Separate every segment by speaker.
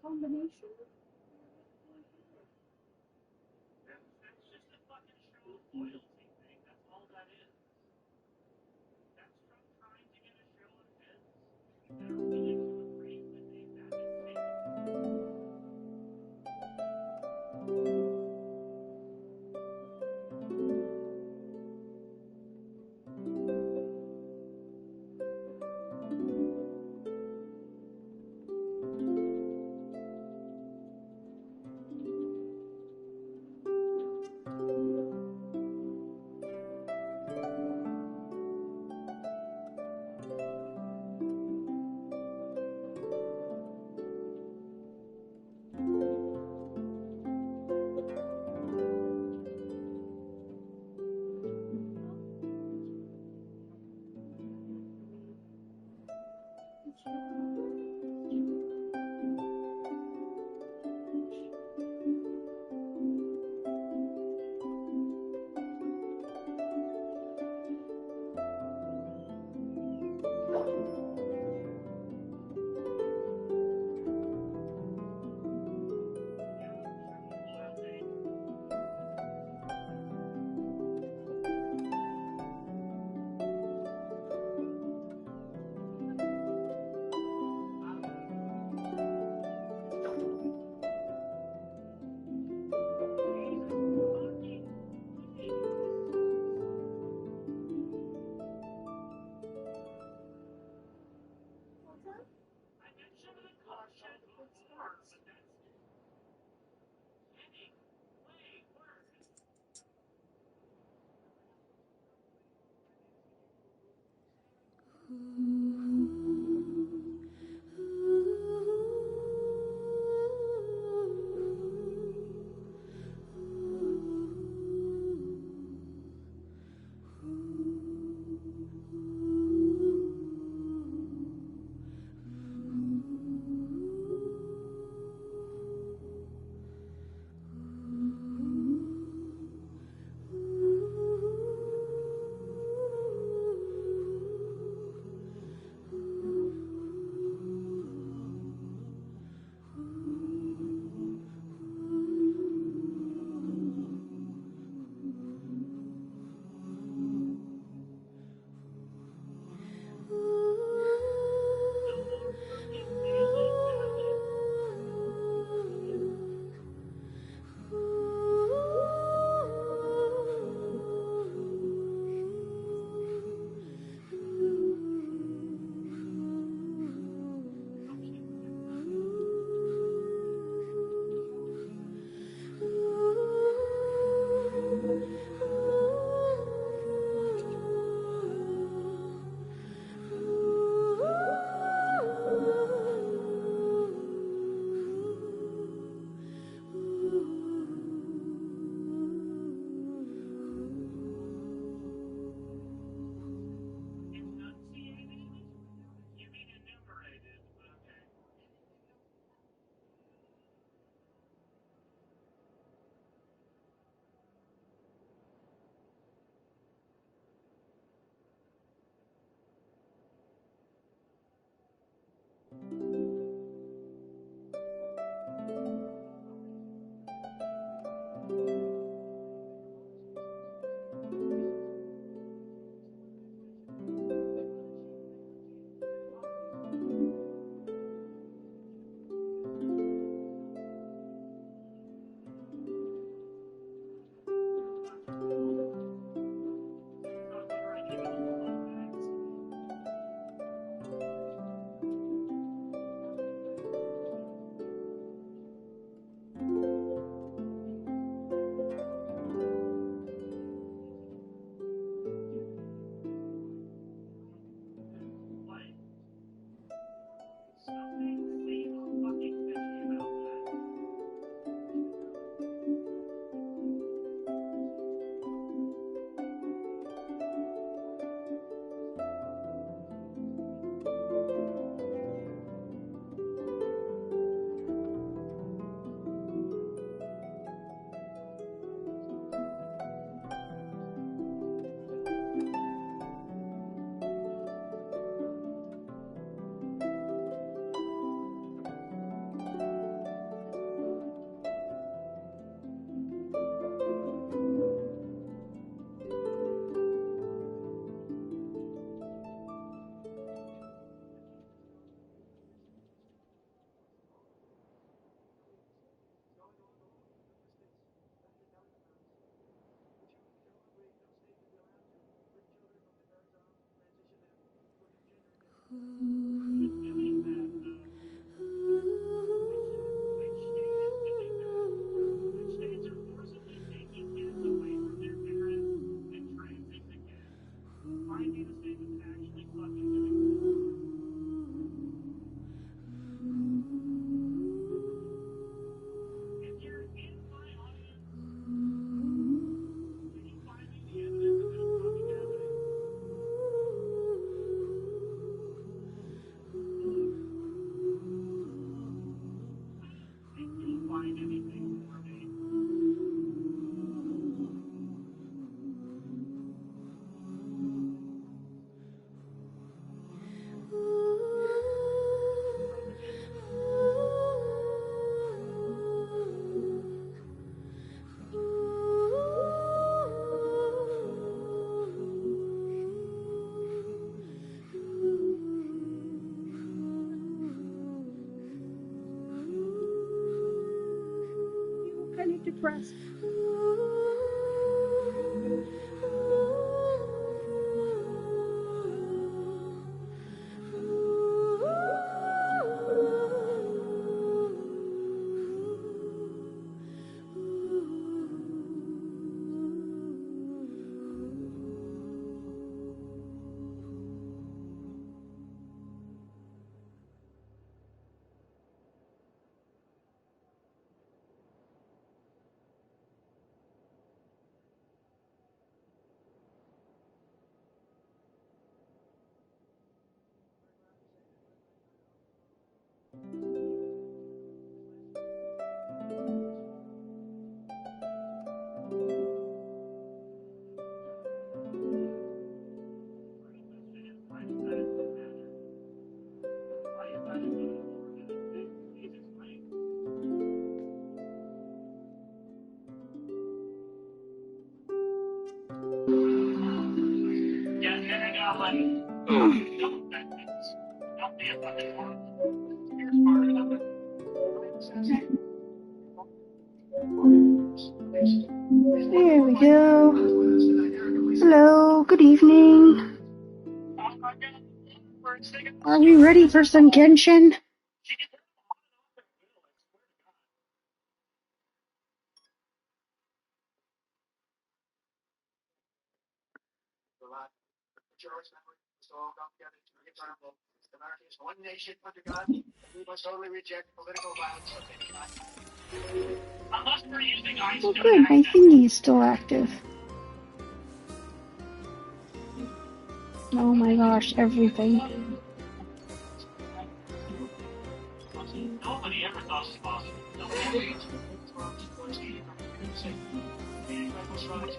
Speaker 1: Combination?
Speaker 2: That's just a fucking show of loyalty thing. That's all that is. That's from trying to get a show of heads. They're willing to agree with that insanity. Who's doing that, though? Which state is doing that? Which states are forcibly taking kids away from their parents and transing the kids? Find me the state that's actually fucking doing that. If you're in my audience, can you find me the evidence of this fucking happening? If you'll find anything for me.
Speaker 1: Kind of depressed.
Speaker 2: Why does that even matter? Why is that even important in this? Please explain. Yeah, don't be a fucking horse. Here's part of it.
Speaker 1: There we go. Hello, good evening. Are we ready for some Genshin?
Speaker 2: One nation under God. We must totally reject political violence of any kind. Unless we're using ice
Speaker 1: Oh
Speaker 2: to
Speaker 1: good, my
Speaker 2: enact
Speaker 1: thingy is still active. Oh my gosh, everything.
Speaker 2: Nobody ever thought it was possible.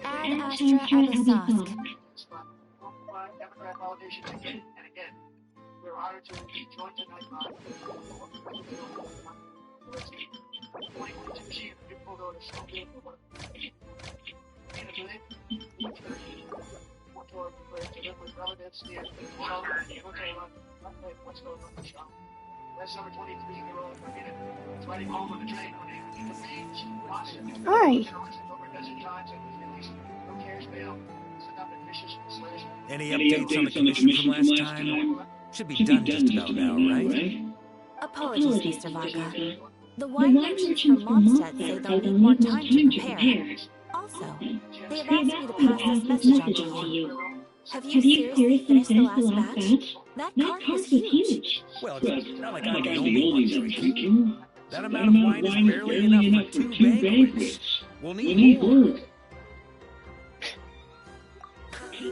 Speaker 3: Ad Astra Abasask.
Speaker 2: Democrat politicians again and again. We're honored to join tonight by 2022 chief people go to school. In a minute, with relatives near what's going on in the shop. That's number 23-year-old it's riding home on the train.
Speaker 1: Hi.
Speaker 4: Any updates on the commission from last time? Should be done just about now, right?
Speaker 3: Apologies, Mr. Varka. The wine merchants from Mondstadt say they'll need more time to prepare. Also, they have asked me to pass this message on to you. Have you seriously finished the last batch? That cart was huge.
Speaker 4: Well, it's not like I'm the only one drinking. That amount of wine is barely enough for 2 banquets. We'll need more.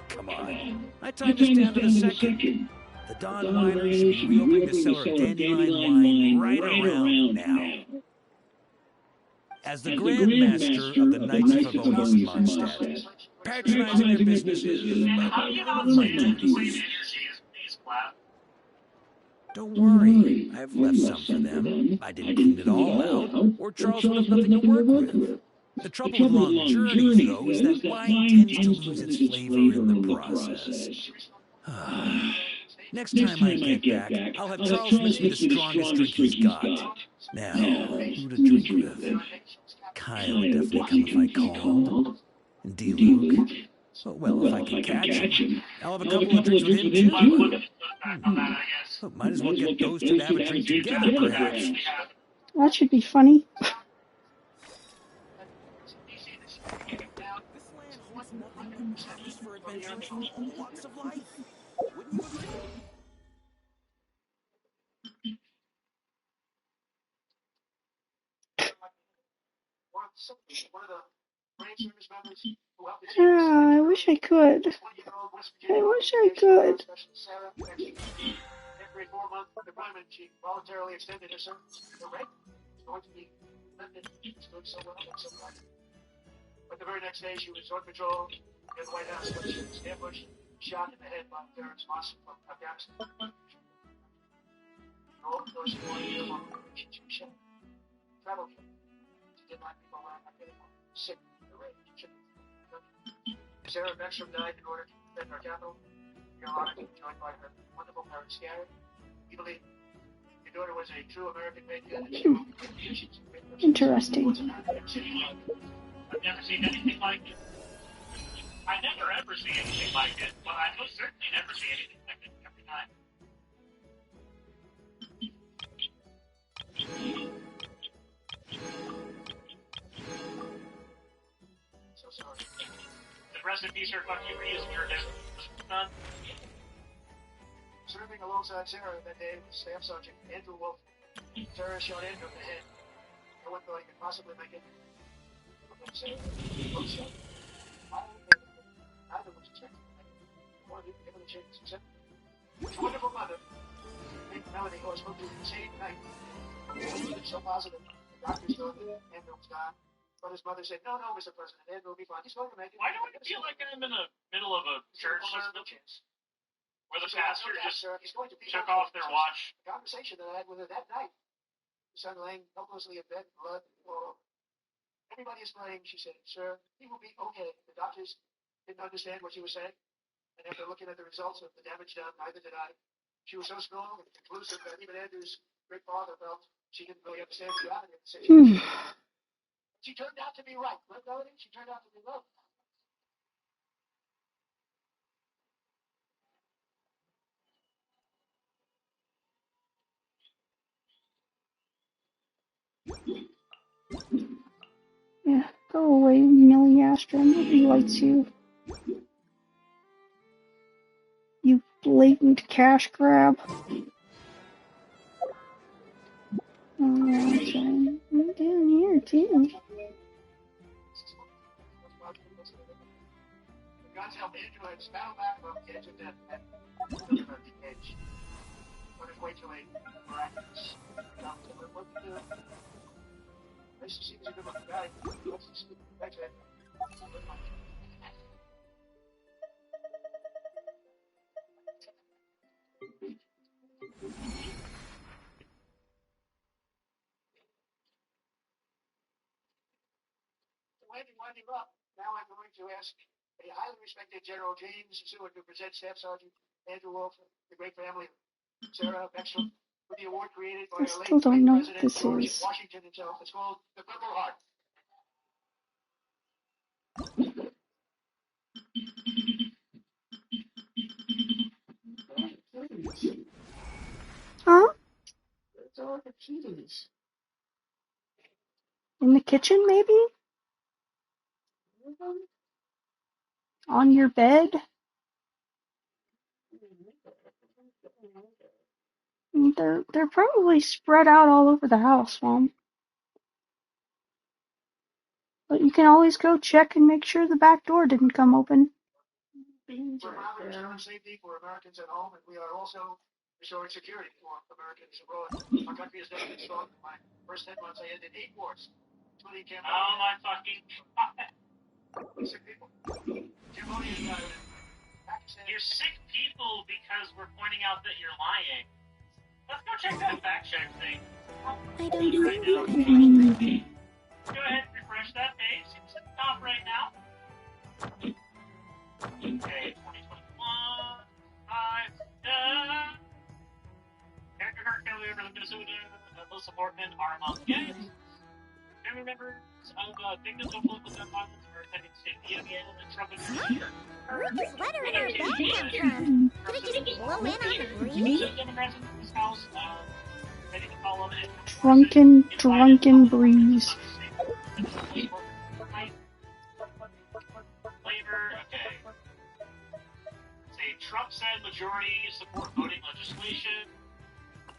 Speaker 4: Come on. I timed this down to the second. The Dawn Winery should be reopening the cellar of dandelion wine right around now. As the Grand Master of the Knights of Favonius in Mondstadt, patronizing their businesses,
Speaker 2: How do you not say that the same energy as these clap?
Speaker 4: don't worry, I've left some for them. I didn't clean it all out, or Charles would have nothing to work with. The trouble with long journeys, though, is that wine tends to lose its flavor in the process. Next time I get back, I'll have Charles mix me the strongest drink he's got. Now, who to drink with? Kyle would definitely come if I called. And D. Luke? Well, if I can catch him, I'll have a couple of drinks with him, too. Might as well get those two to have a drink together, perhaps.
Speaker 1: That should be funny.
Speaker 4: This land holds nothing but promise for adventurers from all walks of life. Wouldn't you agree?
Speaker 1: I wish I could. I wish I could.
Speaker 2: Every 4 months, the Ryman, she voluntarily extended her service. The rate is going to be lifted. It's doing so well, so well. But the very next day, she was on patrol in the White House when she was ambushed, shot in the head by terrorist Mossad from Afghanistan. Those who wanted to go on she was shot. Travel kit. She did not people around like anyone. Sick in the rage. Sarah Beckstrom died in order to defend our capital. Your Honor, joined by her wonderful parents, Gary. You believe your daughter was a true American patriot.
Speaker 1: Interesting.
Speaker 2: I've never seen anything like it. I never ever see anything like it, but I most certainly never see anything like it every time. So sorry. The rest in peace, her fucking is your son. Serving alongside Sarah that day was Staff Sergeant Andrew Wolf. Sarah shot Andrew in the head. No one thought he could possibly make it. Sarah was shot. Neither was expected to make it. Or didn't give it a chance. His wonderful mother, named Melody, who I spoke to the same night, was so positive. The doctors thought that Andrew was gone. But his mother said, no, Mr. President, Andrew will be fine. He's going to make it. Why do I feel like I'm in the middle of a church service? Where the pastor just took off their watch. The conversation that I had with her that night. The son laying helplessly in bed, blood all over. Everybody is praying, she said, sir, he will be okay. The doctors didn't understand what she was saying. And after looking at the results of the damage done, neither did I. She was so strong and conclusive that even Andrew's great father felt she didn't really understand the gravity of the situation. She turned out to be right. Right, Melody? She turned out to be right.
Speaker 1: Yeah, go away, Millie Astron. Nobody likes you. You blatant cash grab. Alright, I'm down here too.
Speaker 2: The guns helped Andrew and battle back from the edge of death and the edge. But it's way too late. Miraculous. What to do? This seems a good looking guy. What's this? That's it. Winding up. Now I'm going to ask a highly respected General James Stewart to present Staff Sergeant Andrew Wolf, the great family of Sarah Beckstrom, with the award created by
Speaker 1: I still don't know what this is.
Speaker 2: Washington himself. It's called the Purple Heart.
Speaker 1: Huh?
Speaker 2: It's all the kitties.
Speaker 1: In the kitchen, maybe? On your bed? They're probably spread out all over the house, Mom. But you can always go check and make sure the back door didn't come open.
Speaker 2: We're monitoring human safety for Americans at home, and we are also restoring security for Americans abroad. Our country has never been stronger. In my first 10 months, I ended 8 wars, including Cambodia. Oh my fucking God. Sick people. Cambodia, Pakistan. You're sick people because we're pointing out that you're lying. Let's go check that fact check thing.
Speaker 3: I don't believe
Speaker 2: right now.
Speaker 3: you.
Speaker 2: Go ahead and refresh that page. It's at the top right now. Okay, 2021. 5. Character card family member of Minnesota. Most important are among guests. Family members of victims of political gun violence are attending the state of the Union. Trump administration.
Speaker 3: Where'd this letter in our bag come from? Did it just blow in on the breeze?
Speaker 2: Democrats in this house ready to call on it.
Speaker 1: Drunken breeze.
Speaker 2: Labor, okay. Say Trump said majority support voting legislation.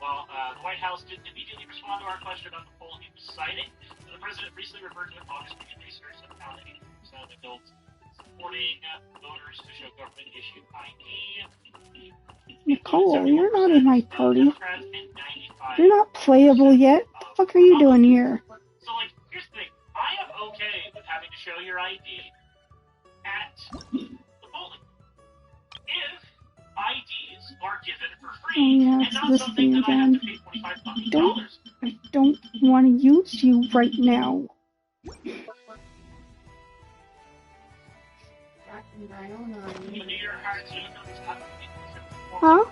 Speaker 2: Well, the White House didn't immediately respond to our question about the poll he was citing. The president recently referred to an August research that found that 80% of adults supporting voters to show government-issued ID.
Speaker 1: Nicole, you're not in my party. You're not playable yet. What the fuck are you doing here?
Speaker 2: So, like, here's the thing. I am okay with having to show your ID at the polling. If IDs are given for free and not something that I have to pay $25.
Speaker 1: I don't want to use you right now. Huh?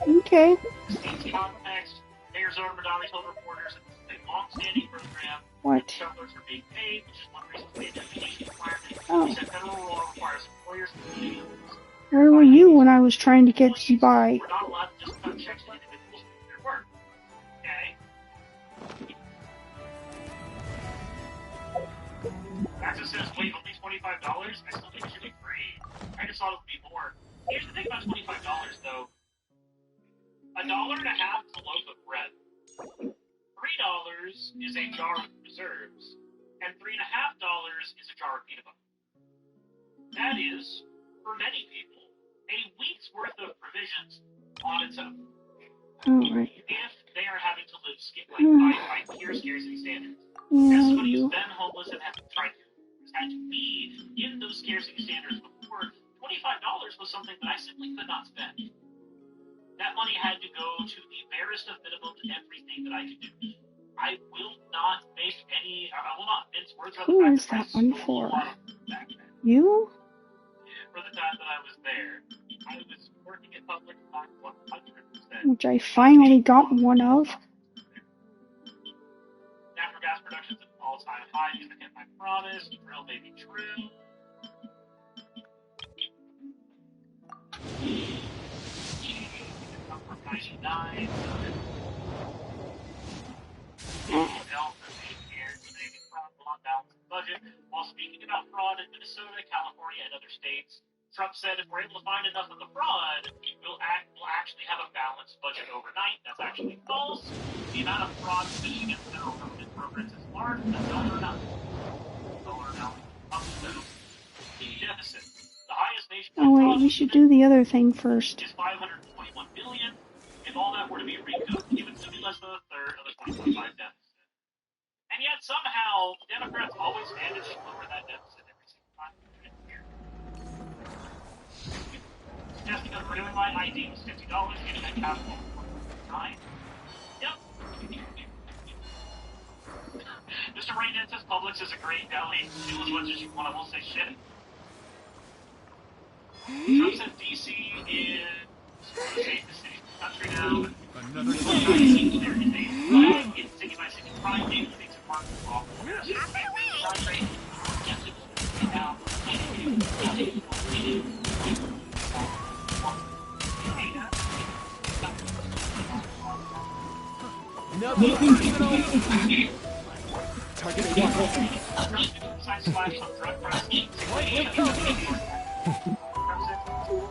Speaker 1: Okay.
Speaker 2: Context, Mayor Zoe Madani told reporters that this is a long-standing program.
Speaker 1: What?
Speaker 2: Travelers are being paid, which is one reason the identification requirement. He said federal law requires employers to pay.
Speaker 1: Where were you when I was trying to get you by?
Speaker 2: We're not allowed to just cut checks to individuals for their work. Okay? Access says, wait, only $25? I still think it should be free. I just thought it would be more. Here's the thing about $25, though. $1.50 is a loaf of bread. $3 is a jar of preserves, and $3.50 is a jar of peanut butter. That is, for many people, a week's worth of provisions on its own.
Speaker 1: Alright.
Speaker 2: If they are having to live by pure scarcity standards. As somebody who's been homeless and had to be in those scarcity standards before, $25 was something that I simply could not spend. That money had to go to the barest of minimum to everything that I could do. I will not make any. I will not mince words.
Speaker 1: Who is that one for? You?
Speaker 2: For the time that I was there, I was working at public time 100%.
Speaker 1: Which I finally got one of.
Speaker 2: Natural gas production's at an all-time high. You can hit my promise. Real baby true. From 99. Budget. While speaking about fraud in Minnesota, California, and other states, Trump said if we're able to find enough of the fraud, we'll actually have a balanced budget overnight. That's actually false. The amount of fraud committed against federal government programs is large, but dollar amount up to the deficit. The highest nation.
Speaker 1: Oh wait, we should do the other thing first.
Speaker 2: Is $521 billion. If all that were to be recouped, it would still be less than a third of the 2025 deficit. And yet somehow Democrats always manage to lower that deficit every single time. Just because renewing my ID was $50, getting that capital $9. Yep. Mr. Rainette says Publix is a great deli. Do as much as you want. I won't say shit. Trump said DC is the safest city in the country now.
Speaker 4: Another
Speaker 2: there is a flag in city by city crime data that makes it hard to walk. Crime rate now.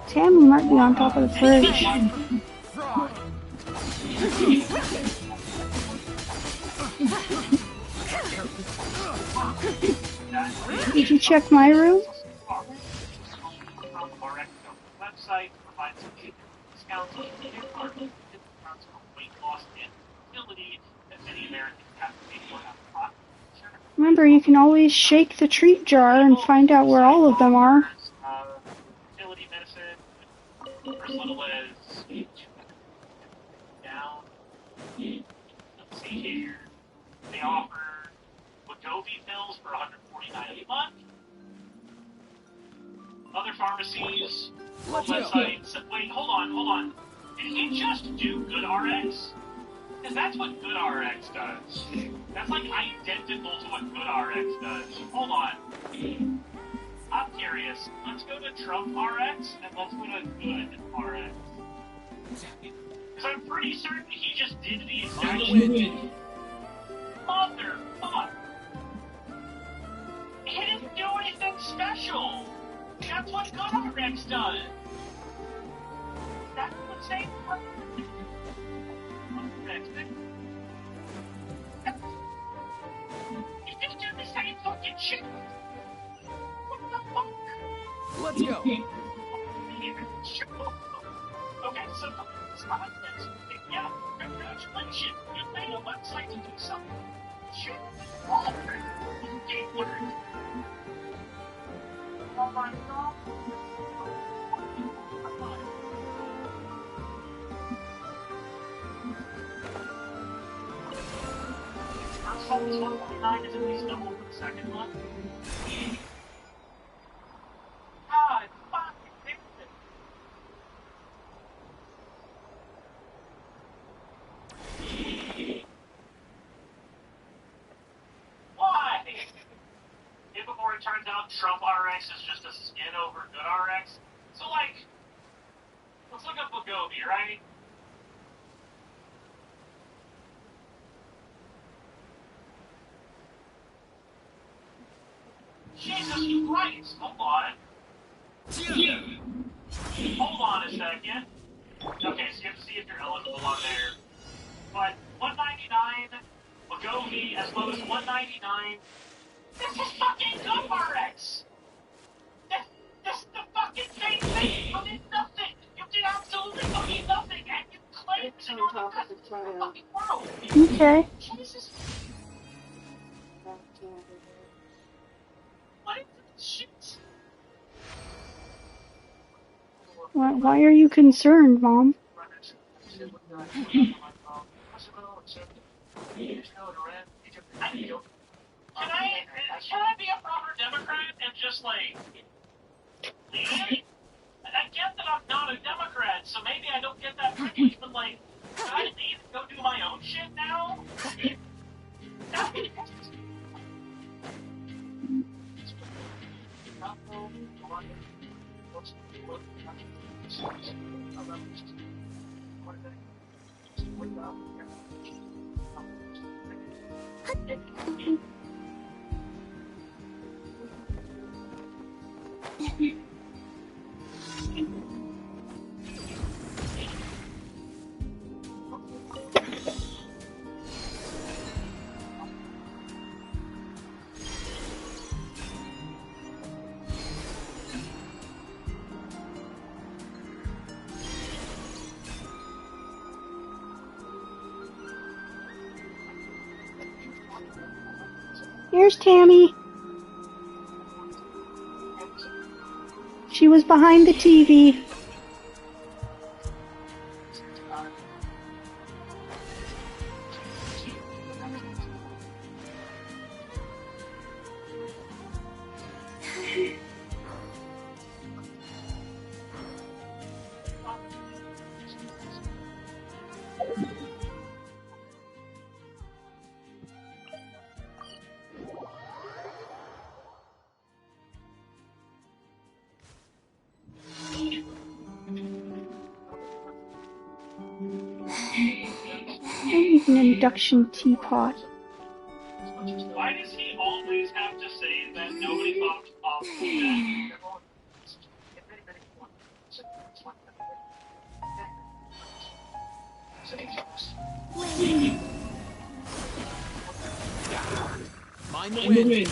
Speaker 1: Tammy might be on top of the fridge. Did you check my room?
Speaker 2: Website provides discounts on discounts for weight loss and fertility that many Americans have to pay for out of pocket.
Speaker 1: Remember, you can always shake the treat jar and find out where all of them are.
Speaker 2: Fertility medicine, for as little as down. Let's see here. They offer Wegovy pills for $149 a month. Other pharmacies, websites. Wait, hold on. Did he just do GoodRx? Because that's what good RX does. That's like identical to what good RX does. Hold on. I'm curious. Let's go to Trump RX and let's go to good RX. Because I'm pretty certain he just did the exact same. Motherfuck! He didn't do anything special! That's what good RX does! That's the same he just did the same fucking shit! What the fuck?
Speaker 4: Let's go.
Speaker 2: Okay, so stop this. Yeah, congratulations. You made a website to do something. Shit. All game work. Oh my god. First one was 149, is at least double for the second one. God, fuck it. Why? If before it turns out Trump RX is just a skin over good RX. So like, let's look up Lagobi, right? Jesus Christ, hold on. Hold on a second. Okay, so you have to see if you're eligible on there. But 199, Lagobi as low as 199. This is fucking good RX! This is the fucking same thing! You did nothing! You did absolutely fucking nothing! And you claimed to know the best of the fucking world!
Speaker 1: Okay.
Speaker 2: Jesus. What is this shit?
Speaker 1: Why are you concerned, Mom?
Speaker 2: Can I be a proper Democrat and just like leave it? I get that I'm not a Democrat, so maybe I don't get that privilege, but like, can I leave and go do my own shit now?
Speaker 1: Here's Tammy. She was behind the TV. An induction teapot.
Speaker 2: Why does he always have to say that nobody thought it was possible?
Speaker 4: Mind the wind.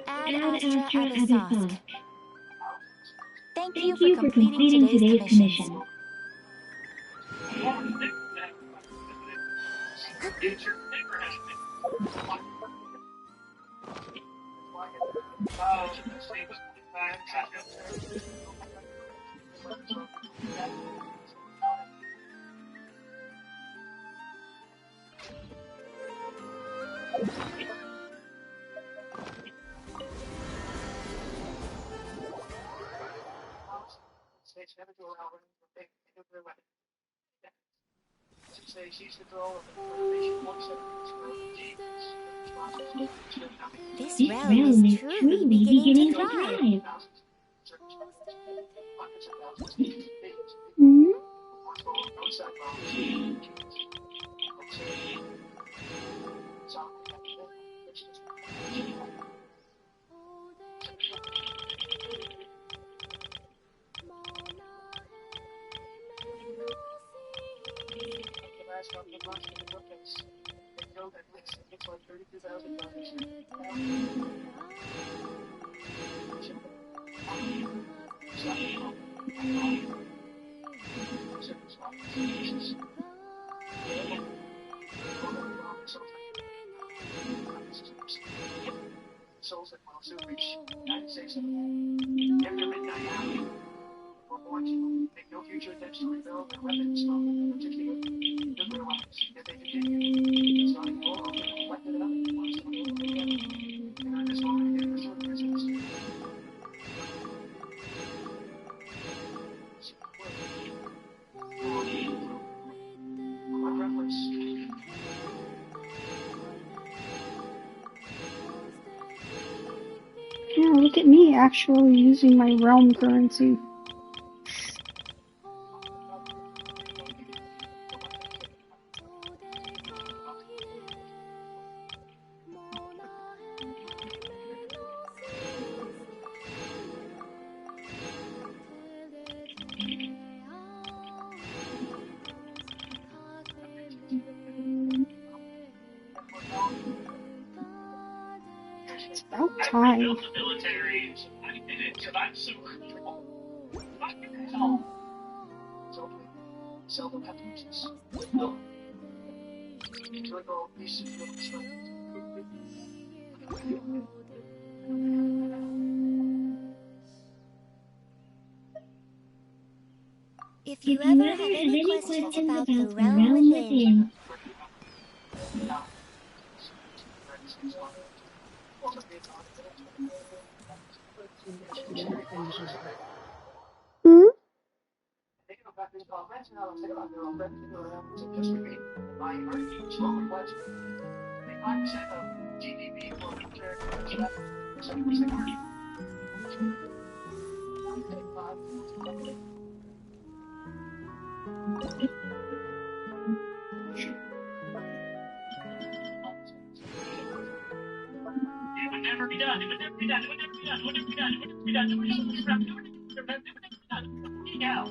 Speaker 3: Ad Astra Abyssosque. Thank you for completing today's commissions. This realm is truly beginning to thrive.
Speaker 1: Hmm? Yeah, look at me actually using my realm currency. It's about time.
Speaker 2: Built the military. I did it because I'm so cool. Fucking hell.
Speaker 3: If you ever have any questions about the realm within,
Speaker 1: Hmm?
Speaker 2: It would never be done. It would never be done. It would never be done. It would never be done. It would never be done. It would never be done. It would never be done. It would never be done. Yeah.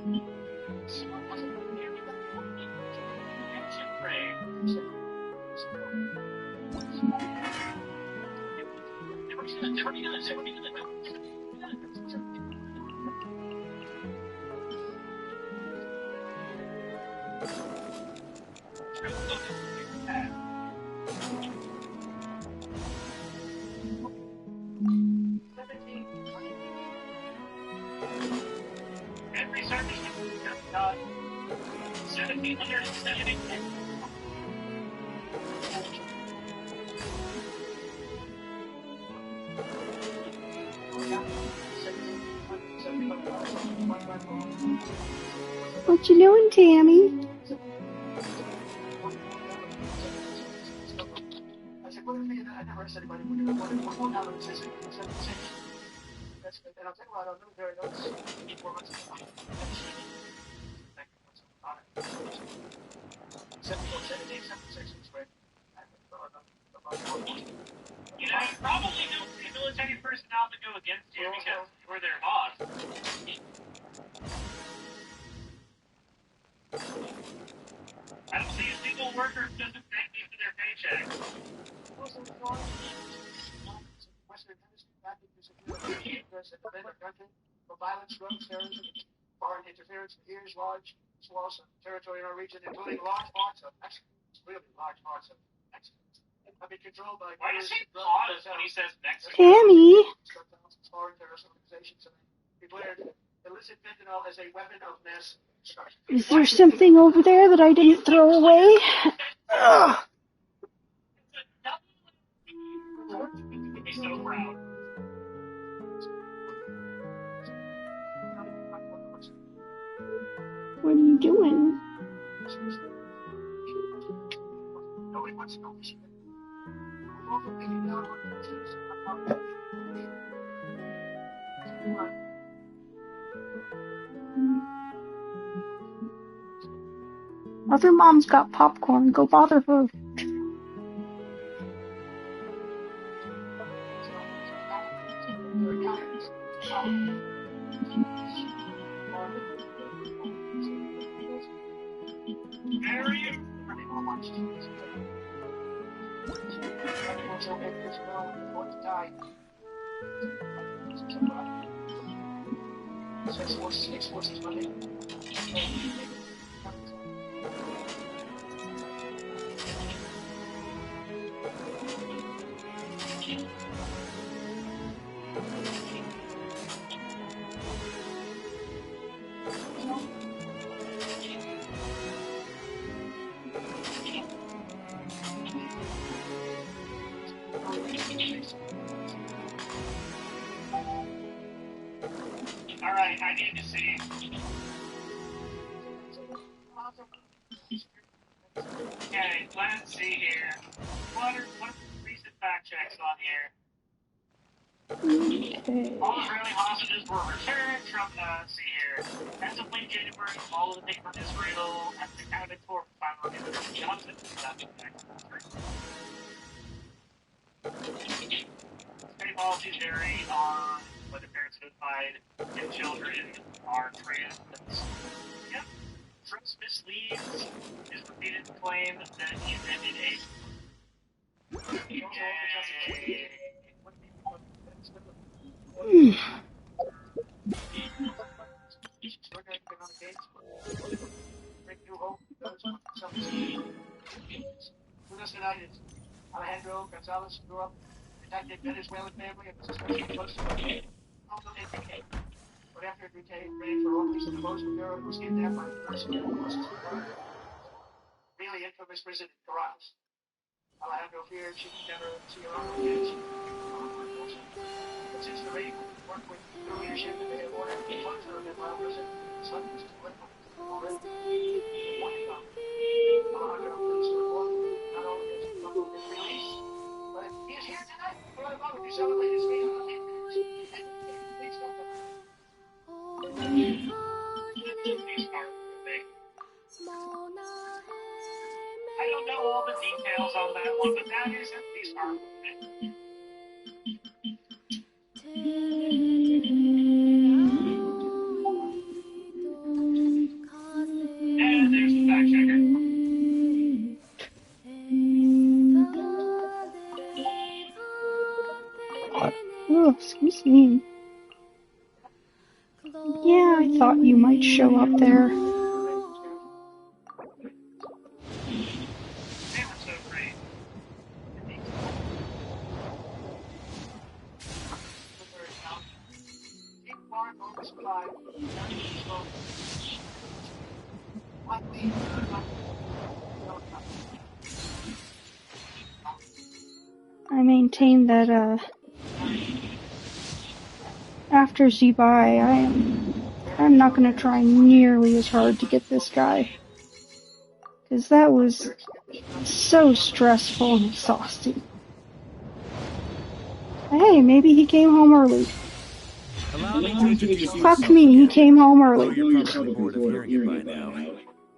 Speaker 2: Every service got 1,770.
Speaker 1: What you doing, Tammy?
Speaker 2: You know, you probably don't see military personnel to go against you because you're their boss. I don't see a single worker who doesn't thank me for their paycheck. For violence, drugs, terrorism, foreign interference, years, large swaths of territory in our region, including large parts of Mexico, really large parts of Mexico, have been controlled by. Why does he pause when he says Mexico?
Speaker 1: Tammy,
Speaker 2: Foreign terrorist organizations have declared illicit fentanyl as a weapon of mass destruction.
Speaker 1: is there something over there that I didn't throw away? Ugh.
Speaker 2: He's so proud.
Speaker 1: What are you doing?
Speaker 2: Nobody wants to know this.
Speaker 1: Other mom's got popcorn. Go bother her.
Speaker 2: Alright, I need to see. Okay, let's see here. What are the recent fact checks on here?
Speaker 1: Okay.
Speaker 2: All Israeli hostages were returned from, let's see here. As of late January, all of the people from Israel have been accounted for by Johnson. State policies vary on whether parents notified and children are trans. Yep. Trump's misleads his repeated claim that he invented a. Alejandro Gonzalez grew up in a Venezuelan family and was especially close to him. But after it ran for office in the Boston Bureau, he was kidnapped by the Mexican forces. Really infamous prison in Caracas. Alejandro feared she could never see her own kids. But since the raid worked with the leadership and they had ordered to plunge her in while prison, his son was political. Alejandro pleads to report not only his release, but he is here tonight. What about you celebrate his freedom? Please don't come. I don't know all the details on that one, but that is at least our and there's the fact checker.
Speaker 1: Oh, excuse me. Yeah, I thought you might show up there.
Speaker 2: They were so great.
Speaker 1: I maintain that, after Zibai, I'm not gonna try nearly as hard to get this guy. Because that was so stressful and exhausting. Hey, maybe he came home early.
Speaker 4: Allow me to introduce
Speaker 1: Fuck
Speaker 4: myself
Speaker 1: me, he
Speaker 4: again.
Speaker 1: came home
Speaker 4: Although
Speaker 1: early.
Speaker 4: you're probably bored of hearing it by now.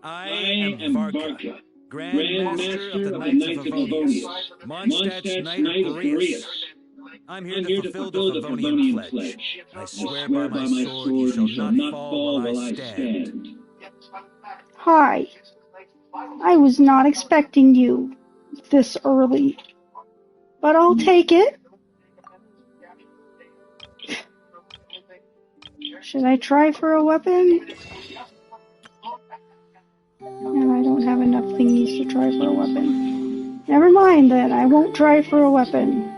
Speaker 4: I am Varka, Grand Master of the Knights of Favonius, Mondstadt's Knight of Boreas. I'm here to fulfill the Favonian pledge. I swear by my sword you shall not fall while I stand.
Speaker 1: Hi. I was not expecting you this early. But I'll take it. Should I try for a weapon? No, I don't have enough thingies to try for a weapon. Never mind then, I won't try for a weapon.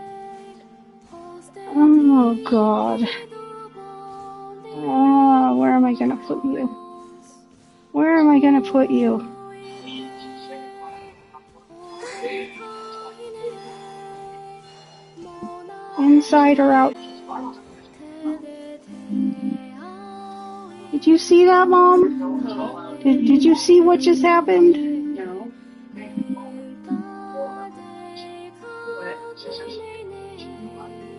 Speaker 1: Oh god. Where am I gonna put you? Where am I gonna put you? Inside or out? Did you see that, Mom? Did you see what just happened?
Speaker 2: No.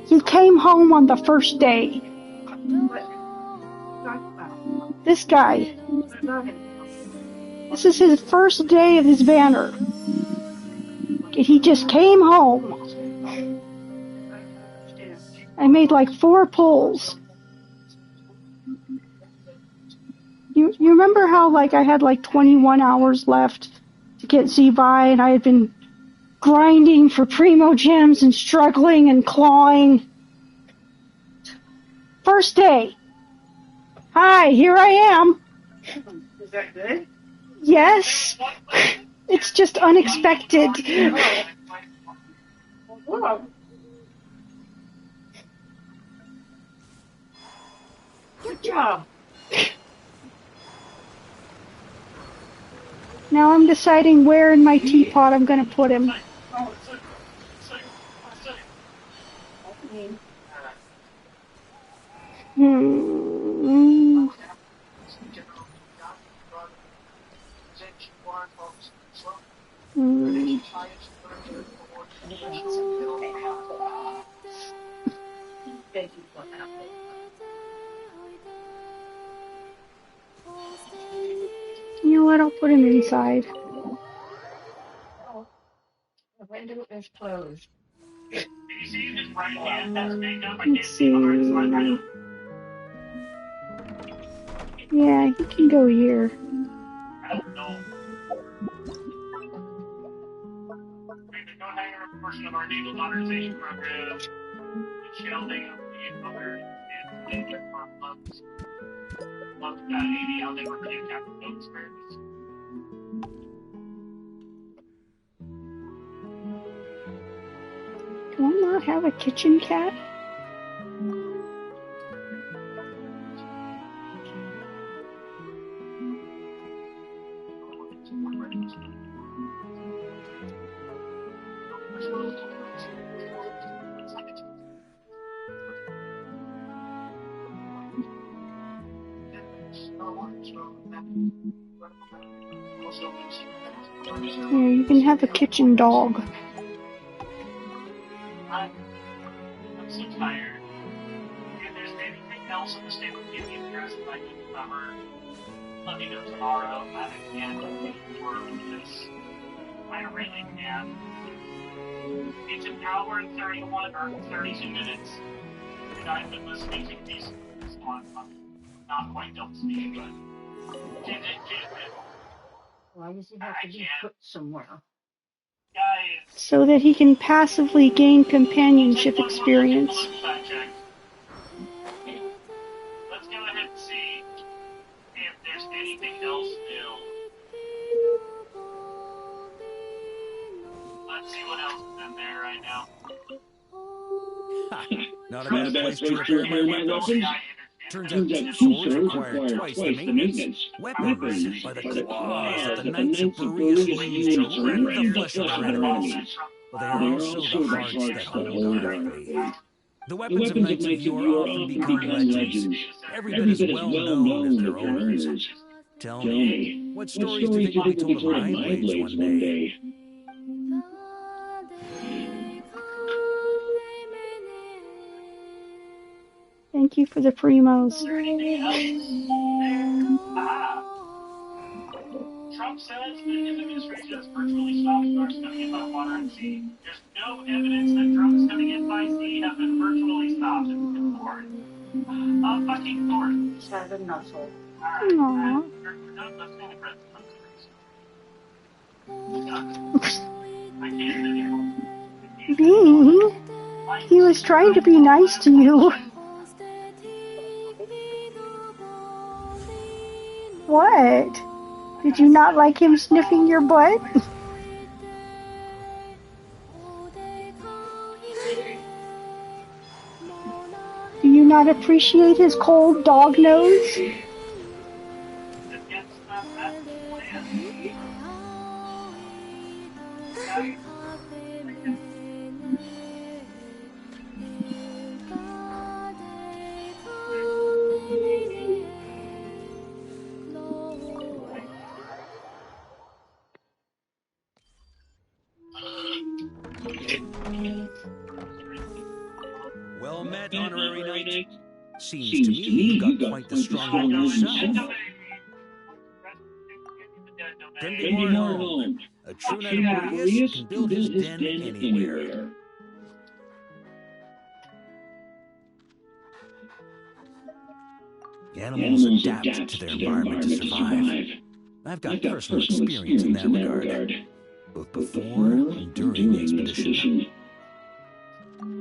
Speaker 1: He came home on the first day. This guy. This is his first day of his banner. He just came home. I made like 4 pulls. You remember how like I had like 21 hours left to get Z-Buy and I had been grinding for Primo Gems and struggling and clawing? First day. Hi, here I am.
Speaker 2: Is that good?
Speaker 1: Yes. It's just unexpected.
Speaker 2: Whoa. Good job.
Speaker 1: Now I'm deciding where in my teapot I'm going to put him. Hmm. You know what? I'll put him inside.
Speaker 2: The window is closed.
Speaker 1: Let's see. Yeah, he can go here.
Speaker 2: I don't know. We've been hiring a portion of our naval modernization program, the shelving of the other and clubs. Love that 80 how they were pretty Captain Boats birds.
Speaker 1: Do I not have a kitchen cat? Here, you can have a kitchen dog.
Speaker 2: I'm so tired. If there's anything else in the state of the interest that I can cover, let me know tomorrow. I can't work with this. I really can. It's an hour and 31 or 32 minutes. And I've been listening to these on not quite double speed, but why does he have to be put somewhere? Guys,
Speaker 1: So that he can passively gain companionship experience.
Speaker 2: let's go ahead and see if there's anything else new. Let's see what else is in there right now.
Speaker 4: Not a bad place to repair my weapons. Turns out 2 swords require twice the maintenance. Weapons by the claws that the knights of Perugia use to rend the flesh of their enemies. But they are also the hearts that hold our faith. The weapons of knights of yore often become legends, every bit as well known as their owners. Tell me, what stories do you think will be told of my blades one day?
Speaker 1: Thank you for the primos.
Speaker 2: Trump says that his administration has virtually stopped drugs coming in by water and sea. There's no evidence that drugs coming in by sea have been virtually stopped. It's court. Fucking court. He's had a nuzzle.
Speaker 1: Aww.
Speaker 2: I can't anymore.
Speaker 1: Bean, he was trying to be nice to you. What? Did you not like him sniffing your butt? Do you not appreciate his cold dog nose?
Speaker 2: That's not that plan.
Speaker 4: Well met, Honorary Knight. Seems to me you've got quite the strong arm yourself. Couldn't be more at home. A true knight of Boreas can build his den anywhere. Animals adapt to their environment to survive. I've got personal experience in that regard, both before and during the expedition.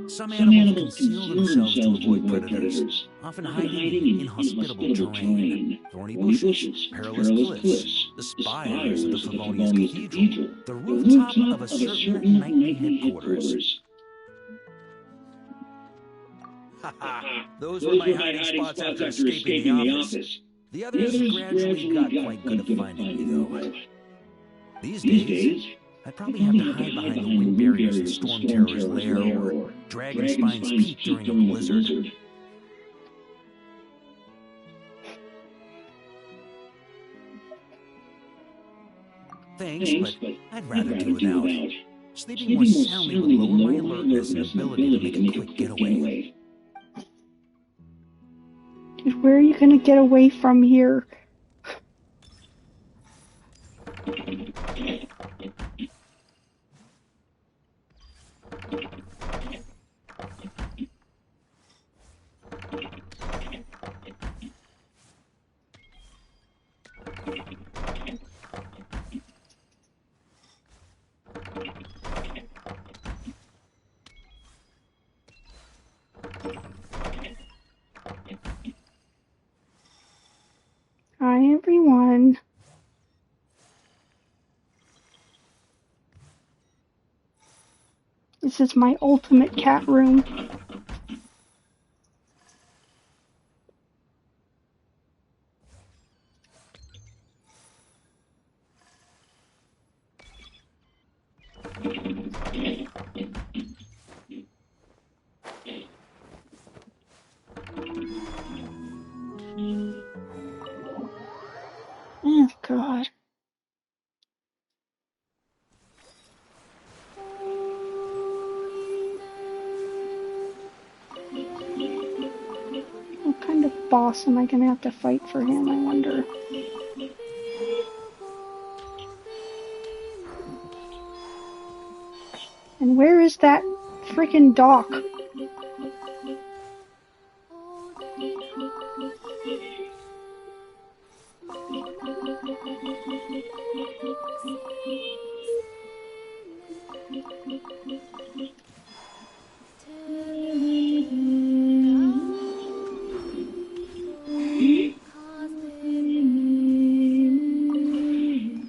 Speaker 4: Some animals conceal themselves to avoid predators, often hiding in inhospitable terrain, thorny bushes, perilous cliffs, the spires of the Favonius Cathedral, the rooftop of a certain knightly headquarters. Haha, those were my hiding spots after escaping the office. The others gradually got quite good at finding me, though. These days, I'd probably have to hide behind the wind barriers in Storm Terror's lair or Dragonspine's Peak during a blizzard. Thanks, but I'd rather do without. Sleeping more soundly would lower my alertness and ability to make a quick getaway.
Speaker 1: Dude, where are you gonna get away from here? Hi, everyone. This is my ultimate cat room. Oh, God. What kind of boss am I gonna have to fight for him, I wonder? And where is that frickin' dock?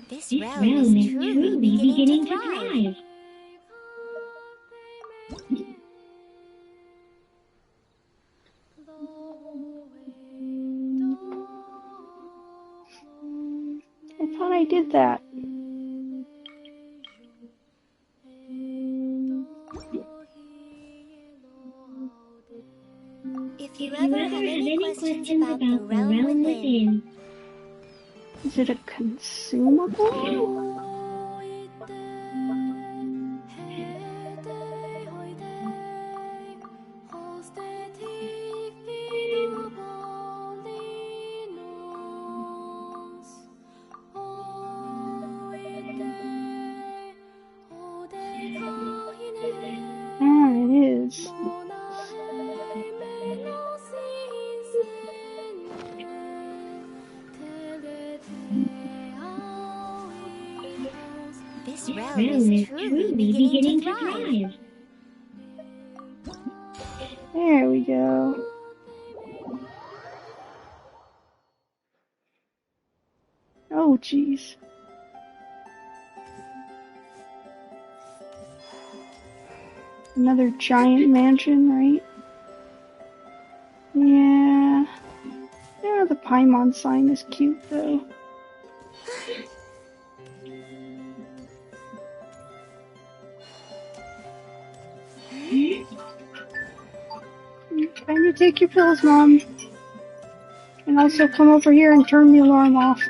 Speaker 3: This realm is truly beginning to thrive.
Speaker 1: I thought I did that.
Speaker 3: If you ever have any questions about the realm within,
Speaker 1: Is it a consumable? Ah, it is.
Speaker 3: this realm is truly beginning to thrive.
Speaker 1: There we go. jeez. Another giant mansion, right? Yeah. Yeah, the Paimon sign is cute, though. Can you take your pills, Mom? And also come over here and turn the alarm off.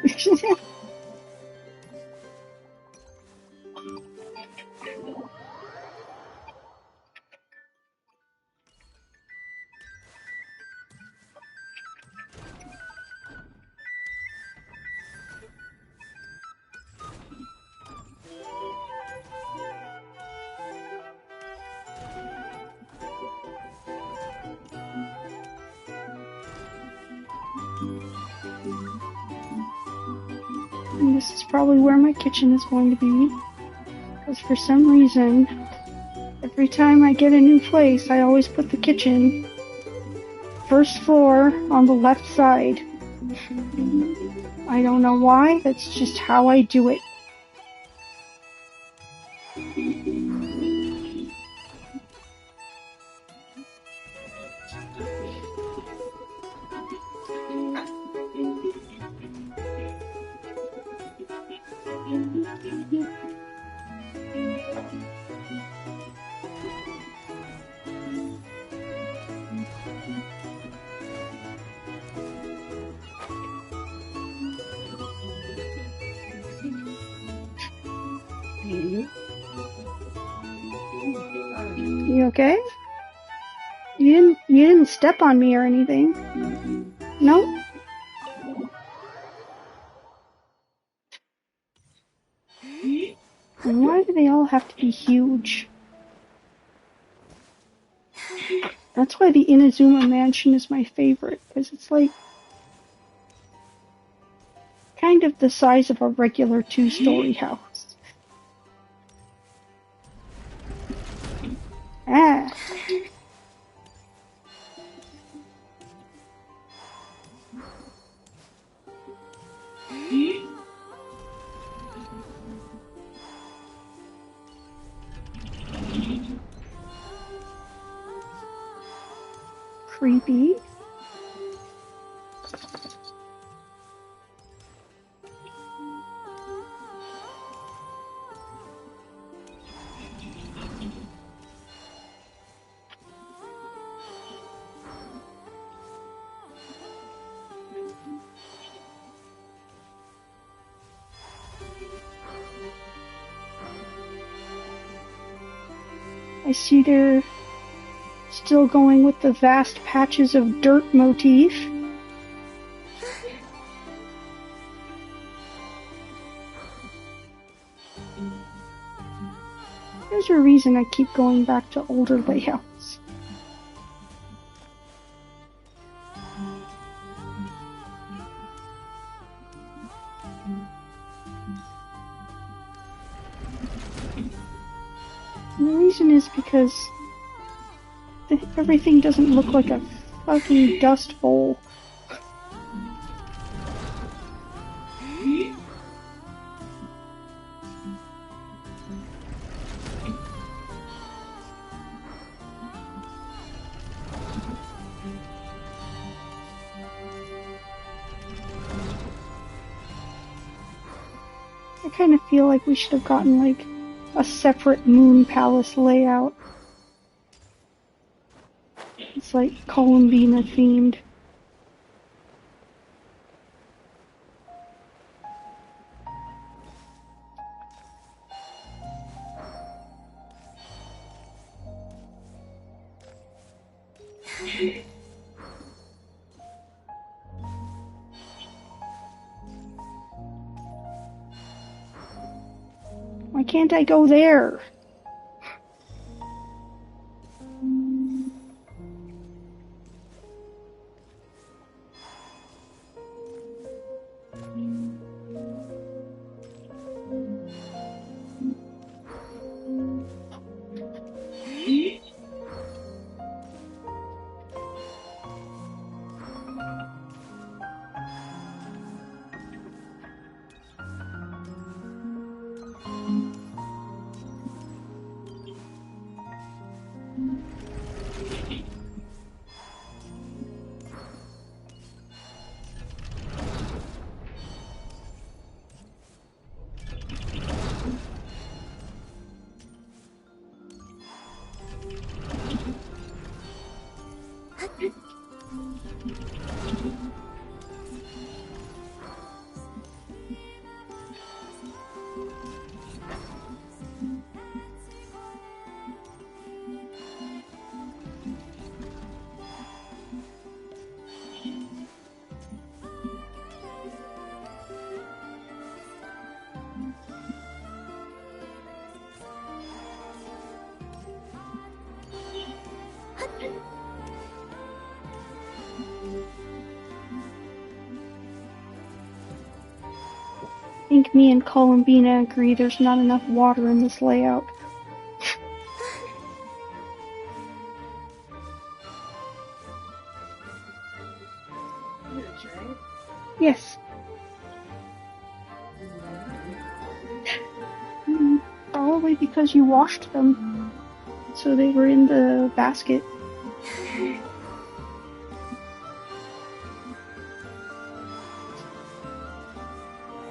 Speaker 1: And this is probably where my kitchen is going to be. Because for some reason, every time I get a new place, I always put the kitchen first floor on the left side. I don't know why, that's just how I do it. You okay? You didn't step on me or anything. No? And why do they all have to be huge? That's why the Inazuma Mansion is my favorite, because it's like kind of the size of a regular two-story house. Ah. Creepy. I see they're still going with the vast patches of dirt motif. There's a reason I keep going back to older layouts. And the reason is because everything doesn't look like a fucking dust bowl. I kind of feel like we should have gotten like a separate Moon Palace layout. It's like Columbina themed. Why can't I go there? think me and Columbina agree there's not enough water in this layout. Yes. Probably because you washed them. So they were in the basket.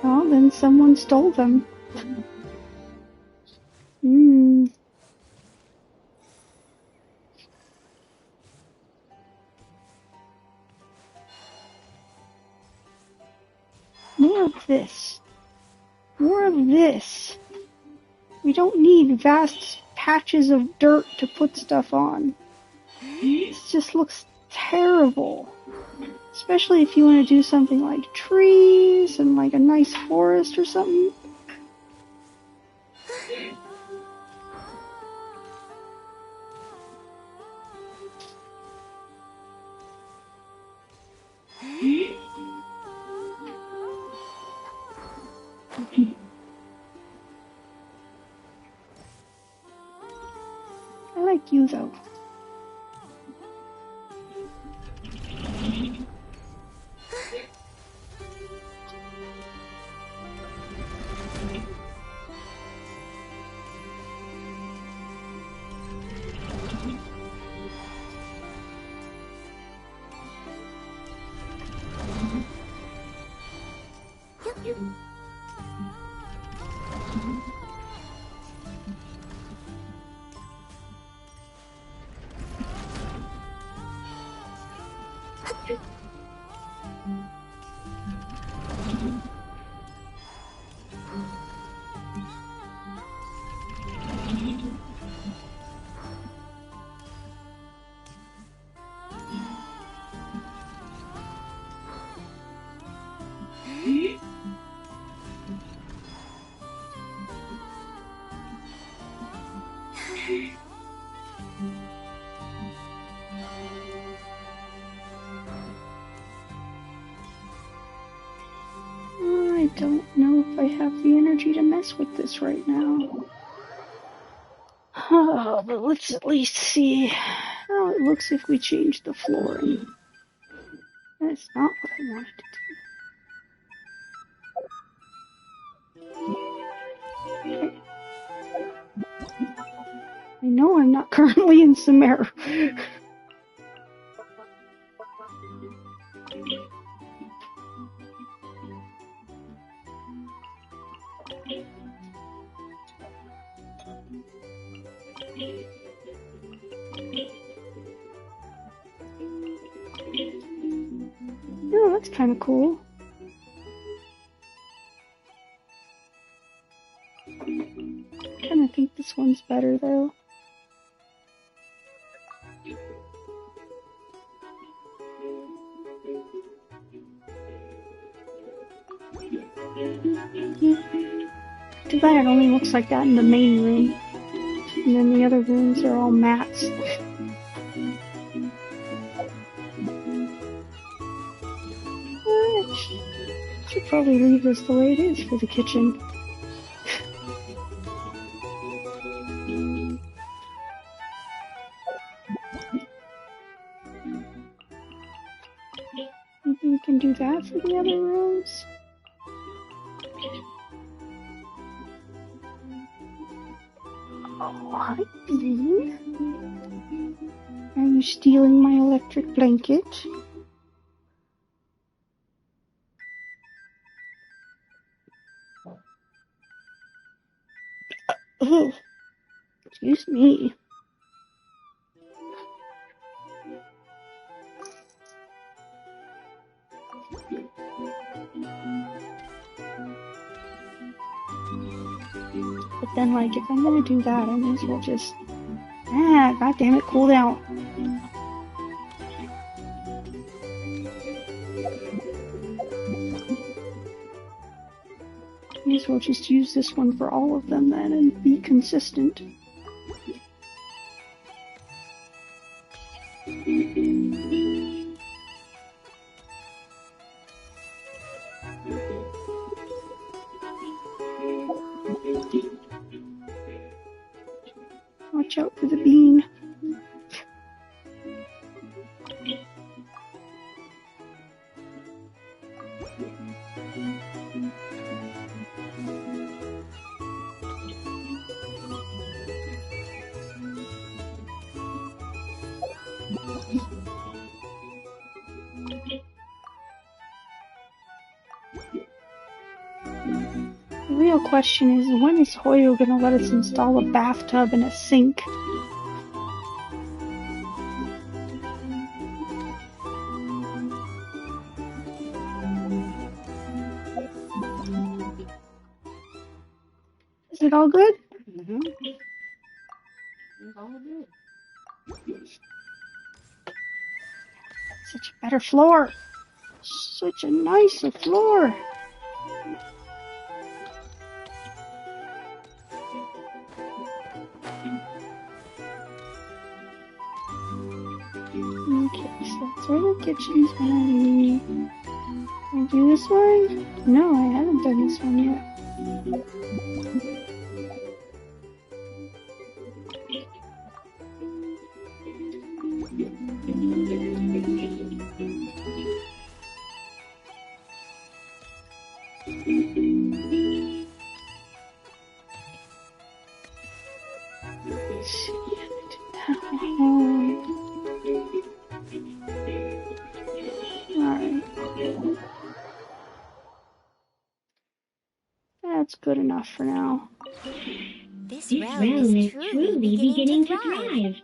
Speaker 1: Oh, then someone stole them. More of this. More of this. We don't need vast patches of dirt to put stuff on. This just looks terrible. Especially if you want to do something like trees and like a nice forest or something. I like you though. I don't know if I have the energy to mess with this right now. Oh, but let's at least see how it looks if we change the flooring. That's not what I wanted to do. Okay. I know I'm not currently in Sumer. Oh, that's kind of cool. I kind of think this one's better though. Too bad it only looks like that in the main room. And then the other rooms are all mats. Should probably leave this the way it is for the kitchen. Maybe we can do that for the other rooms. Oh, hi, Bean. Are you stealing my electric blanket? Oh, excuse me. But then, like, if I'm gonna do that, I may as well just... God damn it, cool down. May as well just use this one for all of them then and be consistent. The real question is, when is Hoyo gonna let us install a bathtub and a sink? Is it all good?
Speaker 2: Mm-hmm. It's all good.
Speaker 1: Such a better floor. Such a nicer floor. Okay, so that's where the kitchen's gonna be. Can I do this one? No, I haven't done this one yet. Let's see, I did that one. Alright. That's good enough for now.
Speaker 3: This railway is truly beginning to thrive.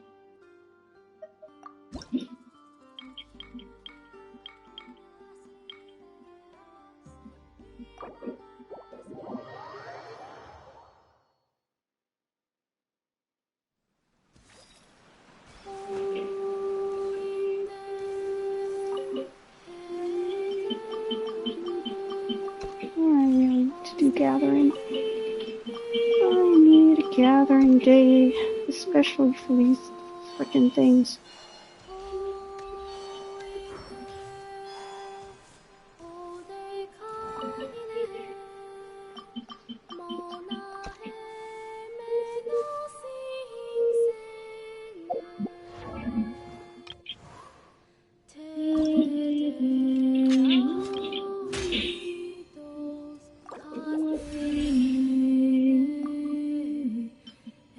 Speaker 1: I really need to do gathering. I need a gathering day, especially for these frickin' things.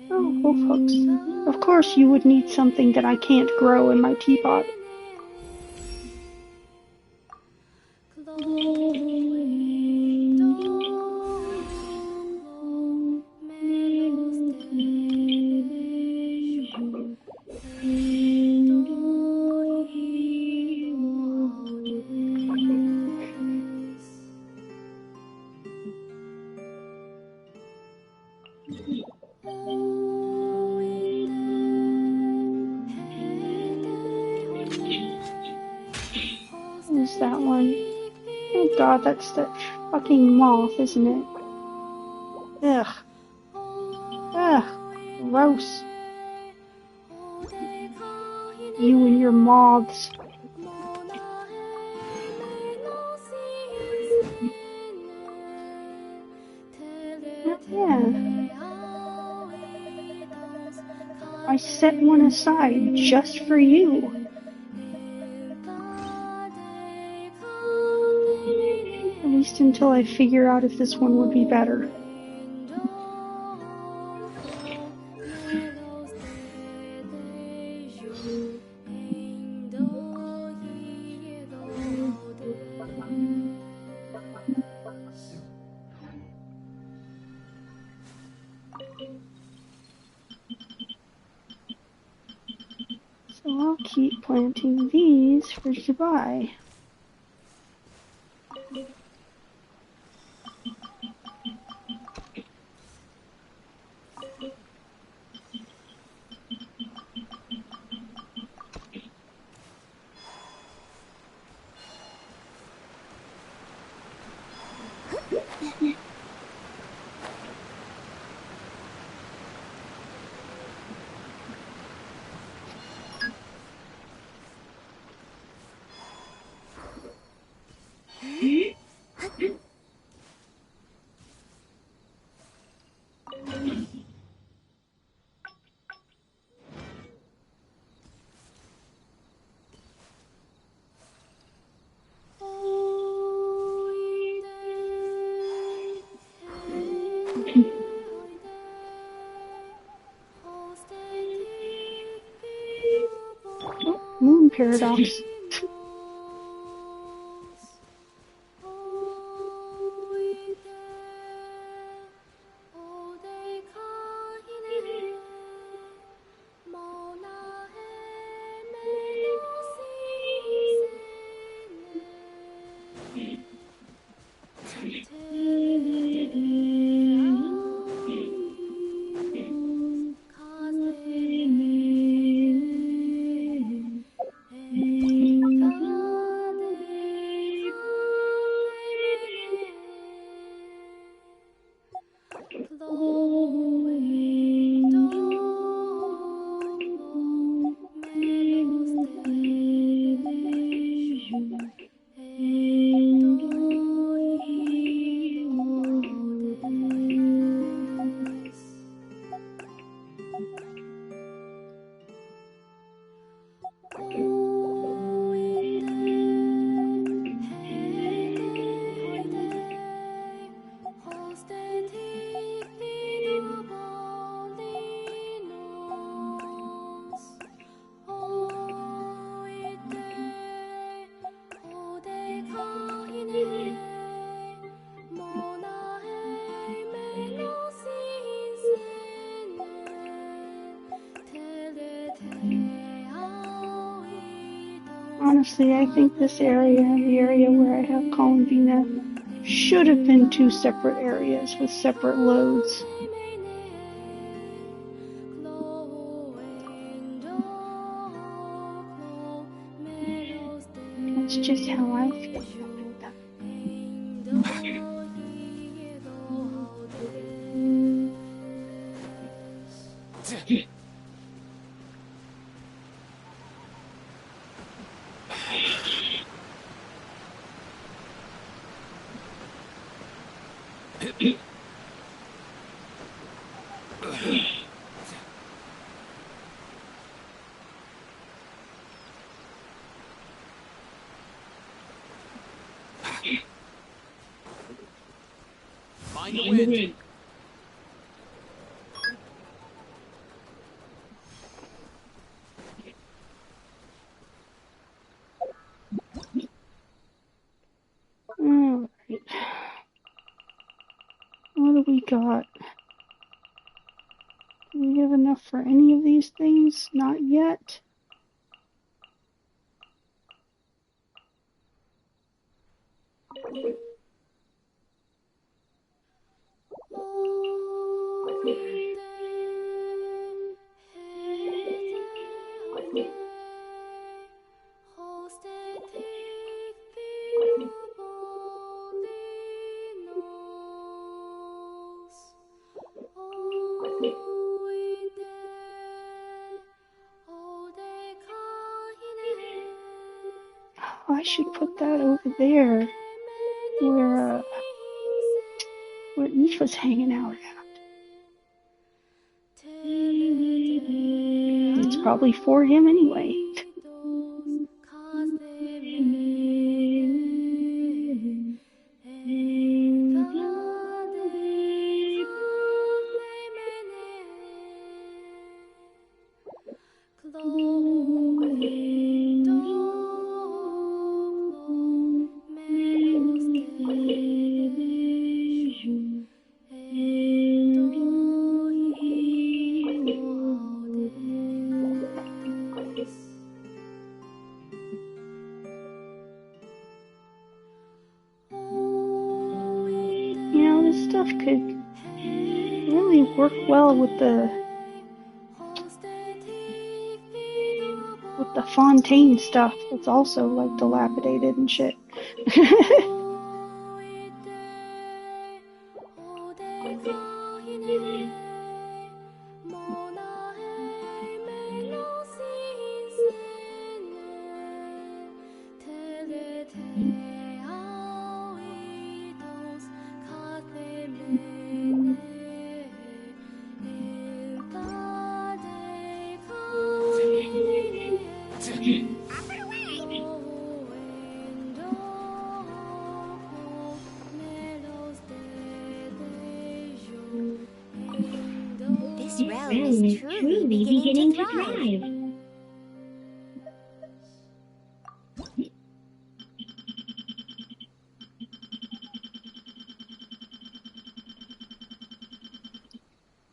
Speaker 1: Oh, wolf hooks. Of course you would need something that I can't grow in my teapot. Who's that one? Oh god, that's that fucking moth, isn't it? Ugh. Ugh. Gross. You and your moths. Yeah. I set one aside just for you. At least until I figure out if this one would be better. So I'll keep planting these for Dubai. Oh, moon paradox. Honestly, I think this area and the area where I have Columbina should have been two separate areas with separate loads. That's just how I feel about that.
Speaker 4: Mind the wind.
Speaker 1: Alright. What do we got? Do we have enough for any of these things? Not yet. Oh, I should put that over there where Eve was hanging out at. It's probably for him anyway. You know, this stuff could really work well with the Fontaine stuff that's also like dilapidated and shit.
Speaker 3: beginning to thrive.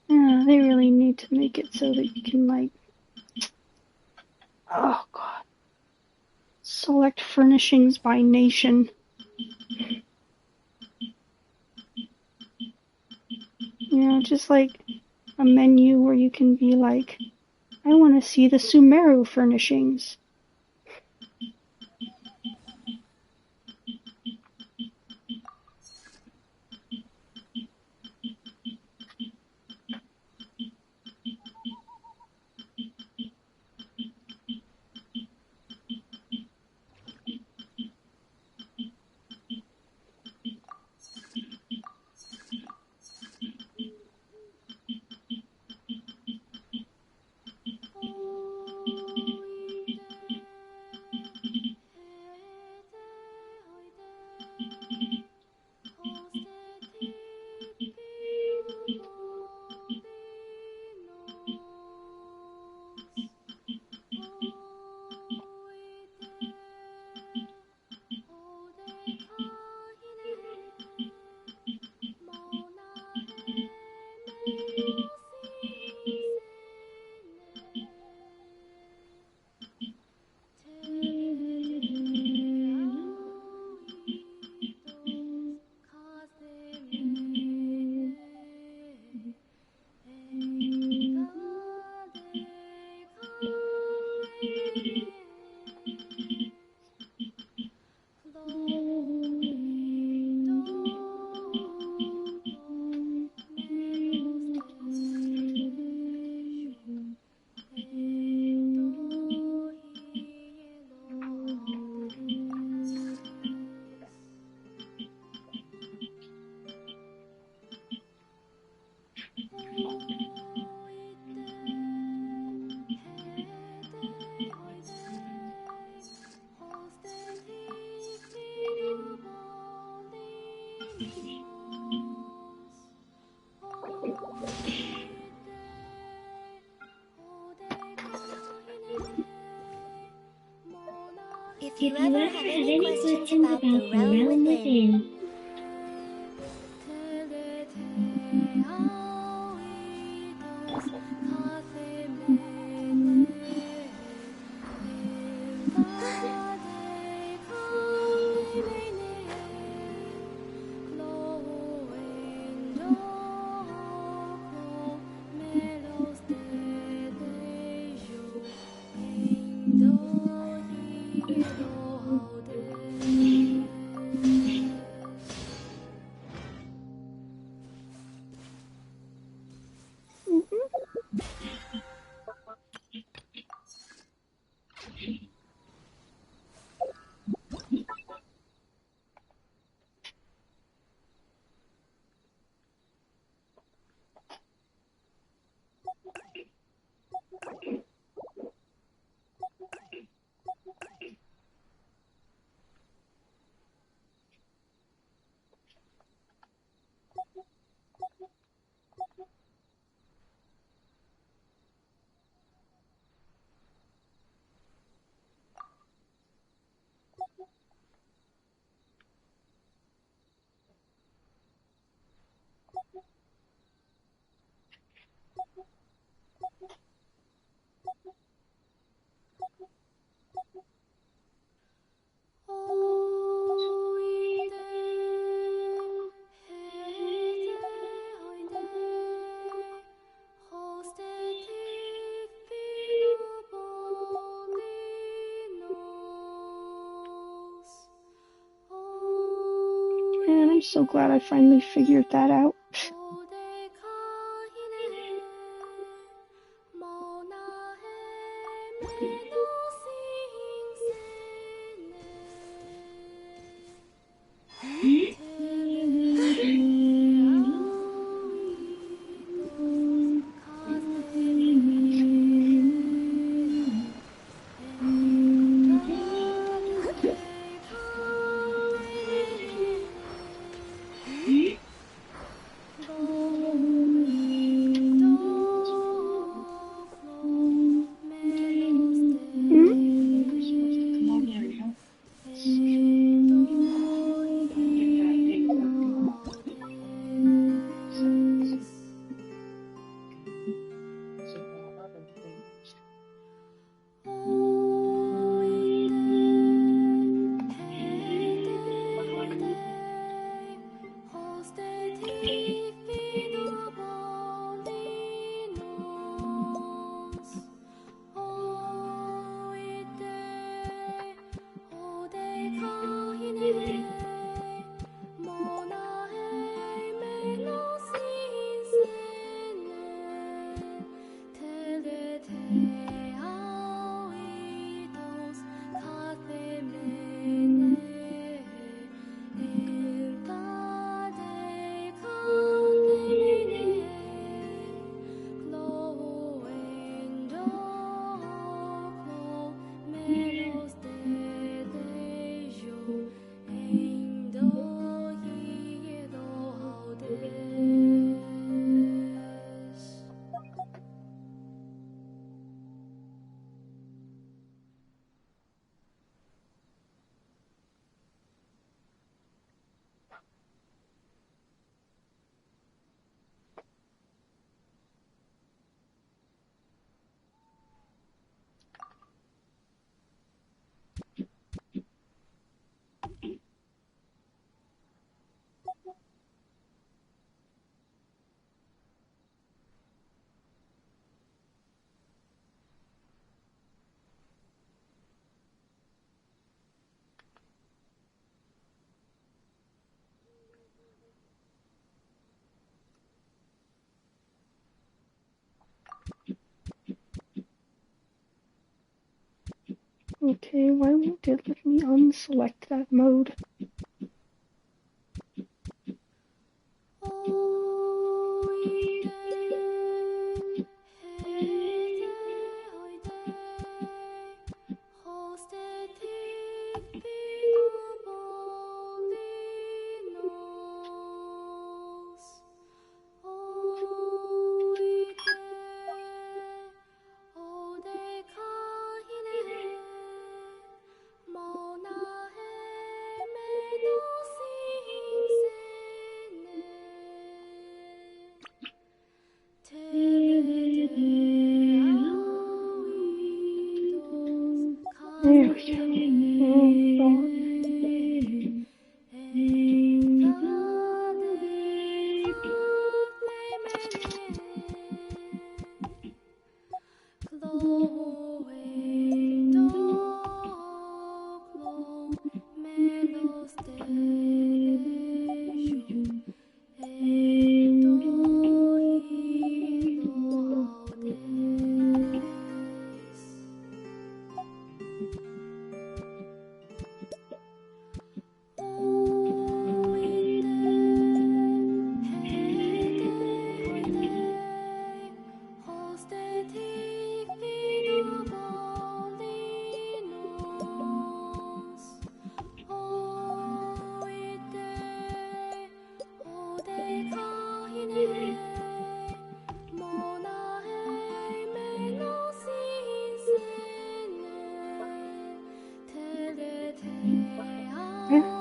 Speaker 1: Yeah, they really need to make it so that you can, like, oh god, select furnishings by nation. You know, just like a menu where you can be like, I want to see the Sumeru furnishings.
Speaker 3: If you ever have any questions about the realm within,
Speaker 1: Man, I'm so glad I finally figured that out. Okay, why won't it let me unselect that mode? There we go.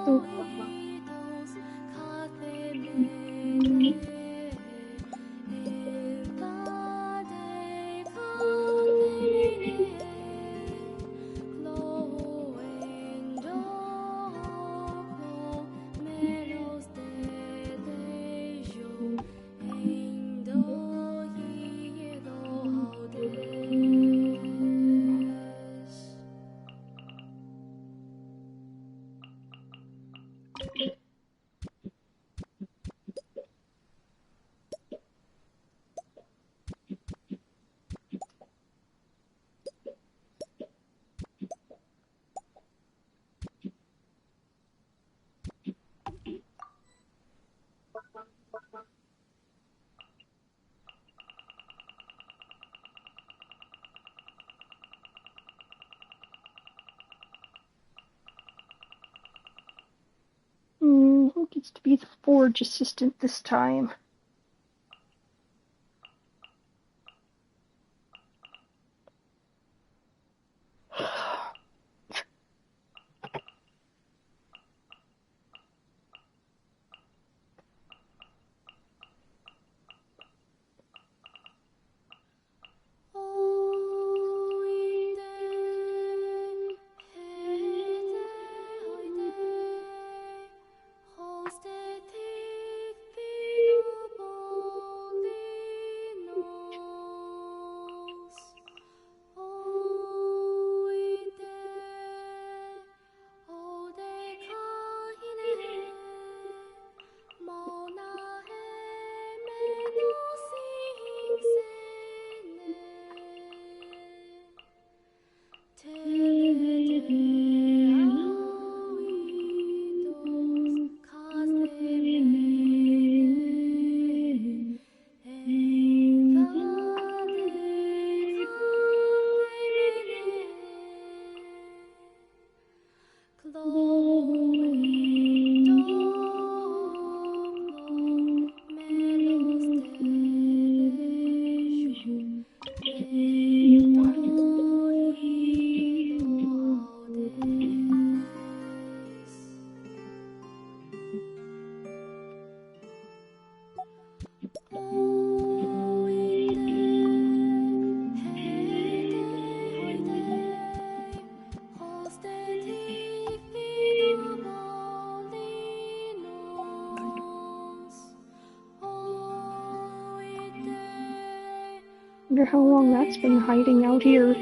Speaker 1: Oh, God. Who gets to be the forge assistant this time? Wonder how long that's been hiding out here.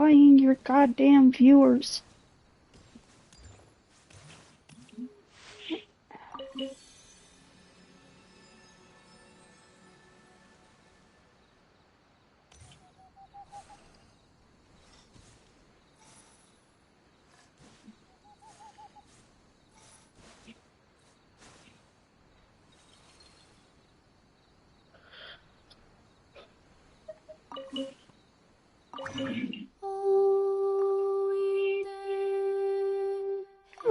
Speaker 1: lying your goddamn viewers.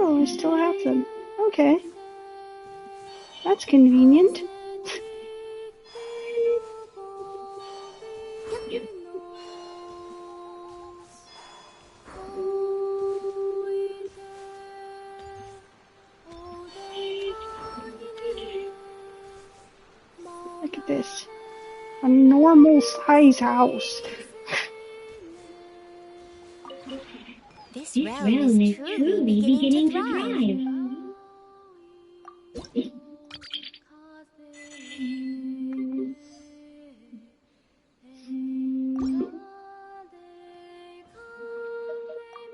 Speaker 1: Oh, I still have them. Okay. That's convenient. Look at this. A normal size house.
Speaker 3: This realm is truly beginning to thrive.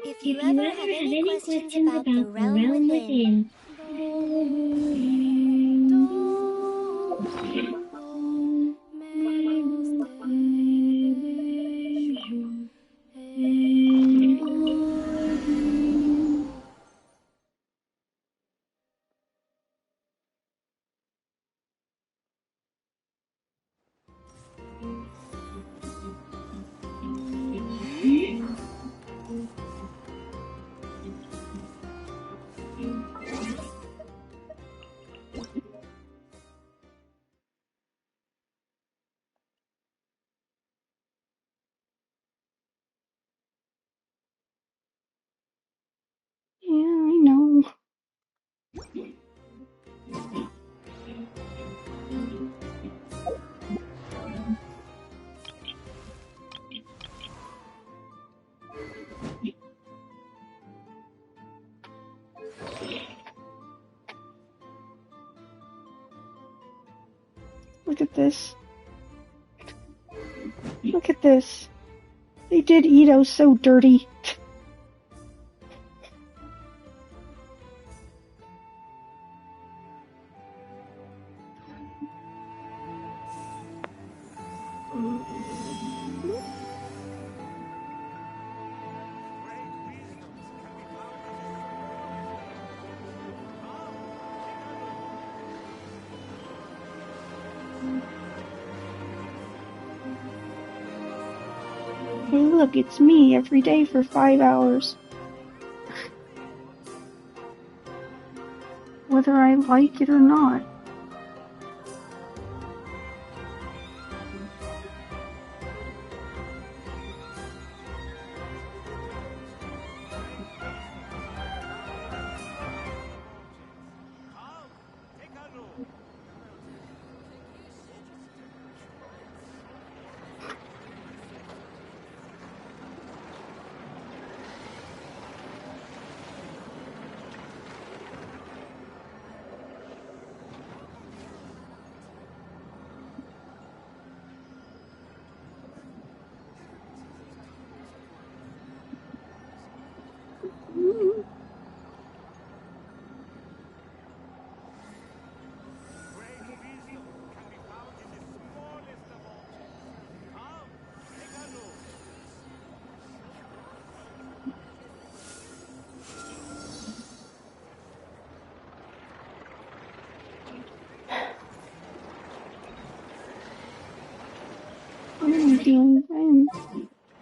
Speaker 3: If you ever have any questions about the realm within,
Speaker 1: Yeah, I know. Look at this. Look at this. They did Ito so dirty. Hey look, it's me every day for 5 hours. Whether I like it or not.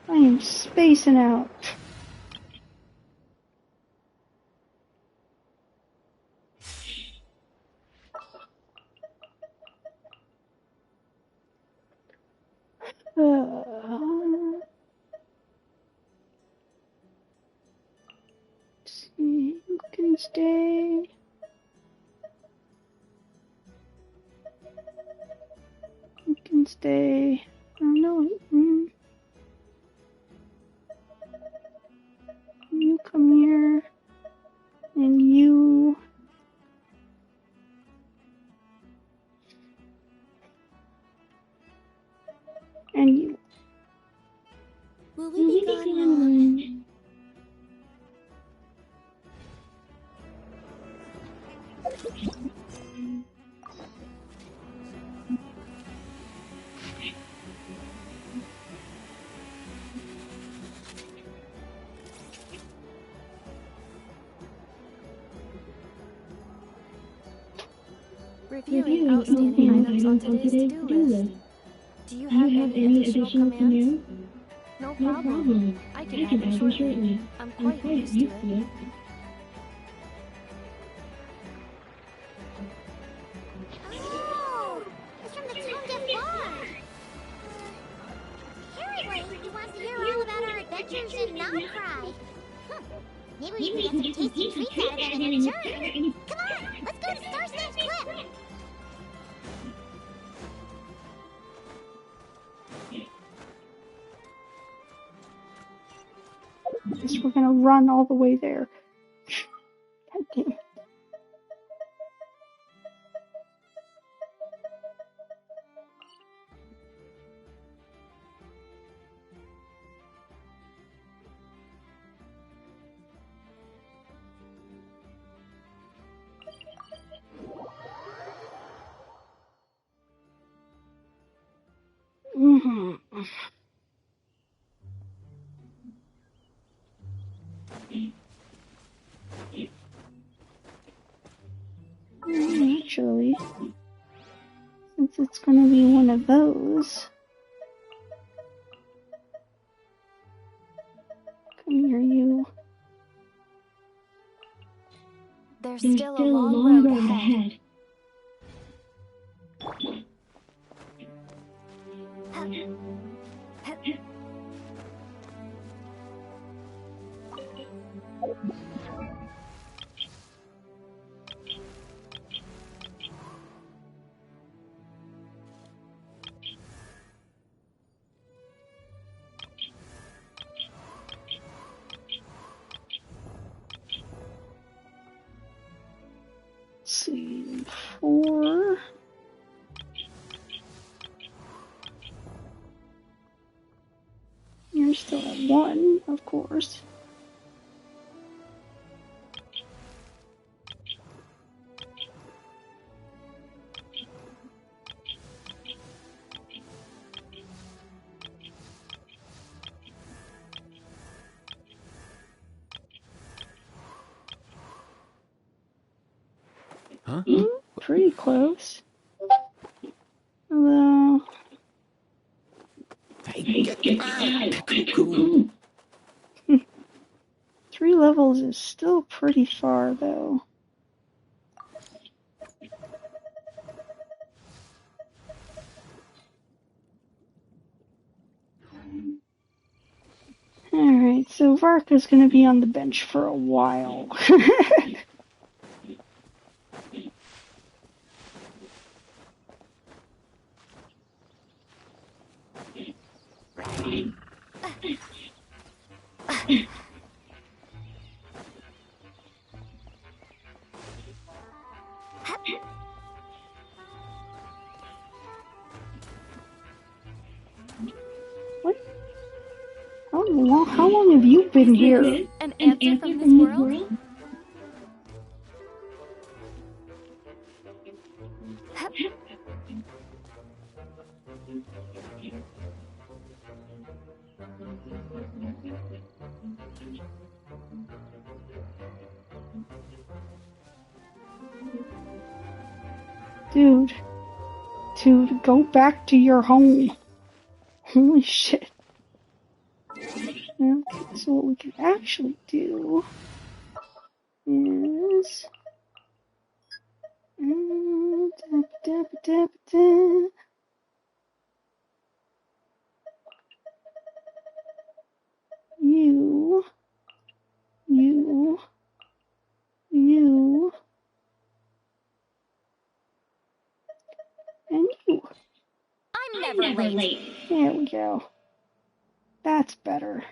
Speaker 1: I am spacing out. See, you can stay. You can stay. Oh no. You come here. And you. And you.
Speaker 3: will we be gone long? Reviewing outstanding items on today's to-do list. Do you have any additional commands? No problem. I can add them shortly. I'm quite used to it.
Speaker 5: Oh! It's from the Tone Deaf Bar! Apparently, he wants to hear all about our adventures in Nocry. Maybe we can get some tasty treats out of him in return. Come on, let's go to Star Snake's Cliff!
Speaker 1: Guess we're gonna run all the way there. God damn. Actually, since it's gonna be one of those, come here, you.
Speaker 3: There's still a long road ahead.
Speaker 1: Let's see, 4. You're still at 1, of course.
Speaker 4: Huh?
Speaker 1: Pretty close. Although,
Speaker 4: Hey, get back! Cuckoo!
Speaker 1: 3 levels is still pretty far, though. Alright, so Varka's gonna be on the bench for a while. What? How long have you been here?
Speaker 3: An answer from this world?
Speaker 1: Dude, go back to your home. Holy shit. Okay, so what we can actually do is... You, and you.
Speaker 3: I'm never late.
Speaker 1: There we go. That's better.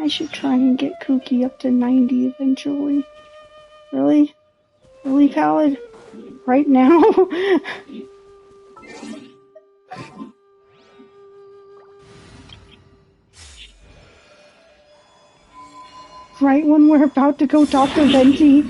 Speaker 1: I should try and get Kooky up to 90 eventually. Really? Really, Pallid? Right now? Right when we're about to go talk to Venti?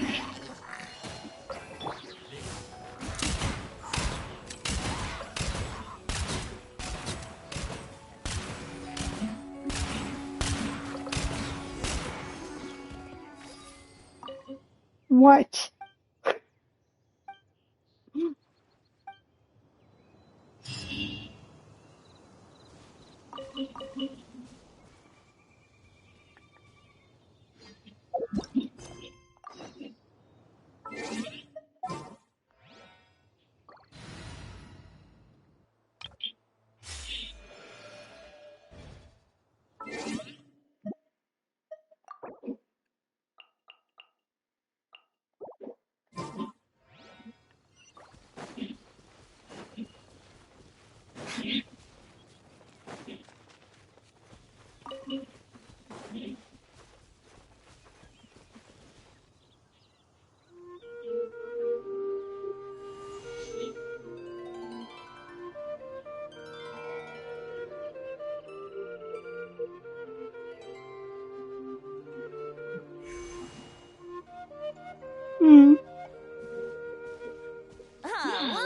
Speaker 1: What?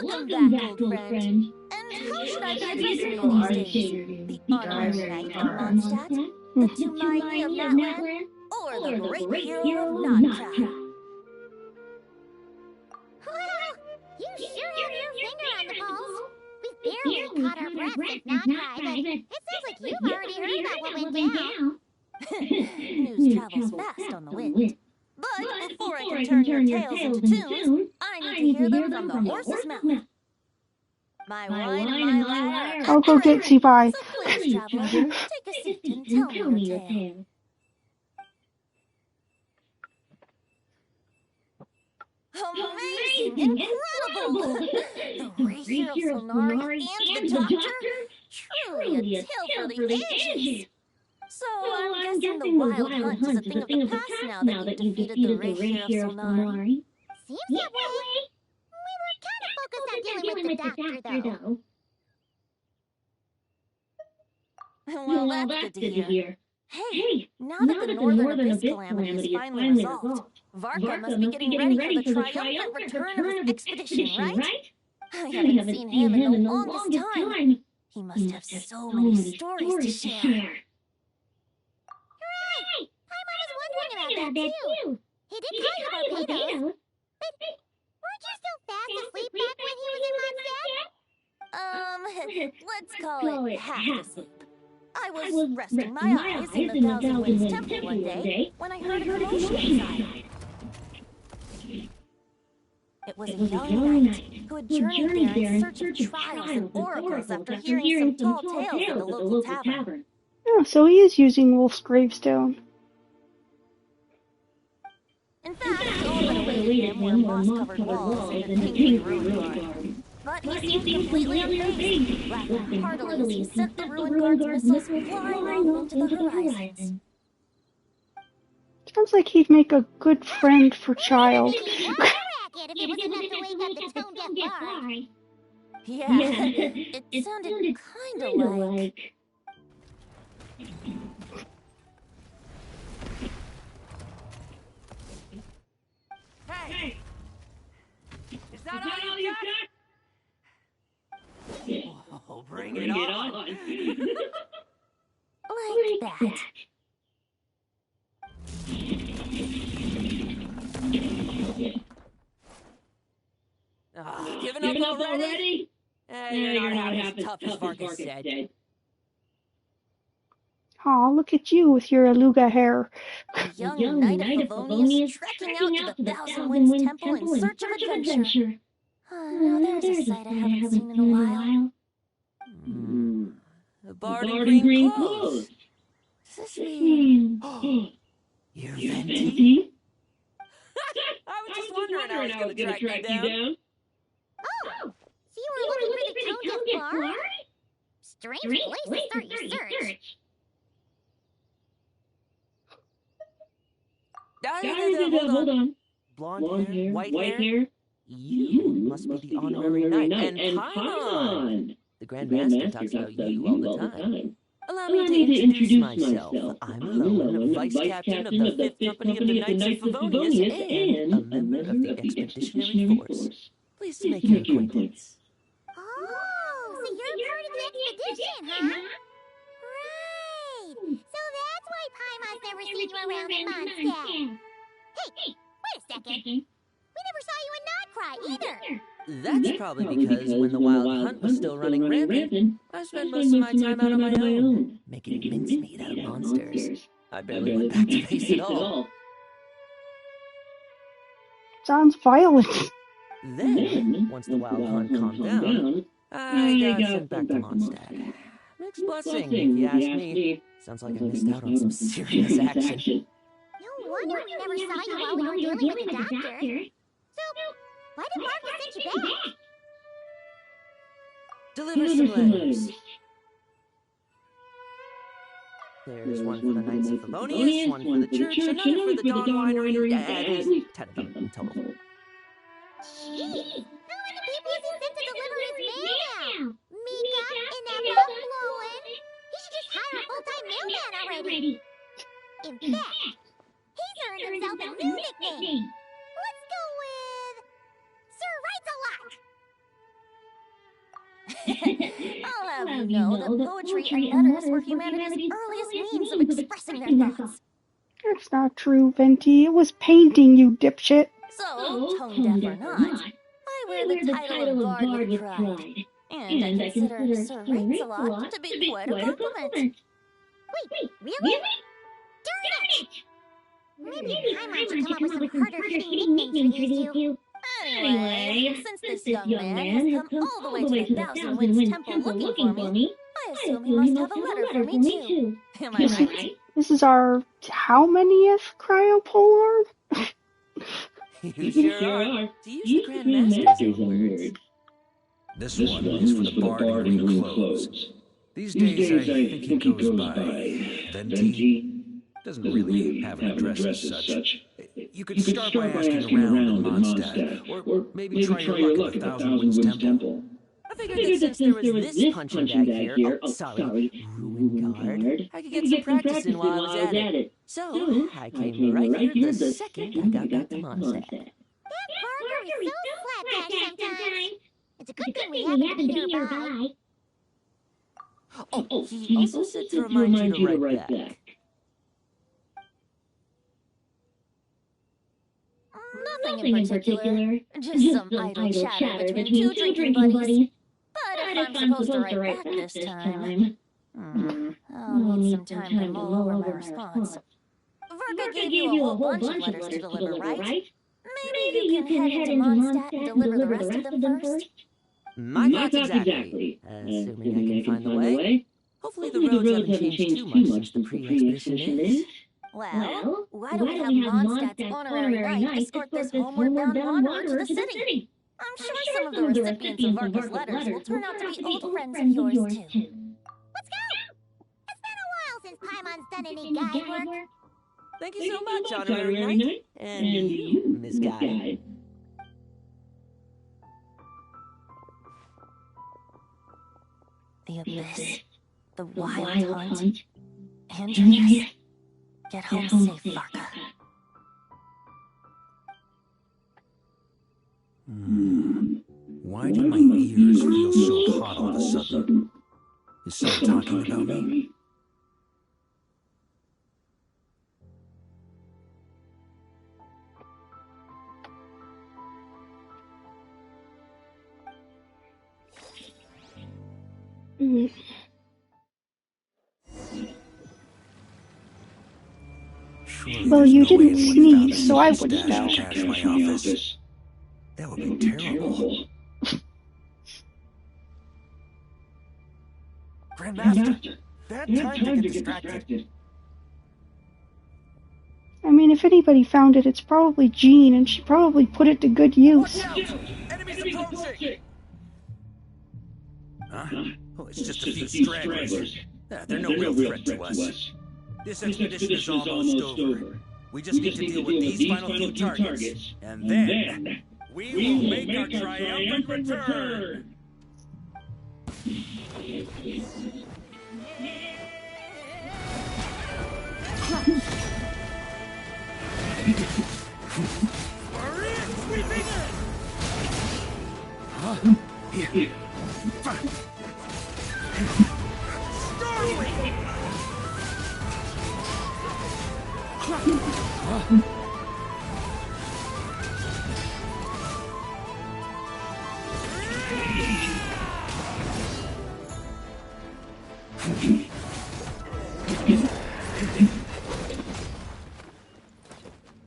Speaker 3: Welcome back, old friend. And how should I be addressing you these days? The honorary knight of Mondstadt? The Tumaini of Natlan? Or the great hero of Nottra?
Speaker 5: Wow, you sure have your finger on the pulse. We've barely caught our breath since Nottra, but it sounds like you've already heard about what went down.
Speaker 3: News travels fast on the wind. But before I can turn your tales into tunes, I need to hear them from the horse's mouth. My wine and my lyre.
Speaker 1: I'll go get Zibai.
Speaker 3: So please, traveler, take a seat and tell me your tale. Amazing! Incredible! The great hero Solnari and the doctor? Truly a tale for the ages! So I'm guessing the wild hunt is a thing of the past now that you've defeated the great hero Solnari.
Speaker 5: Seems that way. We were kind of focused on dealing with the doctor, though.
Speaker 3: Well, that's good to hear. Hey, now that the Northern Abyss calamity is finally resolved, Varka must be getting ready for the triumphant return of his expedition, right? I haven't seen him in the longest time. He must have so many stories to share.
Speaker 5: Right! I was wondering about that, too. He did call you Barbados. But weren't you still fast asleep back when he was in Mondstadt?
Speaker 3: Let's call it half asleep. I was resting my eyes in the Thousand Winds Temple one day when I heard a commotion inside. It was a young knight who had journeyed there in search of trials and oracles after hearing some tall tales at the local tavern.
Speaker 1: Oh, so he is using Wolf's gravestone.
Speaker 3: In fact, Owen awaited him where moss-covered walls and a pinkly ruined garden. But he seemed completely unfazed, laughing heartily as he sent the ruined guard's missiles flying off into the horizon.
Speaker 1: Sounds like he'd make a good friend for Child.
Speaker 5: If it was enough to wake up the tone-deaf bard.
Speaker 3: Yeah, it sounded kinda like...
Speaker 2: Hey! Is that all you got? Oh, bring it on.
Speaker 3: like that.
Speaker 2: Giving up already? You're not half as tough as Varka said.
Speaker 1: Aw, look at you with your Aluga hair.
Speaker 3: The young knight of Favonius is trekking out to the Thousand Winds Temple in search of adventure. Now there's a sight I haven't seen in a while.
Speaker 2: The bard in green clothes.
Speaker 3: Does this mean...
Speaker 2: You're Venti? I was just wondering how I was going to track you down.
Speaker 5: Oh, so you were looking for the tone-deaf bard? Strange place to start your search.
Speaker 4: Hold on. Blonde hair, white hair. You must be the honorary knight. And Paimon! The Grand Master talks about you all the time. Allow me to introduce myself. I'm Lowen, Vice Captain of the 5th Company of the Knights of Favonius and a member of the Expeditionary Force. Pleased to make your acquaintance.
Speaker 5: Oh, so you're part of the expedition, huh? Right. So that's why Paimon's never seen you around the Mondstadt. Hey, wait a second. We never saw you in Notcry either.
Speaker 4: That's probably because when the Wild Hunt was still running rampant, I spent most of my time out on my own, making mincemeat out of monsters. I barely went back to base at all.
Speaker 1: Sounds violent.
Speaker 4: Then, once the Wild Hunt calmed down, I got sent back to Mondstadt. Mixed blessing, if you ask me. Sounds like I missed out on some serious action.
Speaker 5: No wonder we never saw you while we were dealing with the doctor. So, why did Varka send you back?
Speaker 4: Deliver some letters. There's one for the Knights of Favonius, one for the Church, another for the Dawn Winery, at least 10 of them in total.
Speaker 5: Jeez, how many people has he sent to deliver his mail now? Mika, Ineppa, Lowen. He should just hire a full-time mailman already. In fact, he's earned himself a new nickname. Let's go with Sir Writes-A-Lot.
Speaker 3: I'll have you know that poetry and letters were humanity's earliest means of expressing their thoughts.
Speaker 1: That's not true, Venti. It was painting, you dipshit.
Speaker 3: So, tone deaf or not, I wear the title of Bard with pride. And I consider Sir Writes-A-Lot to be quite a compliment.
Speaker 5: Wait, really? Darn it! Maybe Paimon should come up with some harder-hitting nicknames for you two.
Speaker 3: Anyway, since this young man has come all the way to the Thousand Winds Temple looking for me, I assume he must have a letter for me too. Am I right?
Speaker 1: This is our how manyth cryopolar?
Speaker 4: You sure are. To use the Grand Master's own words. This one is for the bard in new clothes. These days I think he goes by Venti. Doesn't really have an address as such. You could start by asking around in Mondstadt, or maybe try your luck at the Thousand Winds Temple. I figured that since there was this punching bag here, ruin guard, I could get some practice in while I was at it. So, I came right here the second I got back to Mondstadt.
Speaker 5: That Varka is so slapdash sometimes. It's a good thing we happen to be nearby.
Speaker 4: Oh, he also said to remind you to write back.
Speaker 3: Nothing in particular. Just some idle chatter between two drinking buddies. But if I'm supposed to write back this time, I'll need some time to mull over my response. Varka gave you a whole bunch of letters to deliver, right? Maybe you can head into Mondstadt and deliver the rest of them first?
Speaker 4: My thoughts exactly. Assuming I can find the way. Hopefully the roads haven't changed too much since the pre-expedition is.
Speaker 3: Well, why don't we have Mondstadt's honorary knight escort this homeward bound wanderer to the city? I'm sure some of the recipients of Varka's letters will turn out to be old friends of yours, too.
Speaker 5: Let's go! It's been a while since Paimon's done any guide work.
Speaker 4: Thank you so much, Honorary Knight. And you, Miss Guide.
Speaker 3: The Abyss, the Wild Hunt, Andreas. Get home safe, Varka.
Speaker 4: Why do my ears feel so hot all of a sudden? Is someone talking about me?
Speaker 1: Well, you didn't sneeze, so I wouldn't know.
Speaker 4: That would be terrible. Grandmaster, bad time to get distracted.
Speaker 1: I mean, if anybody found it, it's probably Jean, and she probably put it to good use.
Speaker 4: Enemies approaching! Huh? Oh, it's just a few stragglers. They're no real threat to us. This expedition is almost over. We just need to deal with these final few targets, and then we will make our triumphant return!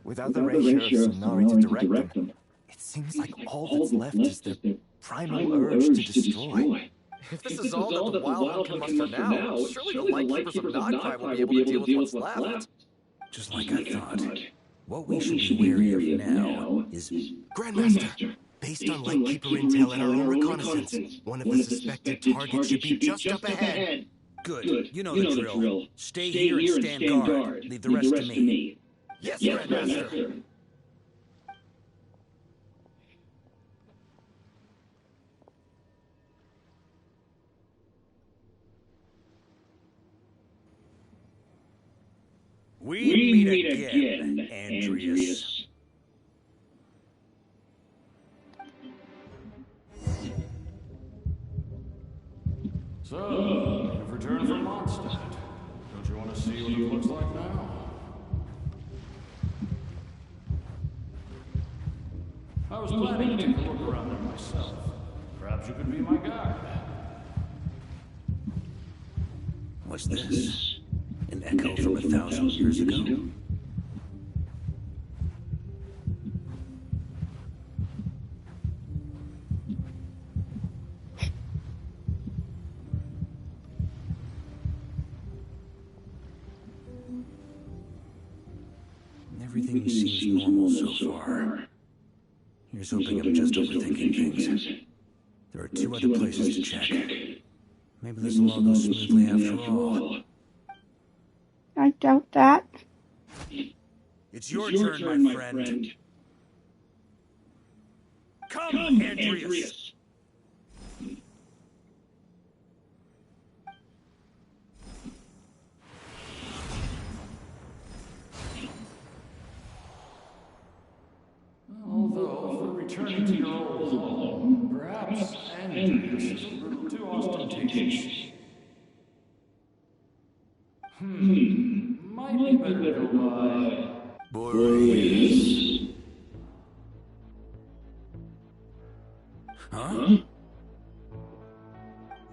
Speaker 6: Without the Ray Sheriff Sonari to direct them, it seems like all that's left is their primal urge to destroy. If this is all that the Wild Hunt can muster now, surely the Lightkeepers of Nogpie will be able to deal with what's left.
Speaker 4: Just like I thought. What we should be wary of now is...
Speaker 6: Grandmaster, based on Lightkeeper intel and our own reconnaissance, one of the suspected targets should be just up ahead.
Speaker 4: Good. You know the drill. Stay here and stand guard. Leave the rest to me.
Speaker 6: Yes, Grandmaster.
Speaker 4: We meet again, Andreas.
Speaker 2: So, you've returned from Mondstadt. Don't you want to see what it looks like now? I was planning to take a look around there myself. Perhaps you could be my guide.
Speaker 4: What's this? An echo from 1,000 years ago? Everything seems normal so far. Here's hoping I'm just overthinking things. There are 2 other places to check. Maybe this will all go smoothly after all.
Speaker 1: I doubt that.
Speaker 4: It's your turn, my friend. Come, Andreas!
Speaker 2: Although, for returning to your old home, perhaps Andreas is a little too ostentatious. Might be better to go by
Speaker 6: Boreas.
Speaker 4: Huh?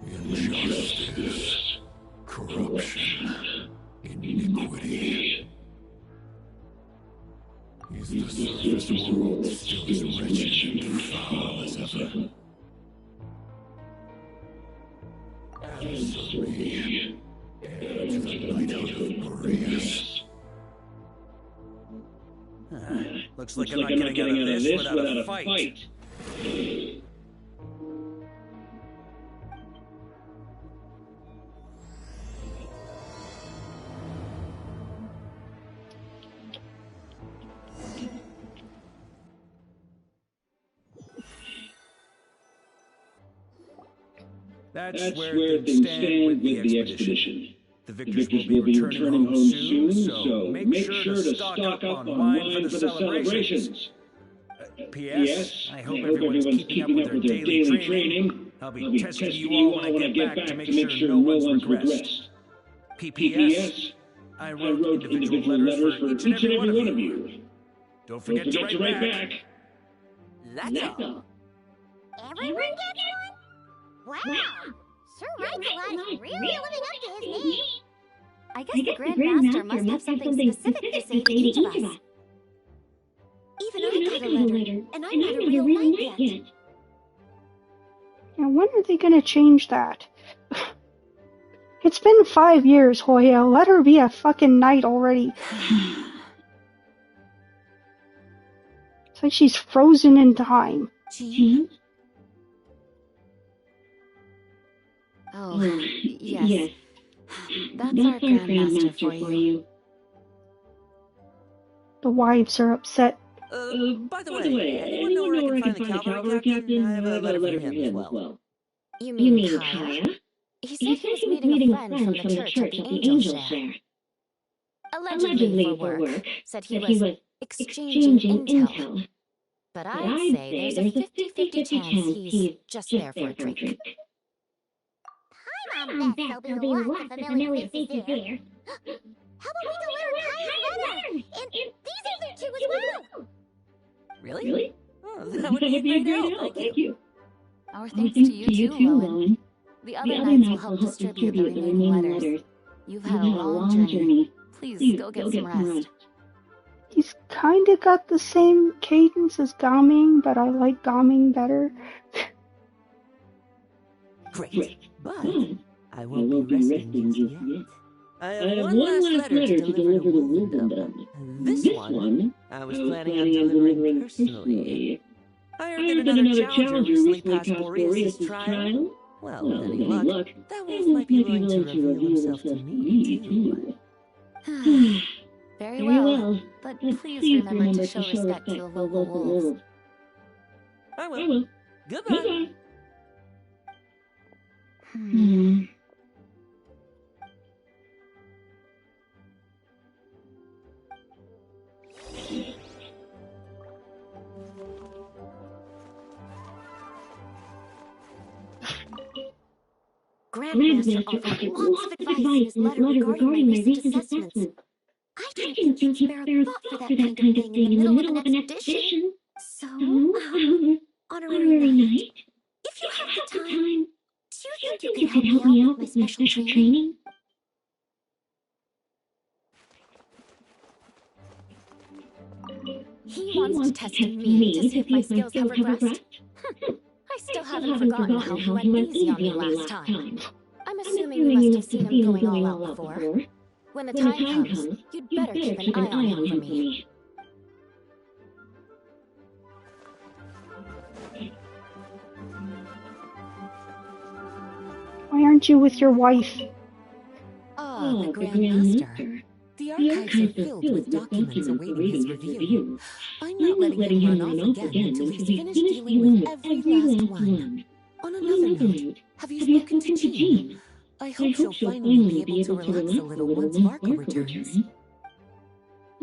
Speaker 7: Injustice, corruption, iniquity. Is the surface world still as wretched and foul as ever? Answer me, heir to the knighthood of Boreas.
Speaker 4: Looks like I'm not getting out of this without a fight. That's where things stand with the expedition. The victors will be returning home soon, so make sure to stock up on wine for the celebrations. P.S. I hope everyone's keeping up with their daily training. I'll be testing you all when I get back to make sure no one's regressed. P.P.S. I wrote individual letters for each and every one of you. Don't forget to write back.
Speaker 5: Letter? Everyone gets one? Wow! Sir Lancelot is really living up to his name.
Speaker 3: I guess the Grand Master must have something specific to say to each of us. Even I got a letter, and I'm not a real knight yet.
Speaker 1: Now, when are they going to change that? It's been 5 years, Hoya. Let her be a fucking knight already. It's like she's frozen in time.
Speaker 3: Jean? Oh, yes. That's our Grandmaster for you.
Speaker 1: The wives are upset.
Speaker 4: By the way, anyone know where I can find the cavalry captain? I have a letter from him as well.
Speaker 3: You mean Kaya? He said he was meeting a friend from the church at the Angel Share. Allegedly for work. Said he was exchanging intel. But I'd say there's a 50-50 chance he's just there for a drink.
Speaker 5: I'm on bet there'll be lots of familiar faces there. How about we deliver Kaya's letter? And these are there too as well.
Speaker 4: Really? Oh, that would be a great help, thank you.
Speaker 3: Our thanks to you too, Lowen. The other knights will help distribute the remaining letters. You've had a long journey. Please go get some rest.
Speaker 1: He's kinda got the same cadence as Gaming, but I like Gaming better.
Speaker 4: Great, but I won't be resting just yet. I have one last letter to deliver to Wolfendom. This one, I was planning on delivering personally. I heard that another challenger recently passed Boreas' trial. Well, with any luck, that wolf might be willing to reveal himself to me, too.
Speaker 3: Very well, but please remember to show respect to the local wolves.
Speaker 4: I will. Goodbye.
Speaker 3: Grandmaster offered lots of advice in his letter regarding my recent assessments. I didn't think he'd spare a thought for that kind of thing in the middle of an expedition. So, honorary knight, if you have the time, do you think you could help me out with my special training? He wants to test me to see if my skills have regressed. I still haven't forgotten how he went easy on me last time. I'm assuming you must have seen him going all out before. When the time comes, you'd better keep an eye on him for me.
Speaker 1: Why aren't you with your wife?
Speaker 3: Ah, the Grandmaster. The archives are filled with documents awaiting his review. I'm not letting him run off again until he's finished dealing with every last one. On another note, have you spoken to Jean? I hope she'll finally be able to relax a little once Varka returns.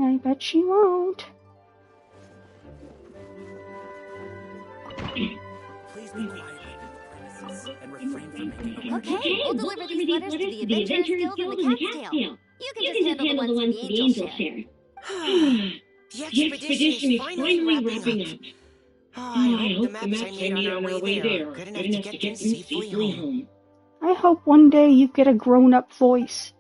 Speaker 1: I bet she won't.
Speaker 4: Please be quiet and refrain from making
Speaker 5: Okay, we'll deliver these letters to the Adventurers Guild and the Cat's Tail. You can just handle the ones to the Angel Share.
Speaker 8: The expedition is finally wrapping up. I hope the maps I made on our way there are good enough to get safely home.
Speaker 1: I hope one day you get a grown-up voice.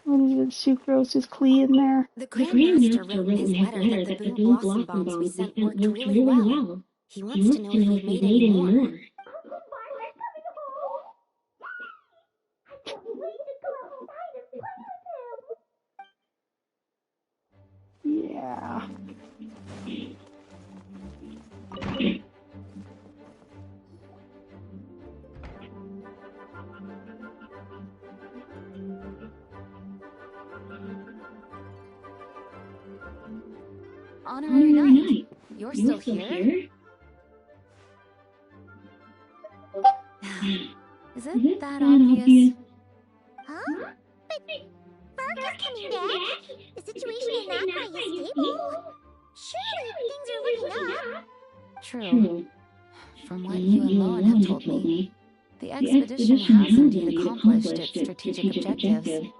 Speaker 1: What is it, Sucrose's Clee in there?
Speaker 3: The Grandmaster wrote in his letter that the blue blossom bombs we sent worked really well. He wants to know if we've made any more.
Speaker 1: Yeah.
Speaker 3: Honorary Knight, you're still here? Isn't that obvious?
Speaker 5: Huh? But Varka's coming back. The situation is not quite stable. Surely things are looking up.
Speaker 3: True. From what you and Lowen have told me, the expedition has indeed accomplished its strategic objectives.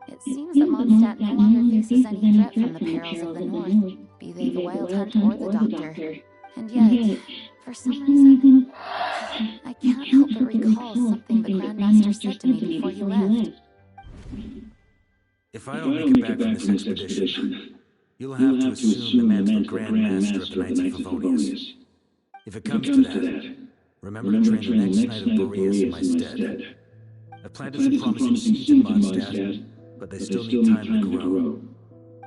Speaker 3: It seems that Mondstadt no longer faces any threat from the perils of the North, be they the Wild Hunt or the Doctor. And yet, for some reason, I can't help but recall something the Grandmaster said to me before he left.
Speaker 4: If I don't make it back from this expedition, you'll have to assume the mantle of Grand Master of the Knights of Favonius. If it comes to that, remember to train the next Knight of Boreas in my stead. I've planted some promising seeds in Mondstadt, but they still need time to grow.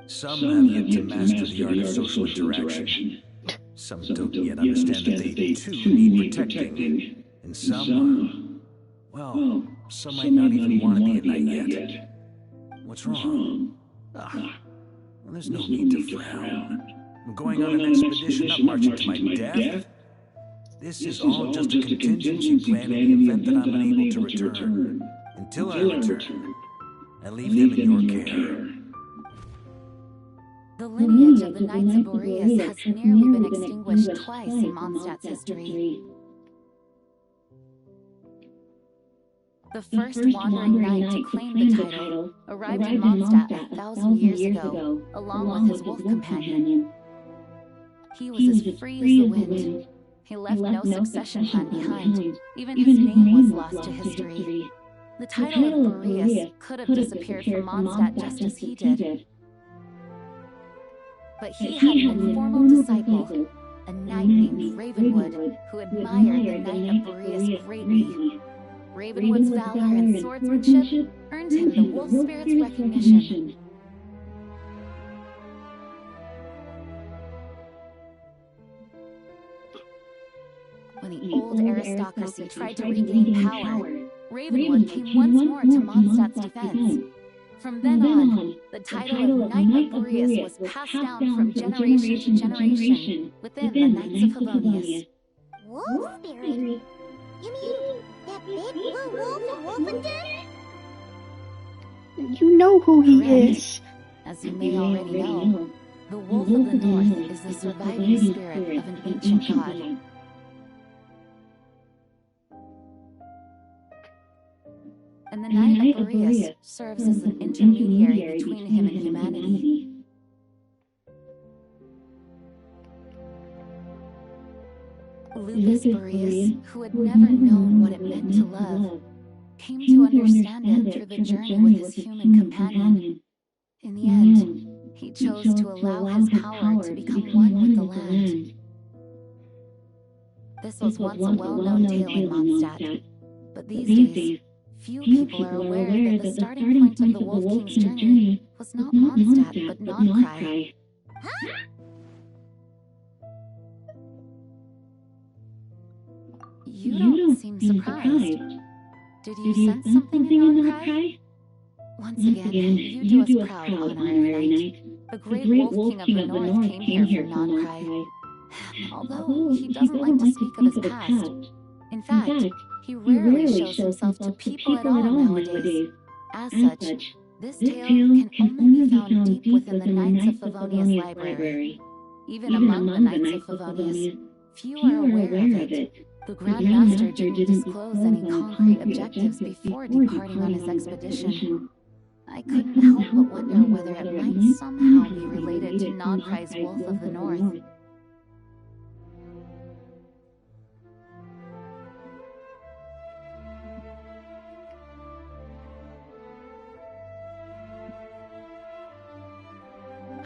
Speaker 4: Some have yet to master the art of social interaction. Some don't yet understand that they too need protecting. And some, well, some might not even want to be a knight yet. What's wrong? Ah, well, there's no need to frown. I'm going on an expedition, not marching to my death. This is all just a contingency plan in the event that I'm unable to return. Until I return, I leave them in your care.
Speaker 3: The lineage of the Knights of Boreas has nearly been extinguished twice in Mondstadt's history. The first wandering knight to claim the title arrived in Mondstadt 1,000 years ago, along with his wolf companion. He was as free as the wind. He left no succession plan behind. Even his name was lost to history. The title of Boreas could have disappeared from Mondstadt just as he did. But he had an informal disciple, a knight named Ravenwood, who admired the Knight of Boreas greatly. Ravenwood's valor and swordsmanship earned him the Wolf Spirit's recognition. When the old aristocracy tried to regain power, Ravenwood came once more to Mondstadt's defense. From then on, the title of Knight of Boreas was passed down from generation to generation within the Knights of Favonius.
Speaker 5: Wolf Spirit? You mean that big blue wolf in Wolfenden?
Speaker 1: You know who he
Speaker 3: Correct.
Speaker 1: is.
Speaker 3: As you may already know, the Wolf of the North is the surviving spirit of an ancient god. And the Knight of Boreas serves as an intermediary between him and humanity. Lucas Boreas, who had never known what it meant to love, came to understand it through the journey with his human companion. In the end, he chose to allow his power to become one with the land. This was once a well-known tale in Mondstadt, but these days, few people are aware that the starting point of the Wolf King's journey was not Mondstadt, but Noncry. You don't seem surprised. Did you sense something in Noncry? Once again, you do us proud, Honorary Knight. The great Wolf King of the North came here from Noncry. Although he doesn't like to speak of his past. In fact, he rarely shows himself to people at all nowadays. As such, this tale can only be found deep within the Knights of Favonius library. Even among the Knights of Favonius, few are aware of it. The Grand Master didn't disclose any concrete objectives before departing on his expedition. I couldn't help but wonder whether it might somehow be related to Noncry's Wolf of the North.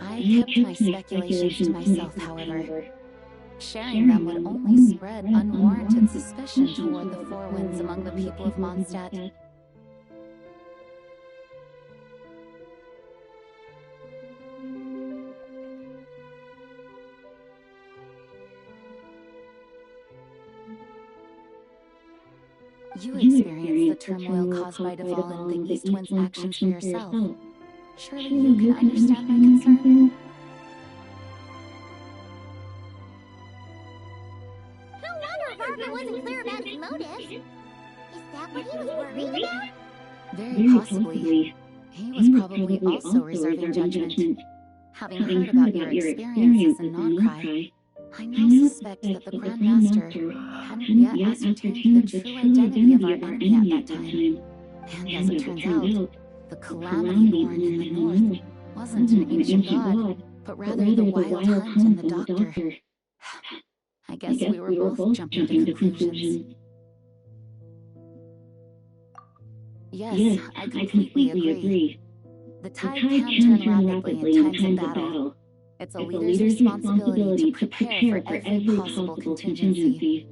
Speaker 3: I kept my speculations to myself, however. Sharing them would only spread unwarranted suspicion toward the Four Winds among the people of Mondstadt. You experienced the turmoil caused by Duvall and the East Wind's actions for yourself. Surely you can understand my concern?
Speaker 5: No wonder Varka wasn't clear about his motives. Is that what he was worried about?
Speaker 3: Very possibly. He was probably also reserving judgment. Having heard about your experiences in Noncry, I now suspect that the Grand Master hadn't yet ascertained the true identity of our enemy at that time. And as it turns out, the Calamity born in the North wasn't an ancient god, but rather the Wild Hunt and the Doctor. I guess we were both jumping to conclusions. Yes, I completely agree. The tide can turn rapidly in times of battle. It's a leader's responsibility to prepare for every possible contingency.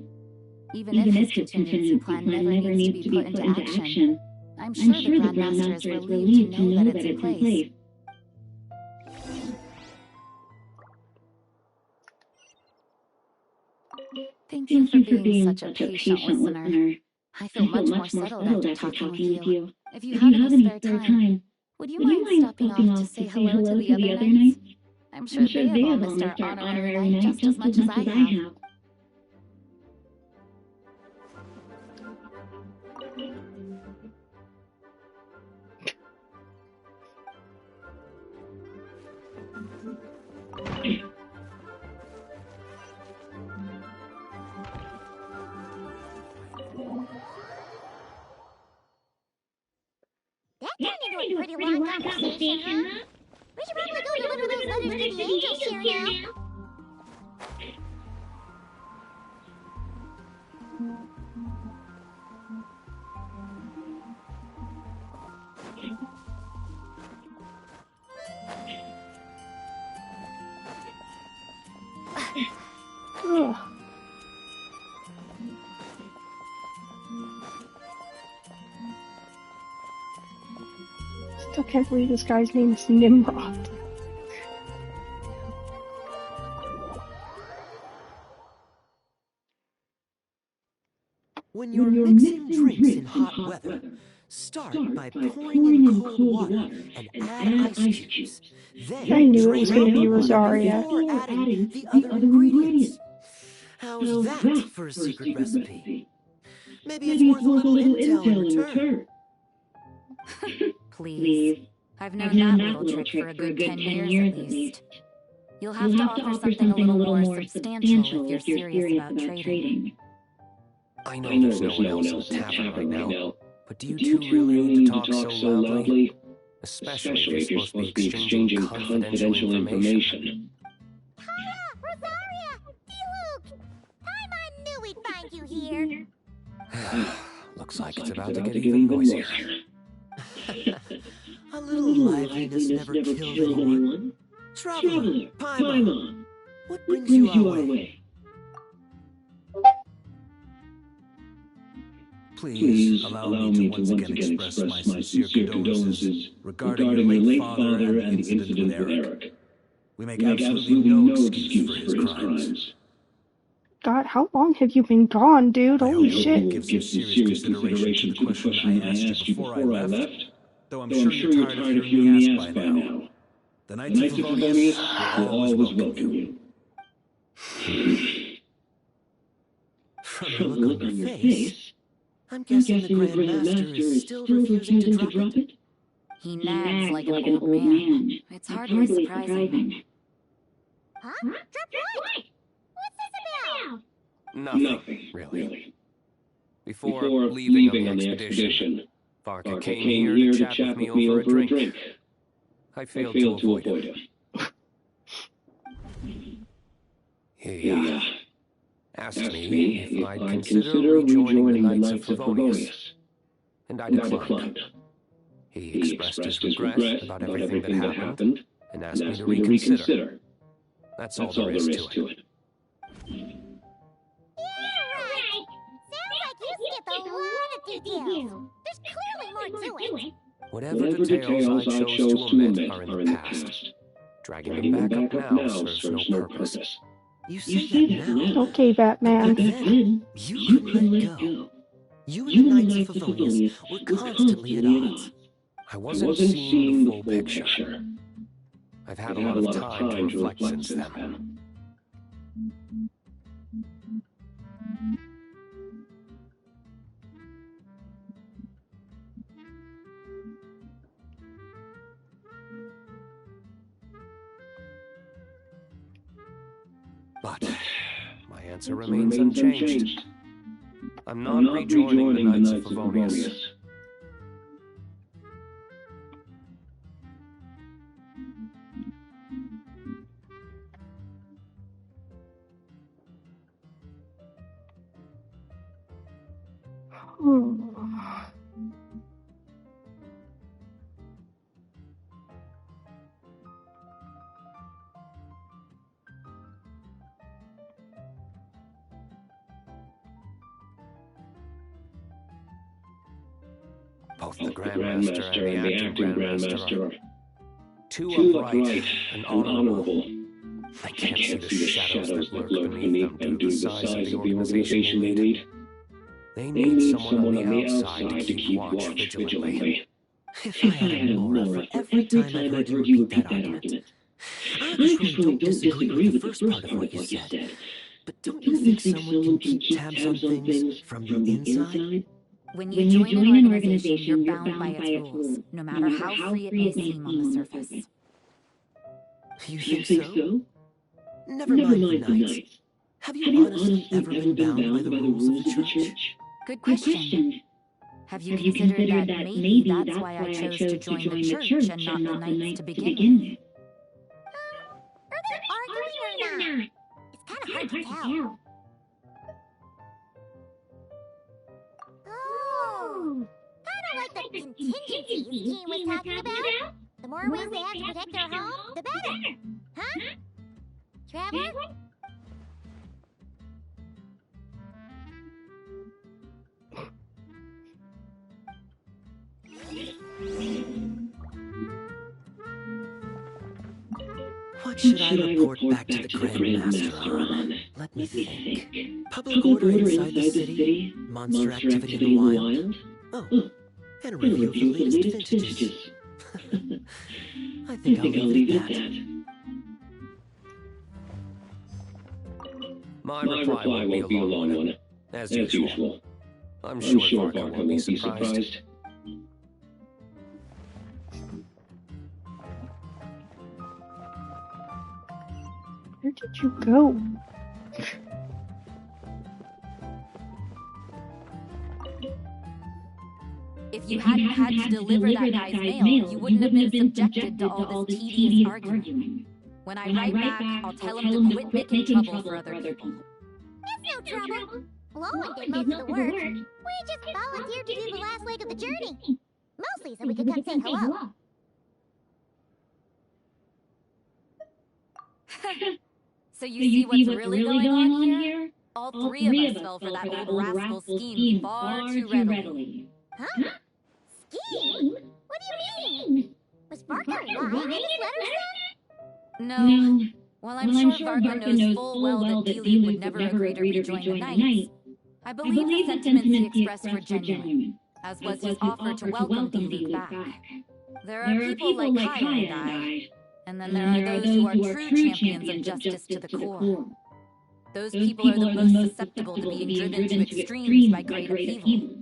Speaker 3: Even if his contingency plan never needs to be put into action, I'm sure the Grand Master is relieved to know that it's in place. Thank you for being such a patient listener. I feel much more settled after talking with you. If you have any spare time, Would you mind stopping off to say hello to the other knights? I'm sure they have all missed our honorary knight just as much as I have.
Speaker 5: That turned into a pretty long conversation, huh? We should probably go deliver those letters to the angels here now.
Speaker 1: Ugh. Still can't believe this guy's name is Nimrod.
Speaker 4: When you're mixing drinks in hot weather, start by pouring in cold water and add ice cubes. Then
Speaker 1: I knew it was
Speaker 4: drain
Speaker 1: going to be
Speaker 4: out
Speaker 1: Rosaria.
Speaker 4: before adding the other ingredients. How's that for a secret recipe? Maybe it's worth a little intel in return.
Speaker 3: Please. I've known that little trick for a good 10 years at least. You'll have to offer something a little more substantial if you're serious about trading.
Speaker 4: I know there's no one else in the tavern right now, but do you two really need to talk so loudly? Especially if you're supposed to be exchanging confidential information.
Speaker 5: Tara! Rosaria! D-Luke! I knew we'd find you here.
Speaker 4: Looks like it's about to get even noisier. A little liveliness never killed anyone. Traveler, Paimon, what brings you our way? Please allow me to once again express my sincere condolences regarding your late father and the incident with Eric. We make absolutely no excuse for his crimes.
Speaker 1: God, how long have you been gone, dude? Holy shit.
Speaker 4: Give some serious consideration to the question I asked you before I left, though I'm sure you're tired of hearing me ask by now. The Knights of Favonius will always welcome you. From the look on your face, I'm guessing the Grand Master is still refusing to drop it?
Speaker 3: He nags like an old man. It's hardly surprising.
Speaker 5: Huh? Drop what? What's this about?
Speaker 4: Nothing, really. Before leaving on the expedition, Varka came here to chat with me over a drink. I failed to avoid him. He asked me if I'd consider rejoining the Knights of Favonius, and I declined. He expressed his regret about everything that happened and asked me to reconsider. That's all there is to it.
Speaker 5: Yeah, right. Sounds like you skipped a lot of details. There's clearly more to it.
Speaker 4: Whatever details I chose to omit are in the past. Dragging them back up now serves no purpose. You say that now.
Speaker 1: Okay, Batman.
Speaker 4: But then, you couldn't let go. You and the Knights of Favonius were constantly at odds. I wasn't seeing the full picture. I've had a lot of time to reflect since then. But my answer remains unchanged. I'm not rejoining the Knights of Favonius. Both the Grandmaster and the acting Grandmaster are too upright and honorable. I can't see the shadows that lurk beneath them due to the size of the organization they lead. They need someone on the outside to keep watch vigilantly. If I had a Nora for every time I've heard you repeat that argument. I actually don't disagree with the first part of what you said. But don't you think someone can keep tabs on things from the inside?
Speaker 3: When you join an organization, you're bound by its rules, no matter how free it may seem on the surface.
Speaker 4: You think so? Never mind the Knights. Have you honestly ever been bound by the rules of the Church?
Speaker 3: Good question. Have you considered that maybe that's why I chose to join the Church and not the Knights to begin with?
Speaker 5: Are they arguing or not? It's kind of hard to tell. Oh, kind of like the contingencies Ian was talking about. The more ways they have to protect their home, the better. Huh? Trevor?
Speaker 4: What should I report back to the Grand Master on? Let me think. Public order inside the city, monster activity in the wild. Oh, and a review of the latest vintages. I think I'll leave it at that.
Speaker 9: My reply won't be a long one, as usual. I'm sure Varka won't be surprised.
Speaker 1: Where did you go?
Speaker 3: If you hadn't had to deliver that guy's mail, you wouldn't have been subjected to all this tedious arguing. When I write back, I'll tell him to quit making trouble for other people.
Speaker 5: It's no trouble. Lowen did most of the work. We just volunteered to do the last leg of the journey. Mostly so we could come say hello.
Speaker 3: So you see what's really going on here? All three of us fell for that old rascal scheme far too readily.
Speaker 5: Huh? Scheme? What do you mean? Was Varka lying in his letters then?
Speaker 3: No. While I'm sure Varka knows full well that Dealey would never agree to rejoin the Knights, I believe the sentiments he expressed were genuine, as was his offer to welcome Dealey back. There are people like Kaya and I, and then there are those who are true champions of justice to the core. Those people are the most susceptible to being driven to extremes by great evil.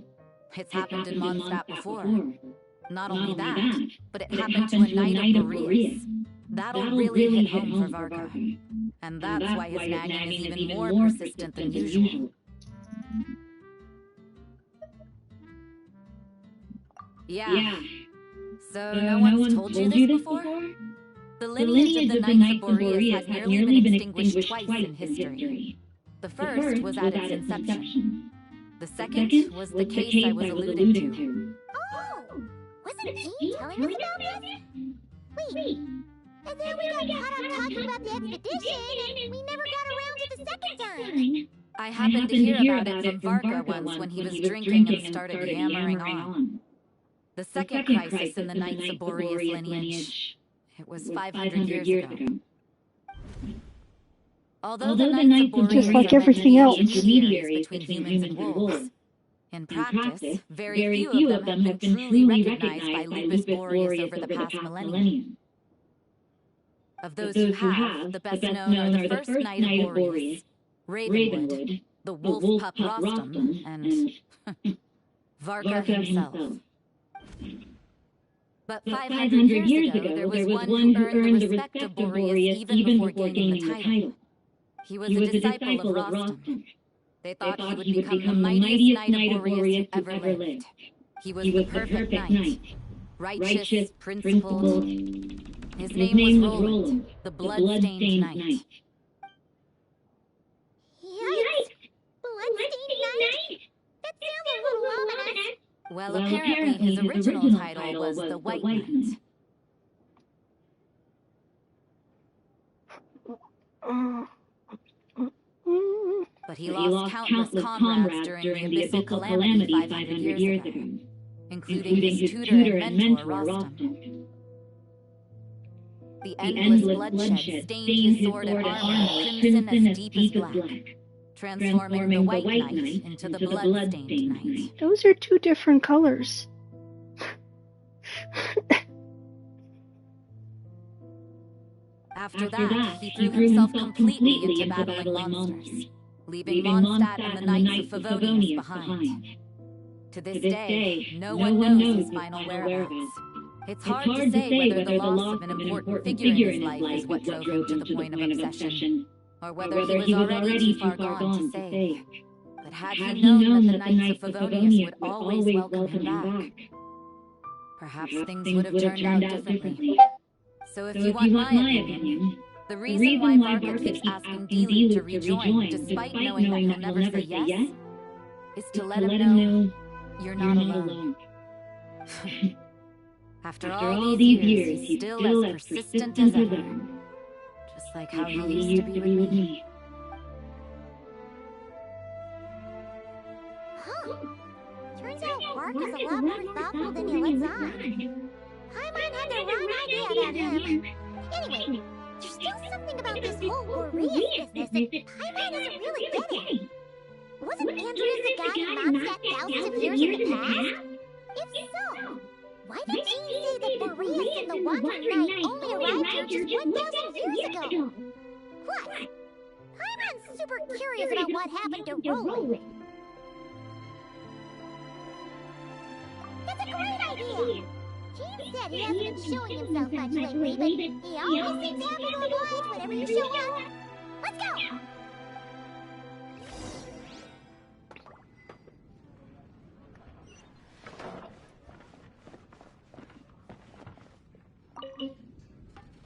Speaker 3: It's happened in Mondstadt before. Not only that, but it happened to a Knight of Boreas. That'll really hit home for Varka. And that's why his nagging is even more persistent than usual. Yeah. So no one's told you this before? The lineage of the Knights of Boreas has nearly been extinguished twice in history. The first was at its inception. The second was the case I was alluding to.
Speaker 5: Oh! Wasn't he telling us about this? Wait. And then we got caught up talking about the expedition, and we never got around to the second time.
Speaker 3: I happened to hear about it from Varka once when he was drinking and started yammering on. The second crisis in the Knights of Boreas lineage. It was 500 years ago. Although the Knights of Boreas
Speaker 1: just like everything else,
Speaker 3: intermediaries between humans and wolves, in practice, very few of them have been truly recognized by Lupus Boreas over the past millennium. Of those who have, the best known are the first Knight of Boreas, Ravenwood, the wolf pup Rostam, and Varka himself. But 500 years ago, there was one who earned the respect of Boreas even before gaining the title. He was a disciple of Rostam. They thought he would become the mightiest Knight of Boreas who ever lived. He was the perfect knight, righteous, principled. His name was Roland, the blood-stained knight.
Speaker 5: Yikes! Blood-stained knight? That sounds a little ominous.
Speaker 3: Well, apparently his original title was the White Knight. But he lost countless comrades during the Abyssal Calamity 500 years ago, including his tutor and mentor, Rostam. The endless bloodshed stained his sword and armor crimson as deep as black, transforming the White Knight into the blood-stained Knight.
Speaker 1: Those are two different colors.
Speaker 3: After that, he threw himself completely into battling monsters, leaving Mondstadt and the Knights of Favonius behind. To this day, no one knows his final whereabouts. It's hard to say whether the loss of an important figure in his life is what drove him to the point of obsession, or whether he was already too far gone to save. But had he known that the Knights of Favonius would always welcome him back, perhaps things would have turned out differently. So if you want my opinion, the reason why Varka keeps asking Dealey to rejoin, despite knowing that he'll never say yes, is to let him know you're not alone. After all these years, he's still as persistent as ever. Just like how he used to be with me.
Speaker 5: Huh. Turns out Varka's a lot more thoughtful than he lets on. Paimon had the wrong idea about him. Anyway, there's still something about this whole Boreas business that Paimon doesn't really get it. Wasn't Andreas the guy Mondstadt thousands of years in the past? If so, why did Jean say that Boreas and the Wandering Knight only arrived here just 1,000 years ago? Plus, Paimon's super curious about what happened to Roland. That's a great idea! Jean said he hasn't been showing himself much lately, but he always seems happy to oblige whenever you show up. Let's go!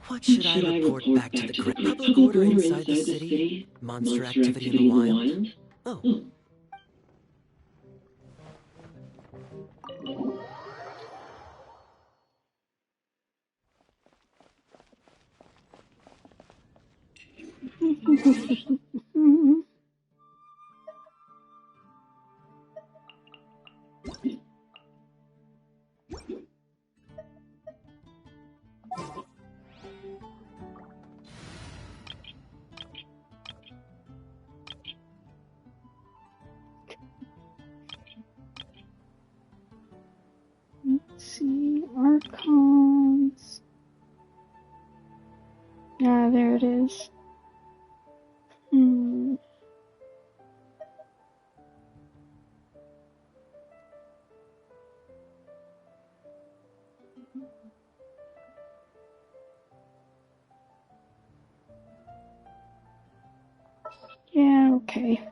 Speaker 9: What should I report back to the public order inside the city? Monster activity in the wild? Oh.
Speaker 1: Let's see, Archons. Ah, there it is. Yeah, okay.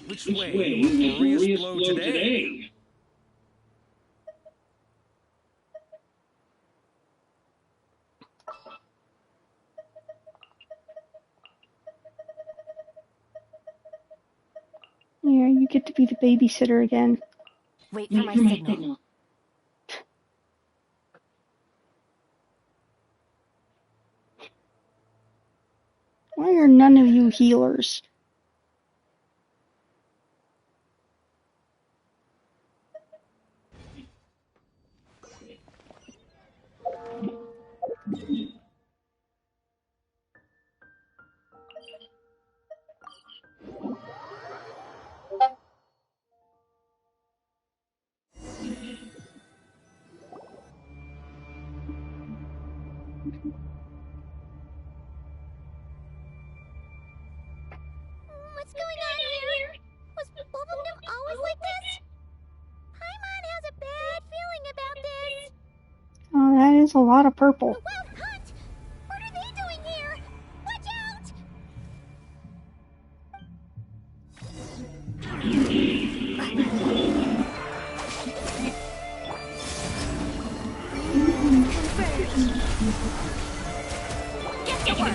Speaker 4: Which way will Boreas blow today?
Speaker 1: Yeah, you get to be the babysitter again.
Speaker 3: Wait for my signal.
Speaker 1: Why are none of you healers?
Speaker 5: What's going on here? Was both of them always like this? Paimon has a bad feeling about this.
Speaker 1: Oh, that is a lot of purple.
Speaker 5: The Wild Hunt! What are they doing here? Watch out!
Speaker 3: Get to work!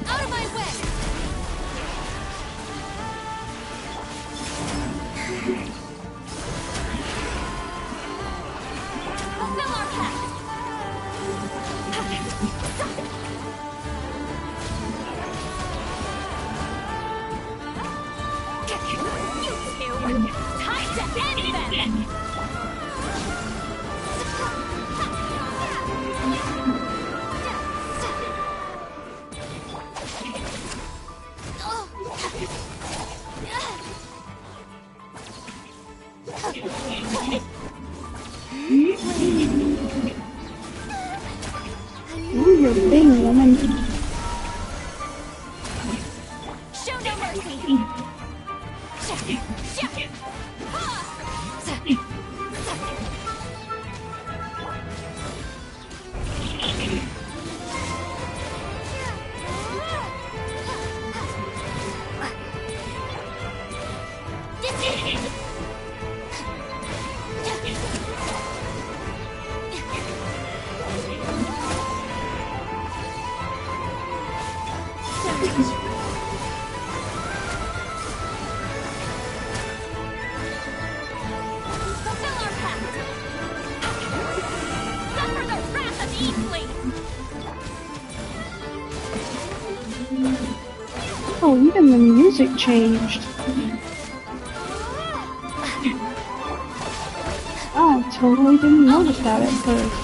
Speaker 3: Out of my way! Fulfill our pact! You two! Time to end them!
Speaker 1: Ooh, you're a big woman.
Speaker 3: Show no mercy! Fulfill our pact! Suffer the wrath of Eastling!
Speaker 1: Oh, even the music changed. Oh, totally didn't notice that at first.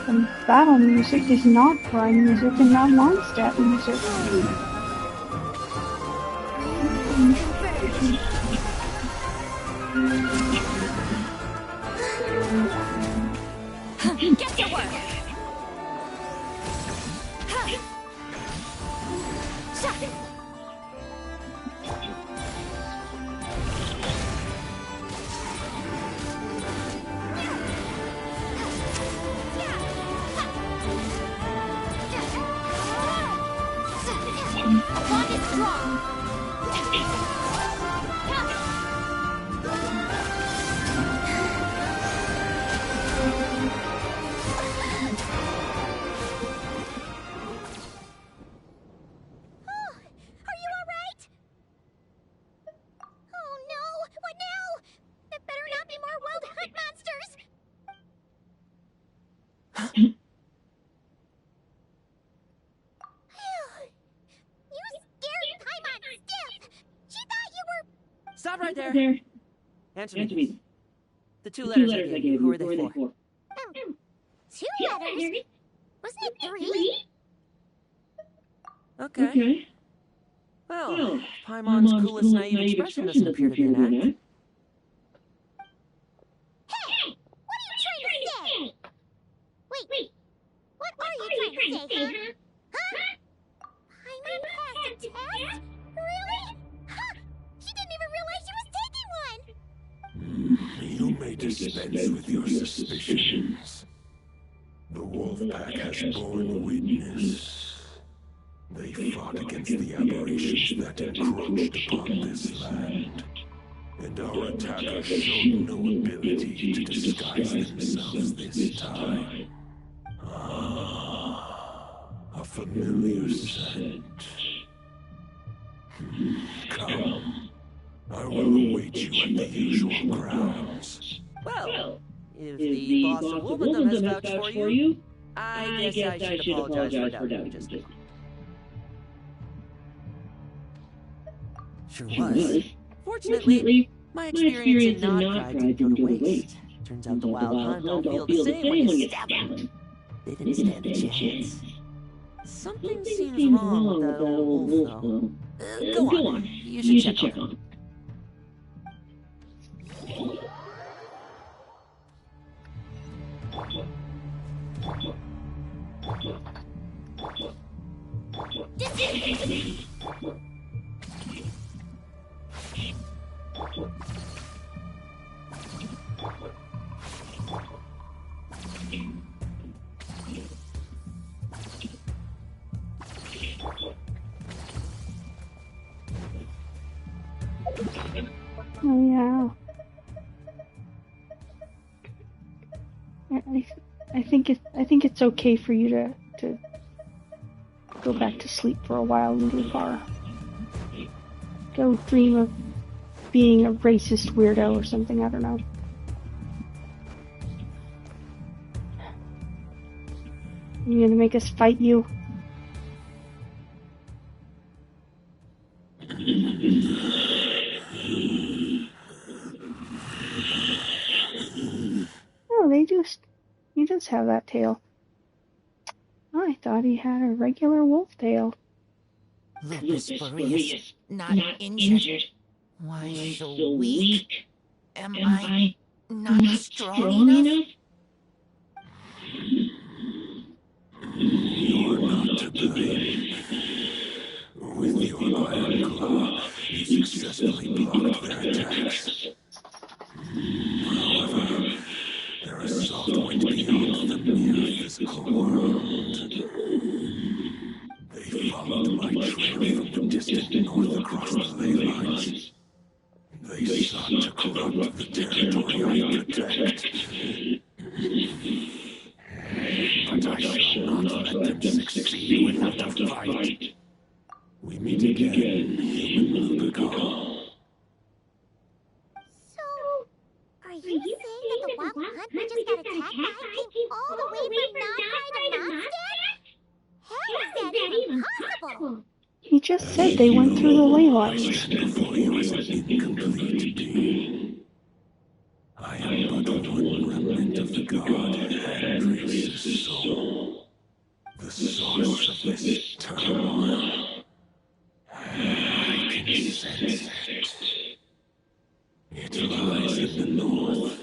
Speaker 1: The battle music is not prime music and not non-stat music.
Speaker 3: Get to work! Bond is strong!
Speaker 5: Are you alright? Oh no! What now? It better not be more wild hunt monsters! You scared Paimon stiff! She thought you were...
Speaker 8: Stop right there. Answer me. The two letters I gave you, who are they for?
Speaker 5: 2 letters? Wasn't it 3?
Speaker 8: Okay. Well, Paimon's coolest naive expression doesn't appear to be an act.
Speaker 5: Hey! What are you trying to say? Wait. What are you trying to say, huh? Paimon passed a test? Really? Huh! She didn't even realize she was taking one!
Speaker 7: You may dispense with your suspicions. The wolf pack has borne witness. They fought against the aberrations that encroached upon this land. And our attackers showed no ability to disguise themselves this time. A familiar scent. Come. I will await you at the usual grounds.
Speaker 8: Well, if the boss of Wilberdom has vouched for you, I guess I should apologize for doubting you just now. Sure was. Fortunately, my experience in Nodpride didn't go to waste. Turns out the Wild Hunt don't feel the same when you stab them. They didn't stand a chance. Something seems wrong with that old wolf, though. Go on. You should check on him.
Speaker 1: Oh yeah. I think it's okay for you to go back to sleep for a while, Lulufar. Go dream of being a racist weirdo or something, I don't know. You gonna make us fight you? Oh, he does have that tail. I thought he had a regular wolf tail.
Speaker 10: Lupus Boreas, not injured. Why so weak? Am I not strong enough?
Speaker 7: You're not to blame. With your iron claw, you successfully blocked their attacks. However, their assault went beyond the mere physical world. They followed my trail from the distant north across the ley lines. They sought to corrupt the territory I protect. But I shall not let them succeed without a fight. We meet again, human Lupical.
Speaker 5: So, are you saying that the wild hunt we just got attacked by came all the way from Nodride to Mondstadt? How is that even possible?
Speaker 1: He just said they went through the ley lines.
Speaker 7: I stand before you as an incomplete being. I am but one remnant of the god Andres' soul, the source of this turmoil. I can sense it. It lies in the north.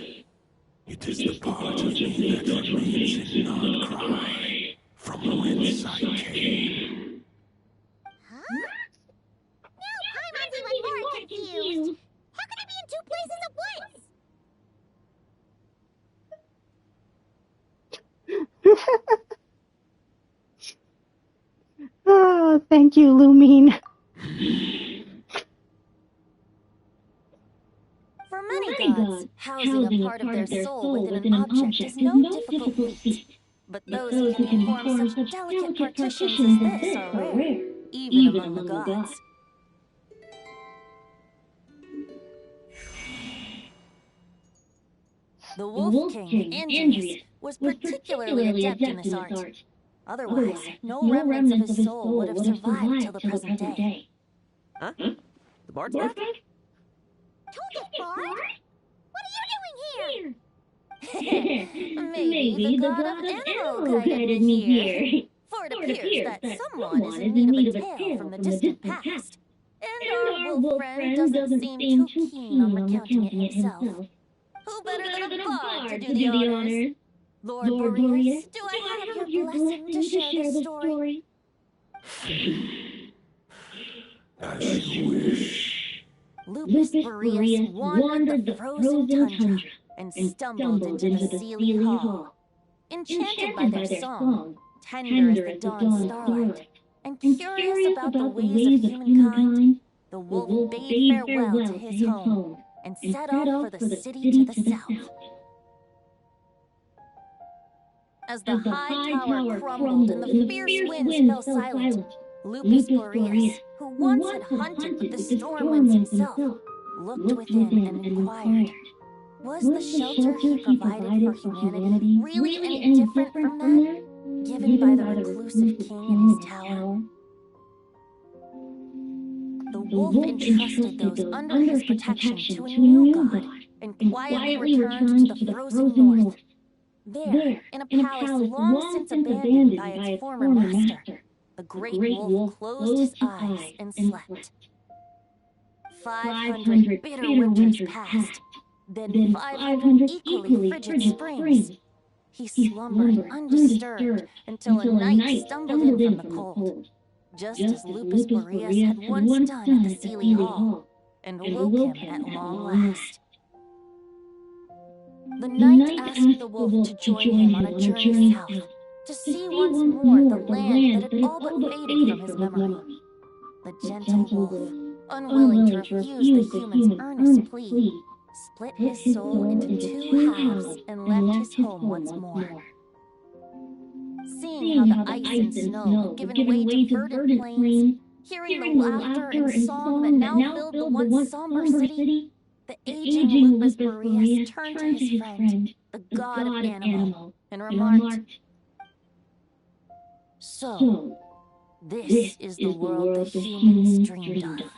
Speaker 7: It is the part of me that remains in non-cry, from whence I came.
Speaker 5: Huh? Now Paimon's even more confused. How can I be in two places at once?
Speaker 1: Oh, thank you, Lumine.
Speaker 3: For many gods, housing a part of their soul within an object is no difficult feat. But those who can form such delicate partitions as this are rare, even among the gods. The Wolf King, Andreas, was particularly adept in this art. Otherwise, no remnants of his soul would have survived till the present day.
Speaker 8: Huh? The bard's back?
Speaker 5: Told it, Bard! What are you doing here?
Speaker 3: Maybe the god of Animal guided me here. For it appears that someone is in need of a tale from the distant past. And our wolf friend doesn't seem too keen on recounting it himself. Who better than a bard to do the honors? Lord Boreas, do I have your blessing to share the story?
Speaker 7: As you wish.
Speaker 3: Lupus Boreas wandered the frozen tundra and stumbled into the Seelie Hall. Enchanted by their song, tender as the dawn starlight, and curious about the ways of humankind, the wolf bade farewell to his home and set off for the city to the south. As the high tower crumbled and the fierce winds fell silent, Lupus Boreas, who once had hunted with the storm winds himself, looked within and inquired, was the shelter he provided for humanity really any different from that given by the reclusive king in his tower? The wolf entrusted those under his protection to a new god and quietly returned to the frozen north. There, in a palace long since abandoned by its former master, the great wolf closed his eyes and slept. 500 bitter winters passed, then 500 equally frigid springs. He slumbered undisturbed until a night stumbled in from the cold, just as Lupus Boreas had once done at the Seelie Hall, and woke him at long last. The knight asked the wolf to join him on a journey south, to see once more the land that had all but faded from his memory. The gentle wolf, unwilling to refuse the human's earnest plea, split his soul into two halves and left his home once more. seeing how the ice and snow had given way to verdant plains, hearing the laughter and song that now filled the once somber city, the aging Lupus Boreas turned to his friend, the god of animal, and remarked, "So, this is the world the humans dreamed of."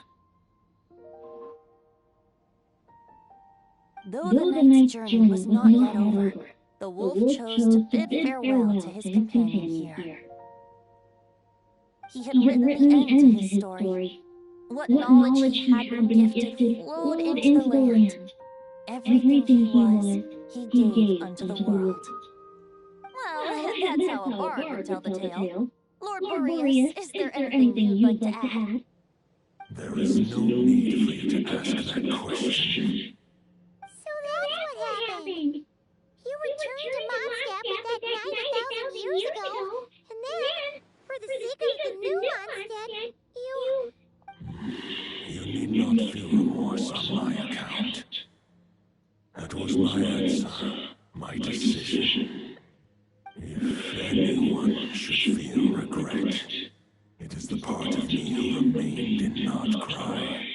Speaker 3: Though the night's journey was not yet over, the wolf chose to bid farewell to his companion here. He had written the end to his story. What knowledge he had been gifted flowed into the land. Everything he was, he gave unto the world. Well, that's how a bard would tell the tale. Lord Boreas, is there anything you'd like to add?
Speaker 7: There is no need for you to ask that question.
Speaker 5: So that's what happened. You returned to Mondstadt with that knight 1,000 years ago, and then, for the sake of the new Mondstadt, you
Speaker 7: need not feel remorse on my account. That was my answer, my decision. If anyone should feel regret, it is the part of me who remained and not cry.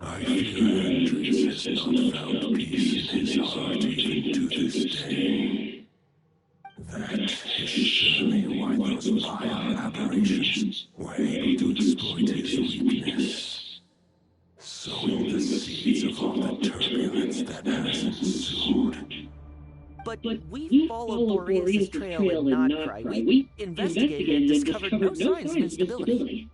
Speaker 7: I fear Andreas has not found peace in his heart even to this day. That is surely why those vile aberrations were able to exploit his weakness, sowing the seeds of all the turbulence that has ensued.
Speaker 8: But we followed Boreas' trail in Notcry. We investigated and discovered no signs of instability.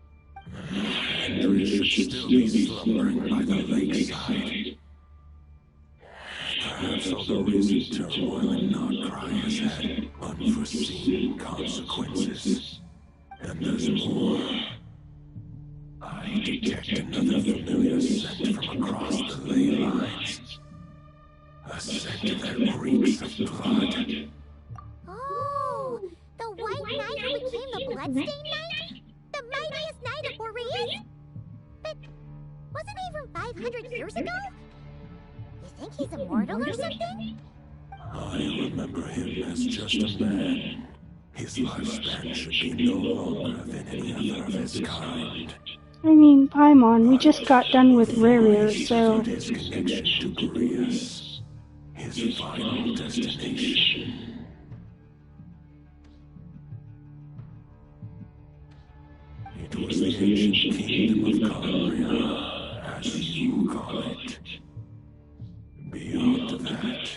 Speaker 7: Andreas should still be slumbering by the lakeside. Perhaps all the recent turmoil in Notcry has had unforeseen consequences. And there's more. I detect another familiar scent from across the ley lines. A scent that reeks of blood.
Speaker 5: Oh, the White Knight who became the Bloodstained Knight? The mightiest knight of Boreas? But wasn't he from 500 years ago? You think he's immortal or something?
Speaker 7: I remember him as just a man. His lifespan should be no longer than any other of his kind.
Speaker 1: I mean, Paimon, we just got done with Rarrier, so...
Speaker 7: His connection to Boreas, his final destination. It was the ancient kingdom of Cambria, as you call it. Beyond that,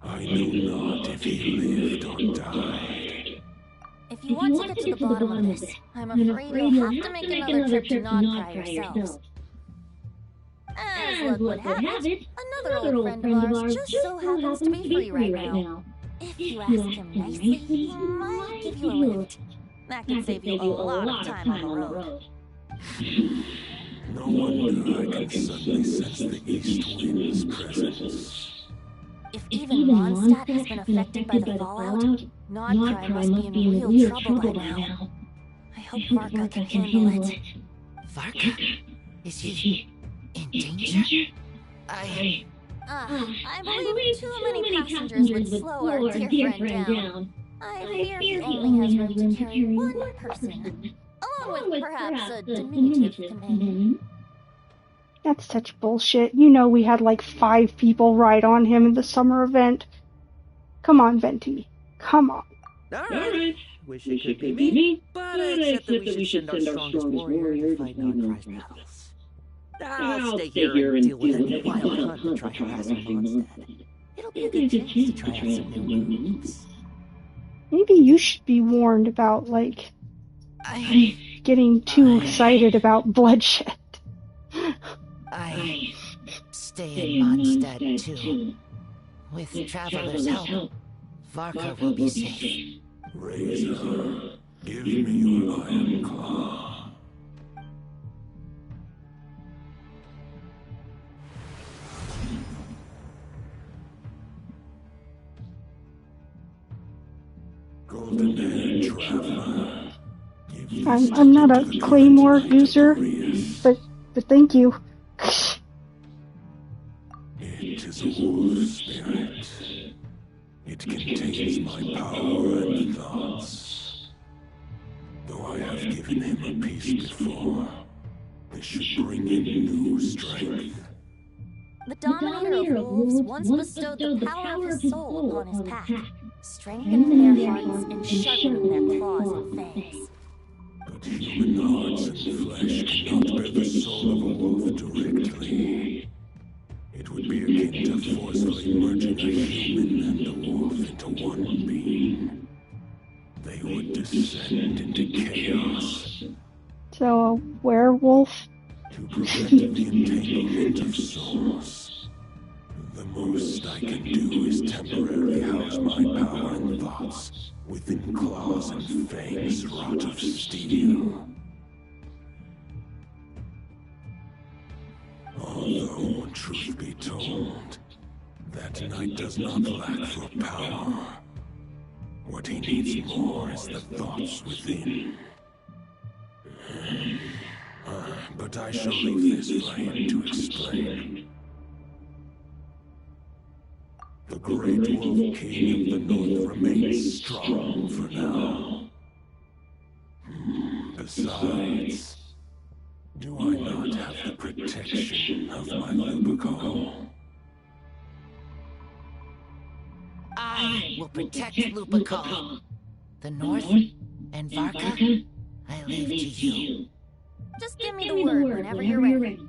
Speaker 7: I know not if he lived or died.
Speaker 3: If you want to get to the bottom of this, I'm afraid you'll have to make another trip to Notcry yourselves. As luck would have it, another old friend of ours just so happens to be free right now. If you ask him nicely, he might give you a lift. That could save you a lot of time on the road.
Speaker 7: No wonder I can suddenly sense the east wind's presence.
Speaker 3: If even Mondstadt has been affected by the fallout, Notcry must be in real trouble by now. I hope Varka can handle it.
Speaker 10: Varka? Is he in danger?
Speaker 3: I believe too many passengers would slow our dear friend down. I fear he only has room to carry one person, along with perhaps a diminutive companion.
Speaker 1: That's such bullshit. You know we had like 5 people ride on him in the summer event. Come on, Venti. Come on.
Speaker 8: Alright. Wish it could be me, but I accept that we should send our strongest warrior to fight Notcry's battles. I'll stay here and deal with any wild hunt to try harassing Mondstadt. It'll be a good chance to try out some new moves.
Speaker 1: Maybe you should be warned about, like, getting too excited about bloodshed.
Speaker 10: I stay in Mondstadt too. With Traveler's help, Varka will be safe.
Speaker 7: Razor, give me your iron claw. Golden-haired traveler.
Speaker 1: I'm not a claymore user, but thank you.
Speaker 7: It is a wolf spirit. It contains my power and thoughts. Though I have given him a piece before, this should bring him new strength.
Speaker 3: The Dominator of Wolves once bestowed the power of his soul upon his pack, strengthening their hearts and sharpening their claws and fangs.
Speaker 7: But human hearts and flesh cannot bear the soul of a wolf directly. It would be akin to forcefully merging a human and a wolf into one being. They would descend into chaos.
Speaker 1: So a werewolf?
Speaker 7: To prevent the entanglement of souls, the most I can do is temporarily house my power and thoughts within claws and fangs wrought of steel. Although, truth be told, that knight does not lack for power. What he needs more is the thoughts within. But I shall leave this for him to explain. The Great Wolf King of the North remains strong for now. Besides, do I not have the protection of my Lupico?
Speaker 10: I will protect Lupico. The North and Varka, I leave to you.
Speaker 3: Just give me the word whenever you're ready.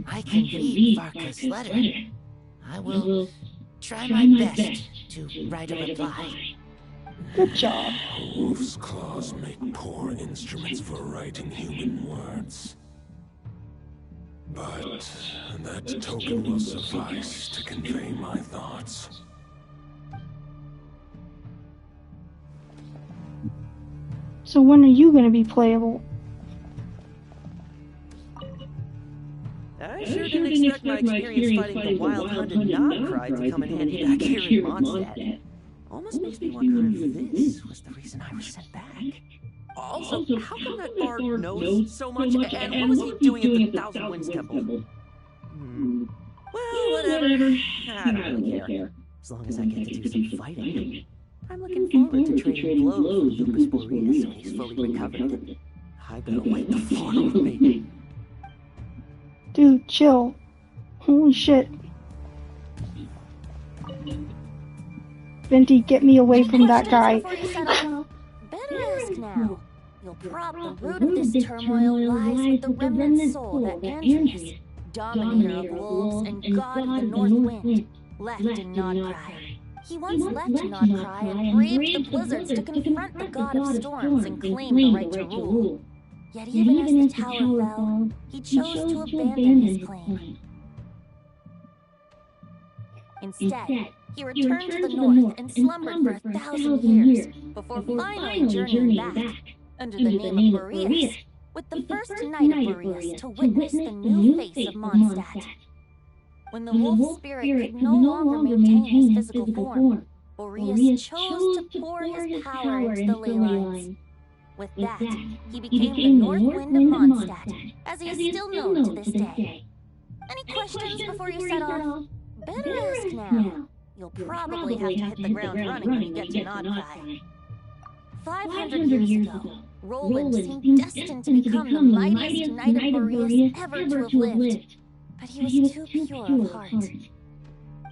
Speaker 10: I can read Varka's letter. I will try my best to write a reply.
Speaker 1: Good job.
Speaker 7: A wolf's claws make poor instruments for writing human words. But that token will suffice to convey my thoughts.
Speaker 1: So when are you going to be playable?
Speaker 8: I sure didn't expect my experience fighting the wild-hunted Nogcry to come in handy back here in Mondstadt. Almost makes me wonder if this was the reason I was sent back. Also, how come that bard knows so much, and what was he doing at the Thousand Winds Temple? Well, whatever. I don't really care. As long as I get to do some fighting. I'm looking forward to trading blows with Lupus Boreas when he's fully recovered. I better wipe the floor with me.
Speaker 1: Dude, chill. Holy shit. Venti, get me away from that guy.
Speaker 3: Better ask now. The root of this turmoil lies with the remnant soul that Andreas, Dominator of Wolves and God of the North Wind, left in Nogcry. He once left Nogcry and braved the blizzards to confront the God of Storms and claim the right to rule. Yet even as the tower fell, he chose to abandon his claim. Instead, he returned to the north and slumbered for 1,000 years before finally journeying back, under the name of Boreas, with the first knight of Boreas to witness the new face of Mondstadt. When the wolf spirit could no longer maintain his physical form, Boreas chose to pour his power into the ley lines. With that, he became the North Wind of Mondstadt, as he is still known to this day. Any questions before you set off? Better ask now. You'll probably have to hit the ground running when you get to Nogcry. 500 years ago, Roland seemed destined to become the mightiest knight of Boreas ever to have lived. But he was too pure of heart.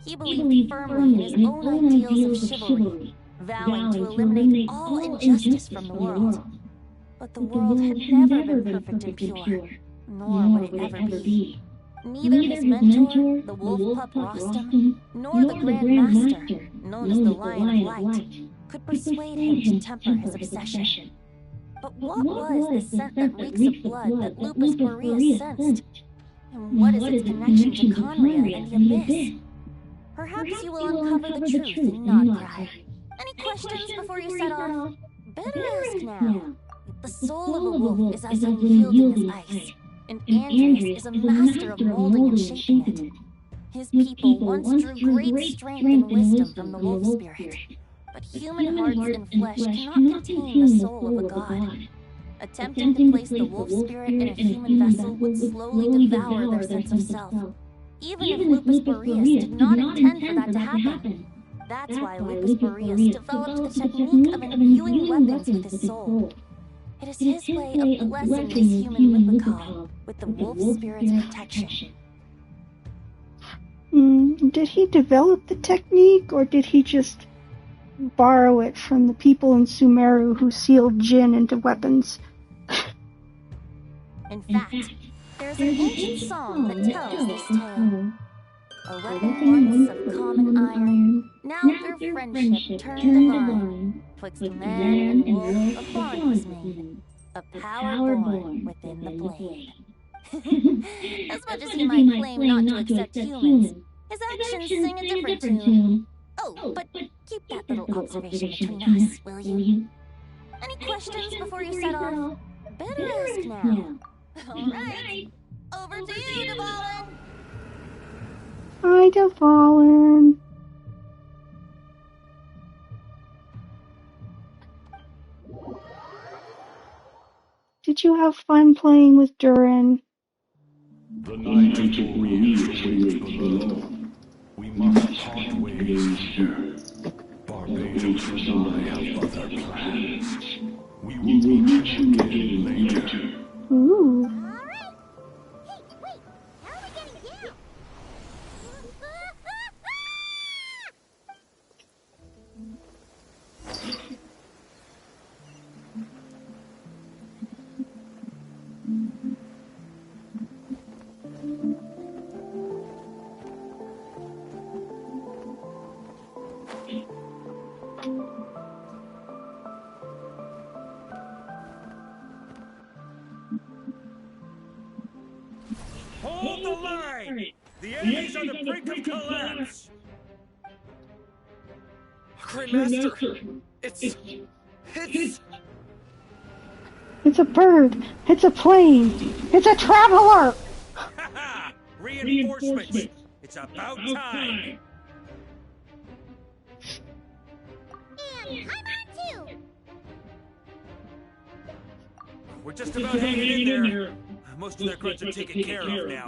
Speaker 3: He believed firmly in his own ideals of chivalry, vowing to eliminate all injustice from the world. But the world had never been perfect and pure, nor would it ever be. Neither his mentor, the wolf pup Rostam, nor the Grand Master, known as the Lion of Light, could persuade him to temper his obsession. But what was the scent that reeks of blood that Lupus Boreas sensed? And what is its connection to Conria and the Abyss? Perhaps you will uncover the truth in Nogcry. Any questions before you set off? Better ask now. The soul of a wolf is as unyielding as ice, and Andreas is a master of molding and shaping it. His people once drew great strength and wisdom from the wolf spirit, but human hearts and flesh cannot contain the soul of a god. Attempting to place the wolf spirit in a human vessel would slowly devour their sense of self, even if Lupus Boreas did not intend for that to happen. That's why Lupus Boreas developed the technique of imbuing weapons with his soul. It is his way of blessing this human Lupicol with the wolf spirit's protection.
Speaker 1: Did he develop the technique, or did he just borrow it from the people in Sumeru who sealed Jinn into weapons?
Speaker 3: In fact, there's an ancient song that tells this tale. A weapon once of common iron, now through friendship turned divine. Twixt man and wolf a bond was made, a power born within the blade. As much as he might claim not to accept humans, his actions sing a different tune. Oh, but keep that little observation between us, will you? Any questions before you set off? Better ask now. Alright, over to you, Dvalin!
Speaker 1: Hi, Dvalin. Did you have fun playing with Durin?
Speaker 7: The night awaits below. We must part ways here. Barbados and I have other plans. We will meet again later.
Speaker 1: Ooh.
Speaker 5: Alright. Hey, wait. How are we getting down?
Speaker 4: Hold the line! The enemy's on the brink of collapse! Grandmaster! It's...
Speaker 1: It's a bird. It's a plane. It's a traveler.
Speaker 4: Haha! Reinforcements! It's about time!
Speaker 5: And I'm on too!
Speaker 4: We're just about hanging in there. Most of their grunts are taken care of now.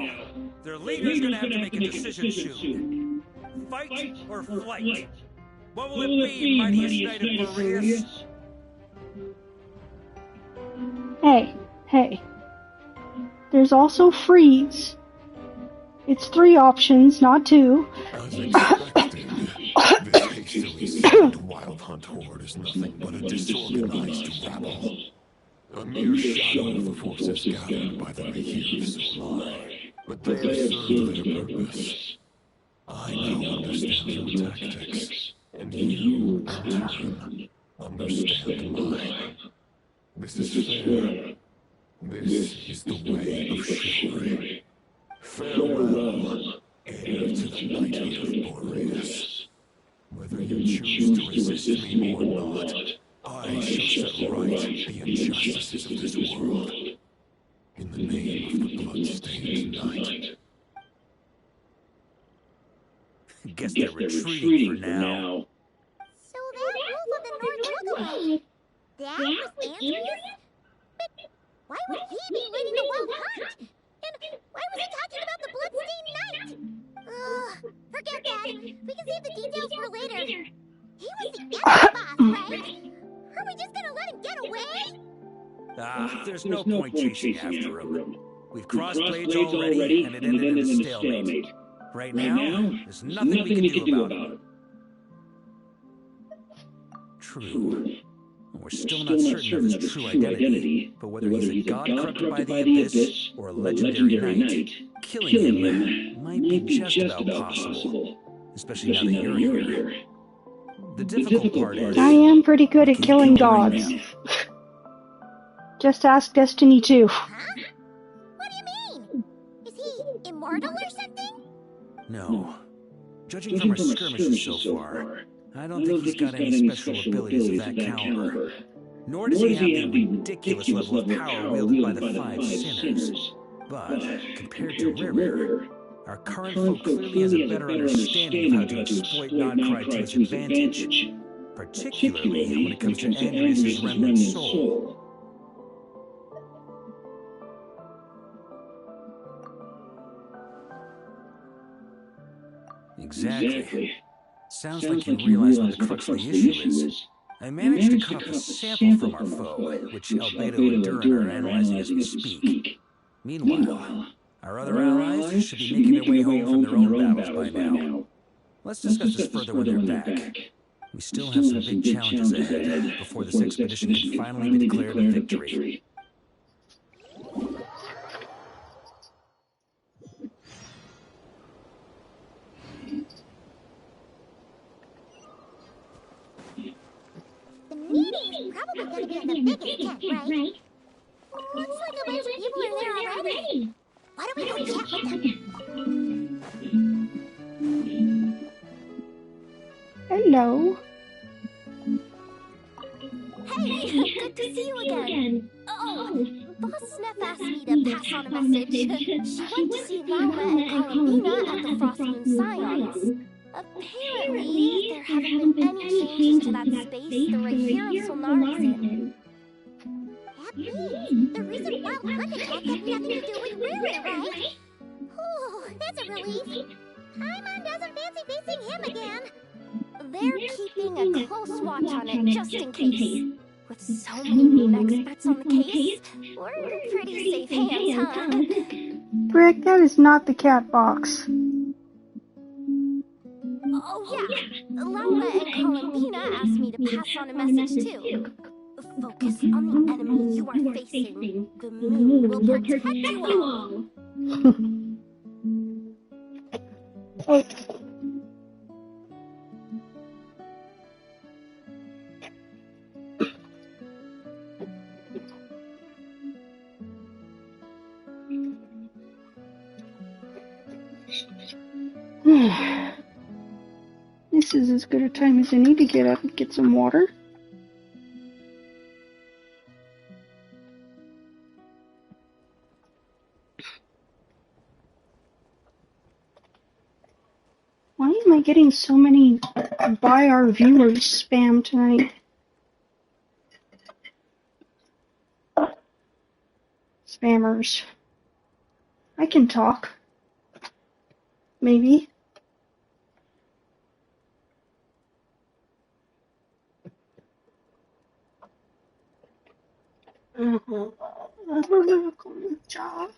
Speaker 4: Their leader's gonna have to make a decision soon. Fight or flight? What will it be, mightiest knight of Boreas?
Speaker 1: Hey. There's also freeze. It's 3 options, not 2.
Speaker 7: As expected, this hastily summoned wild hunt horde is nothing but a disorganized rabble. A mere shadow of the forces gathered by the Mahir of Solar. But they have served their purpose. I now understand your tactics, and you, Anturin, understand mine. This is fair. This is the way of chivalry. Farewell, heir to the knighthood of Boreas. Whether you choose to resist me or not, I shall set right the injustices of this world. In the name of the blood-stained night.
Speaker 4: Guess they're retreating for now.
Speaker 5: So that wolf of the North took away. That was Andreas? But why would he be leading the wild hunt? And why was he talking about the bloodstained knight? Ugh, forget that. We can save the details for later. He was the enemy boss, right? Are we just gonna let him get away?
Speaker 4: There's no point chasing after him. We've crossed blades already, and it ended in a stalemate. Right now, there's nothing we can do about it. True. We're still not certain of his true identity, but whether he's a god corrupted by the abyss or a legendary knight, killing him might be just about possible, especially now that you're here. The difficult part is...
Speaker 1: I am pretty good at killing gods. Just ask Destiny 2.
Speaker 5: Huh? What do you mean? Is he immortal or something?
Speaker 4: No. Judging from our skirmishes so far, I don't think he's got any special abilities of that caliber. Nor does he have the ridiculous level of power wielded by the 5 sinners. But, compared to Ririr, our current foe clearly has a better understanding of how to exploit Nodcry to its advantage, particularly when it comes to Andreas' remnant soul. exactly. Sounds like you realize what the crux of the issue is. I managed to cut off a sample from our foe, which Albedo and Durin are analyzing as we speak. Meanwhile, our other allies should be making their way home from their own battles by now. Let's discuss this further when they're back. We still have some big challenges ahead before this expedition can finally be declared a victory.
Speaker 5: The meeting's probably gonna be in the biggest tent, right? Looks like a bunch of people are there already. Why don't we go chat with them?
Speaker 1: Hello.
Speaker 5: Hey, good to see you again. Oh, Boss Sneff asked me to pass on a message. She went to see Laura and Columbina at the Frost Moon Scions. Apparently, there haven't been any changes to that space the Rahir of Solnar is in. That means the recent wild hunt attack had nothing to do with Ruin, right? Whew, that's a relief. Paimon doesn't fancy facing him again. They're keeping a close watch on it, just in case. With so many moon experts on the case, we're in pretty safe hands, huh?
Speaker 1: Brick, that is not the cat box.
Speaker 5: Oh yeah, Laura and Columbina asked me to pass on a message too. Focus on the enemy you are facing. The moon will protect you all.
Speaker 1: Oh. This is as good a time as any to get up and get some water. Why am I getting so many by our viewers spam tonight? Spammers. I can talk. Maybe. Good job.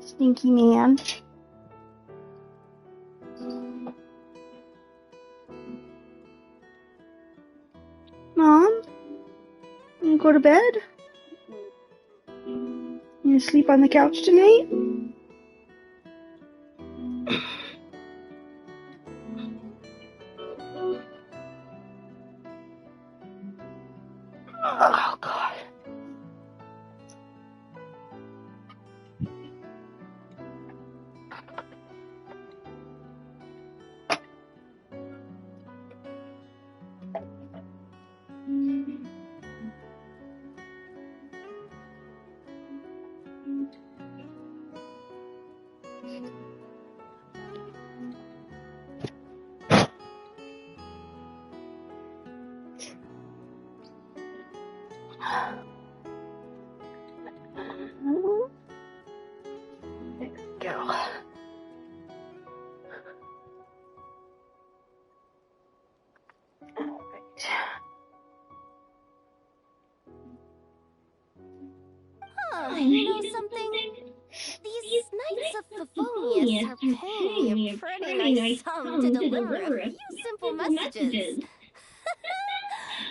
Speaker 1: Stinky man. Mom? You go to bed? You sleep on the couch tonight? Oh, God. There we go. Alright.
Speaker 5: of Favonius are paying me a pretty nice sum to deliver a few simple messages.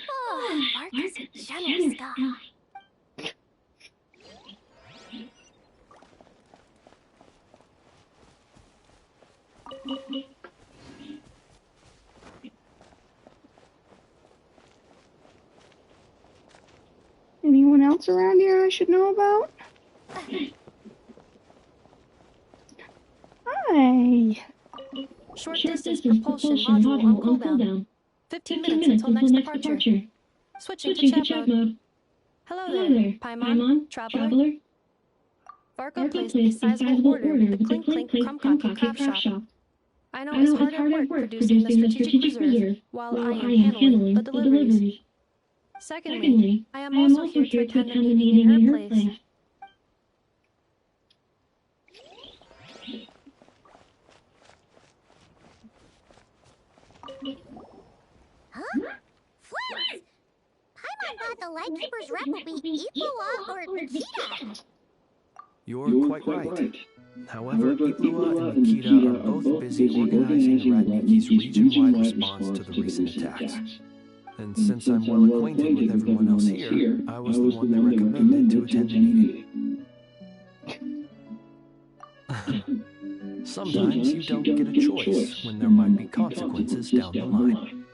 Speaker 5: Oh, Varka's a generous guy.
Speaker 1: Anyone else around here I should know about? Hi.
Speaker 11: Short distance propulsion module on cooldown. 15 minutes until next departure. Switching to chat mode. Hello there, Paimon, Traveler. Varka placed a sizable order with the Clink Clink Crumcocky Craft Shop. I know it's hard at work producing the strategic reserve while I am handling the deliveries. Secondly, I am also here to attend a meeting in her place.
Speaker 5: Huh? Flint! Paimon thought the Lightkeeper's rep would be Ippua or Nikita.
Speaker 6: You're quite right. However, Ippua and Nikita are both busy organizing the Ratniki's region-wide response to the recent attacks. And since I'm well acquainted with everyone else here, I was the one they recommended to attend the meeting. Sometimes you don't get a choice when there might be consequences down the line.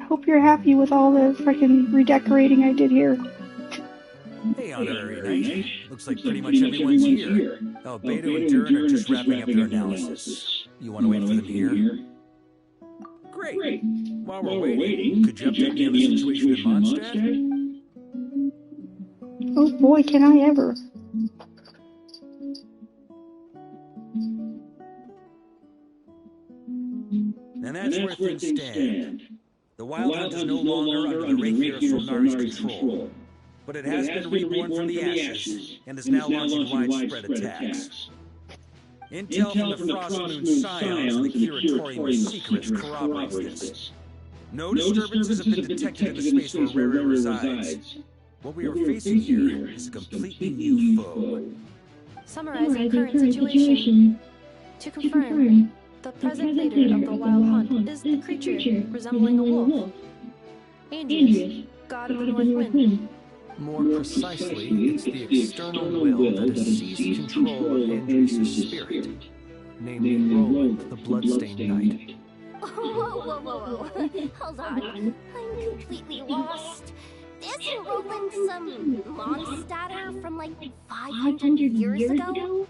Speaker 1: I hope you're happy with all the freaking redecorating I did here.
Speaker 4: Hey, Honorary Knight. Looks like pretty much everyone's here. Beto and Durin are just wrapping up their analysis. You want to wait for them here? Great. While we're waiting, could you update me on the situation in Mondstadt?
Speaker 1: Oh boy, can I ever.
Speaker 4: And that's where things stand. The Wild Hunt is no longer under the Wraith from Solnari's control, but it has been reborn from the ashes and is now launching widespread attacks. Intel from the Frostmoon Scions and the Curatorium secrets corroborates this. No disturbances have been detected in the space where Rara resides. What we are facing here is a completely new foe.
Speaker 11: Summarizing current situation. To confirm, the present leader of the Wild Hunt is a creature resembling a wolf. Andreas, god of the North Wind.
Speaker 6: More precisely, it's the external will that has seized control of Andreas' spirit, namely Roland, the Bloodstained Knight.
Speaker 5: Whoa. Hold on. I'm completely lost. Isn't Roland some Mondstadter from like 500 years ago?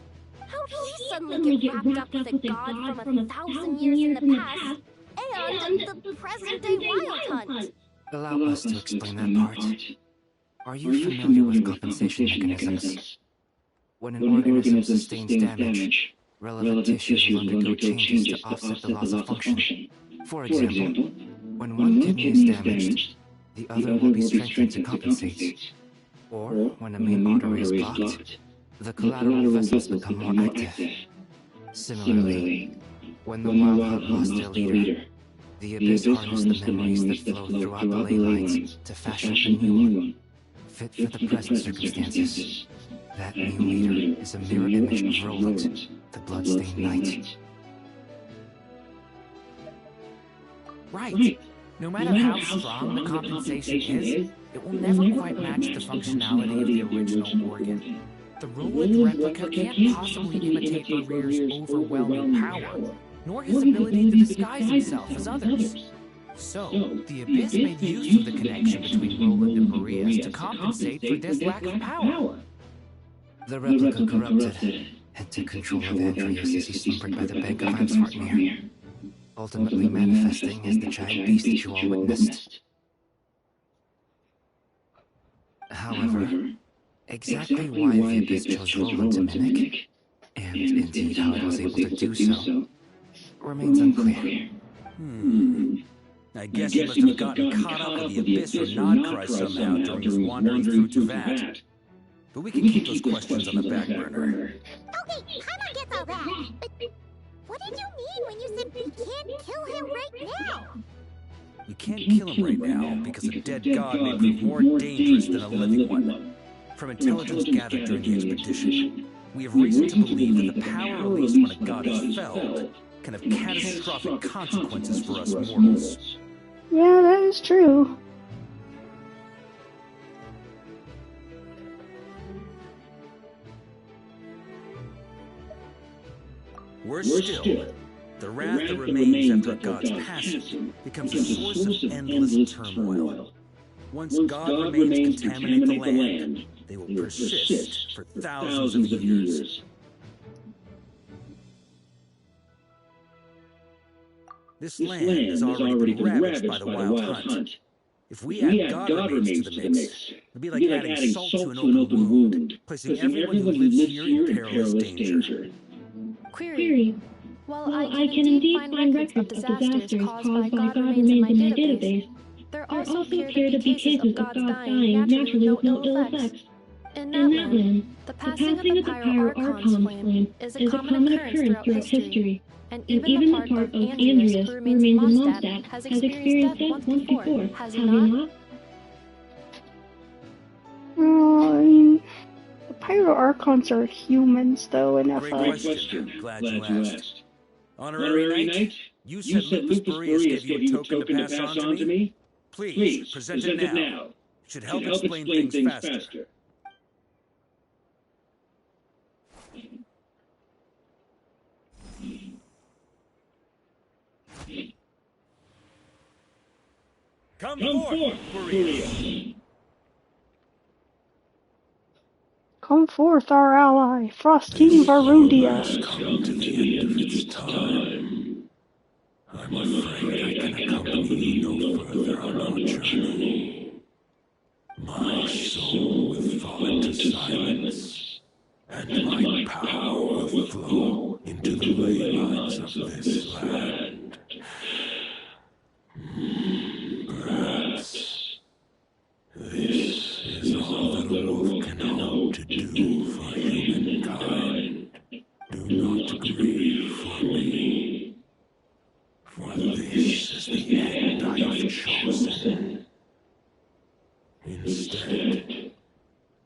Speaker 5: How did he suddenly get wrapped up with a god from 1,000 years in the past and the present-day Wild Hunt?
Speaker 12: Allow us to explain that part. Are you familiar with compensation mechanisms? When an organism sustains damage, relevant tissues will undergo changes to offset the loss of function. For example, when one kidney is damaged, the other will be strengthened to compensate. Or, when a main artery is blocked, the collateral vessels become more active. Similarly, when the Wild Hunt lost their leader, the Abyss harnessed the memories that flow throughout the ley lines to fashion a new one, fit for the present circumstances. That new leader is a mirror image of Roland, the Bloodstained Knight.
Speaker 13: Right. No matter how strong the compensation is, it will never quite match the functionality of the original organ. The Roland replica can't possibly imitate Maria's overwhelming power, nor his ability to disguise himself as others. So, the Abyss made use of the connection between Roland and Maria's to compensate for this lack of power.
Speaker 12: The replica corrupted and took control of Andreas as he slumbered by the bank of Ansvartmir, ultimately manifesting as the giant beast that you all witnessed. However, exactly why the Abyss chose Roland to mimic, and indeed how it was able to do so, remains unclear.
Speaker 4: I guess he must have gotten caught up with the Abyss or Nodcry somehow during his wandering through Tevat. But we can keep those questions on the back burner.
Speaker 5: Okay, Paimon gets all that. But what did you mean when you said we can't kill him right now?
Speaker 4: You can't kill him right now because a dead god may prove more dangerous than a living one. From intelligence gathered during the expedition, we have reason to believe that the power released when a god is felled can have catastrophic consequences for us mortals.
Speaker 1: Yeah, that is true.
Speaker 4: Worse still, the wrath that remains after a god's passing becomes a source of endless turmoil. Once God remains contaminate the land, they will persist for thousands of years. This land has already been ravaged by the wild hunt. If we add God remains to the mix, it'll be like adding salt to an open wound, placing everyone who lives here in perilous danger.
Speaker 11: Query. While I can indeed find records of disasters caused by God remains in my database, there also appear to be cases of gods dying naturally with no ill effects. In that land, the passing of the Pyro-Archon's flame is a common occurrence throughout history, and even the part of Andreas who remains in Mondstadt has experienced death once before, has he not?
Speaker 1: Well, I mean, the Pyro-Archons are humans, though, in FF.
Speaker 4: Great question. Glad you asked. Honorary Knight, you said Lupus Boreas gave you a token to pass on to me? Please, present it now. It should help explain things faster. Come forth, Boreas.
Speaker 1: Come forth, our ally, Frost King Varundia.
Speaker 7: Has come to the end of its time. I'm afraid I can accompany you no further on our journey. My soul will fall into silence, and my power will flow into the ley lines of this land. Perhaps this is all that a wolf can hope to do for humankind. Do not grieve for me, for this is the end I have chosen. Instead,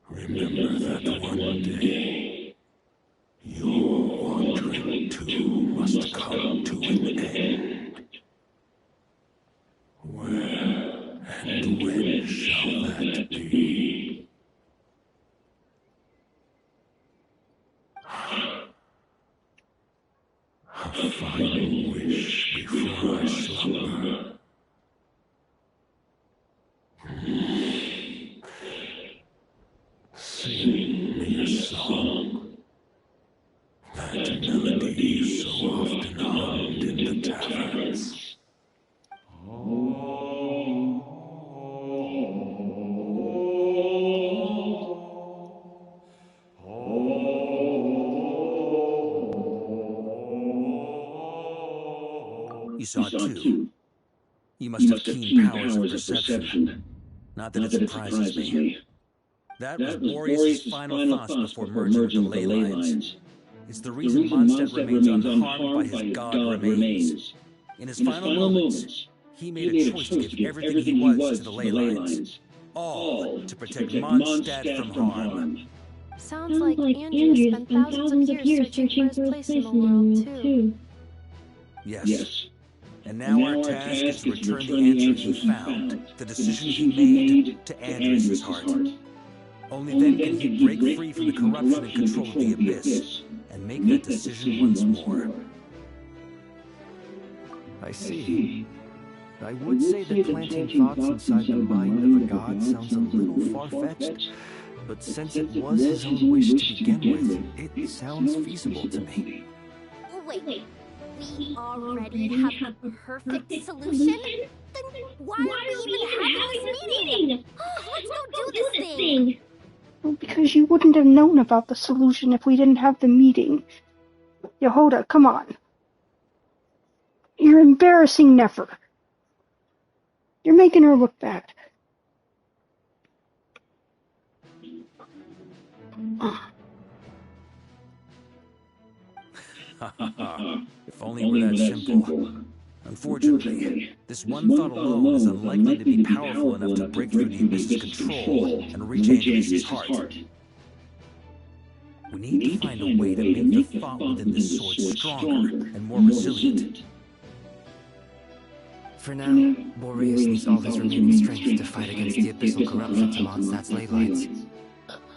Speaker 7: remember that one day, your wandering too must come to an end. Where and when shall that be? A final wish before I slumber. Sing me a song. That melody so often hummed in the taverns.
Speaker 4: You saw it too. You must have keen powers of perception. Not that it surprises me. That was Boreas' final thoughts before merging with the ley lines. It's the reason Mondstadt remains unharmed by his god remains. In his final moments, he made a choice to give everything he was to the ley lines. All to protect Mondstadt from harm.
Speaker 11: Sounds like Andreas spent thousands of years searching for his place in the world, too.
Speaker 4: Yes. And now our task is to return the answers he found, the decision he made to Andreas' heart. Only then can he break free from the corruption and control of the Abyss, and make that decision once more.
Speaker 12: I see. I would say that planting thoughts inside the mind of a god sounds a little far-fetched, but since it was his own wish to begin with, it sounds feasible to me.
Speaker 5: Wait, we already have the perfect solution? Then why are we even having this meeting? Let's go do this thing!
Speaker 1: Well, because you wouldn't have known about the solution if we didn't have the meeting. Yehoda, come on. You're embarrassing Nefer. You're making her look bad.
Speaker 4: If only it were that simple. Unfortunately, this one thought alone is unlikely to be powerful enough to break through the Abyss's control and reach Andreas' heart. We need to find a way to make the thought within this sword stronger and more resilient.
Speaker 12: For now, Boreas needs all his remaining strength to fight against the abyssal corruption to Mondstadt's ley lines.